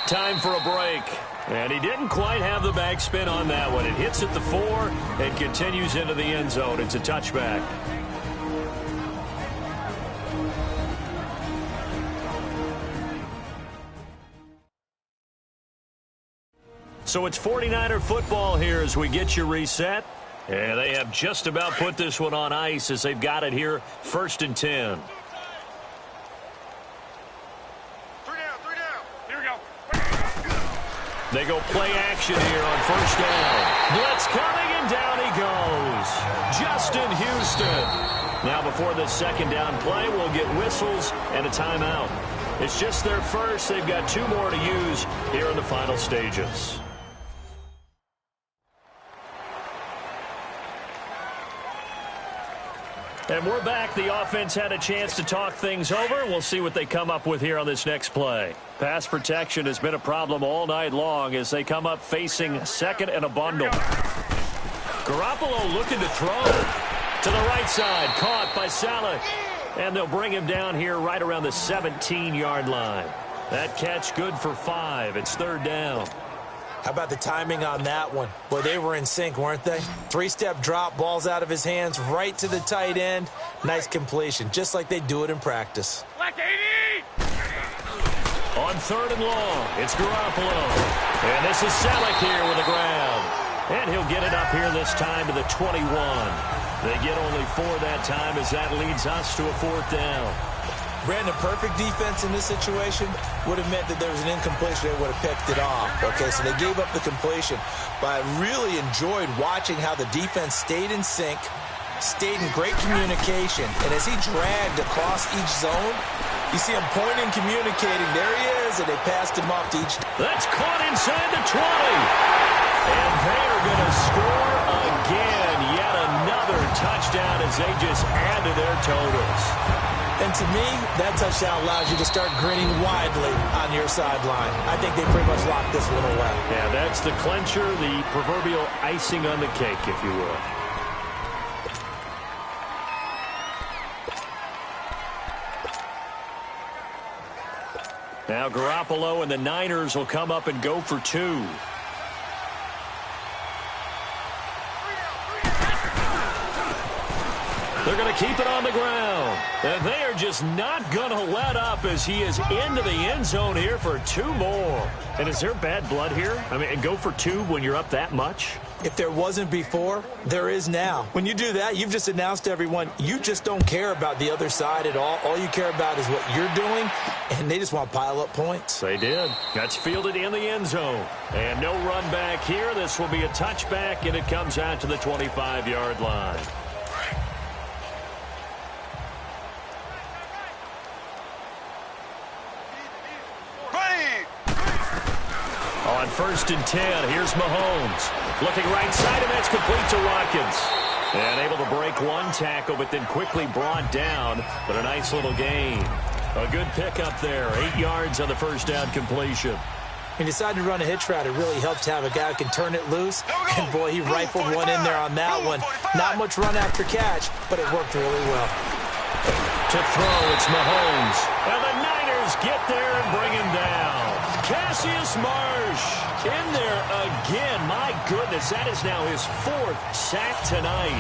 Time for a break. And he didn't quite have the backspin on that one. It hits at the 4 and continues into the end zone. It's a touchback. So it's 49er football here as we get you reset. And they have just about put this one on ice as they've got it here, 1st and 10. They go play action here on 1st down. Blitz coming, and down he goes. Justin Houston. Now before the 2nd down play, we'll get whistles and a timeout. It's just their first. They've got 2 more to use here in the final stages. And we're back. The offense had a chance to talk things over. We'll see what they come up with here on this next play. Pass protection has been a problem all night long as they come up facing 2nd and a bundle. Garoppolo looking to throw to the right side. Caught by Saleh. And they'll bring him down here right around the 17-yard line. That catch good for 5. It's 3rd down. How about the timing on that one? Boy, they were in sync, weren't they? 3-step drop, balls out of his hands, right to the tight end. Nice completion, just like they do it in practice. On 3rd and long, it's Garoppolo. And this is Saleh here with the ground. And he'll get it up here this time to the 21. They get only 4 that time as that leads us to a 4th down. Brandon, perfect defense in this situation would have meant that there was an incompletion. They would have picked it off. Okay, so they gave up the completion. But I really enjoyed watching how the defense stayed in sync, stayed in great communication. And as he dragged across each zone, you see him pointing, communicating. There he is, and they passed him off to each. That's caught inside the 20. And they're going to score again. Yet another touchdown as they just add to their totals. And to me, that touchdown allows you to start grinning widely on your sideline. I think they pretty much locked this one away. Yeah, that's the clincher, the proverbial icing on the cake, if you will. Now Garoppolo and the Niners will come up and go for 2. They're going to keep it on the ground. And they are just not going to let up as he is into the end zone here for 2 more. And is there bad blood here? I mean, go for 2 when you're up that much? If there wasn't before, there is now. When you do that, you've just announced to everyone, you just don't care about the other side at all. All you care about is what you're doing, and they just want to pile up points. They did. That's fielded in the end zone. And no run back here. This will be a touchback, and it comes out to the 25-yard line. On 1st and 10, here's Mahomes. Looking right side, and that's complete to Watkins. And able to break 1 tackle, but then quickly brought down. But a nice little gain. A good pickup there. 8 yards on the first down completion. He decided to run a hitch route. It really helps to have a guy who can turn it loose. And, boy, he rifled one in there on that one. Not much run after catch, but it worked really well. To throw, it's Mahomes. And the Niners get there and bring him down. Cassius Marsh in there again. My goodness, that is now his 4th sack tonight.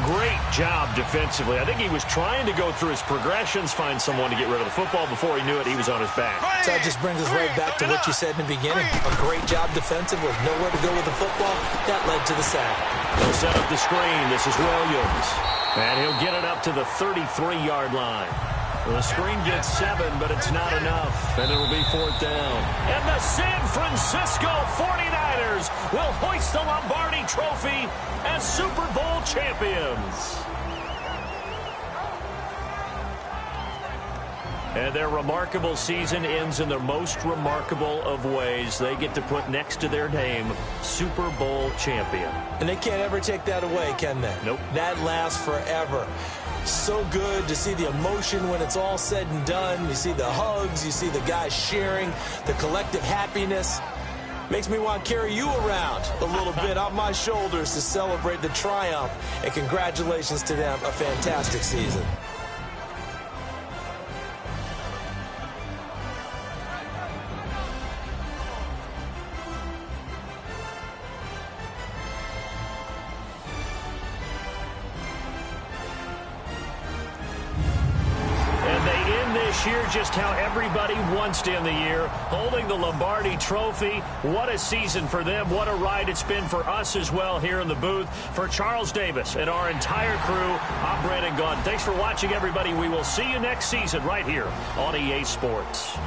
Great job defensively. I think he was trying to go through his progressions, find someone to get rid of the football. Before he knew it, he was on his back. So that just brings us right back to what you said in the beginning. A great job defensively. Nowhere to go with the football. That led to the sack. They'll set up the screen. This is Williams. And he'll get it up to the 33-yard line. The screen gets 7, but it's not enough. And it'll be 4th down. And the San Francisco 49ers will hoist the Lombardi Trophy as Super Bowl champions. And their remarkable season ends in the most remarkable of ways. They get to put next to their name, Super Bowl champion. And they can't ever take that away, can they? Nope. That lasts forever. So good to see the emotion when it's all said and done. You see the hugs, you see the guys cheering, the collective happiness. Makes me want to carry you around a little bit on my shoulders to celebrate the triumph. And congratulations to them, a fantastic season. Year just how everybody wants to end the year, holding the Lombardi Trophy. What a season for them. What a ride it's been for us as well here in the booth. For Charles Davis and our entire crew, I'm Brandon Gaudin. Thanks for watching, everybody. We will see you next season right here on EA Sports.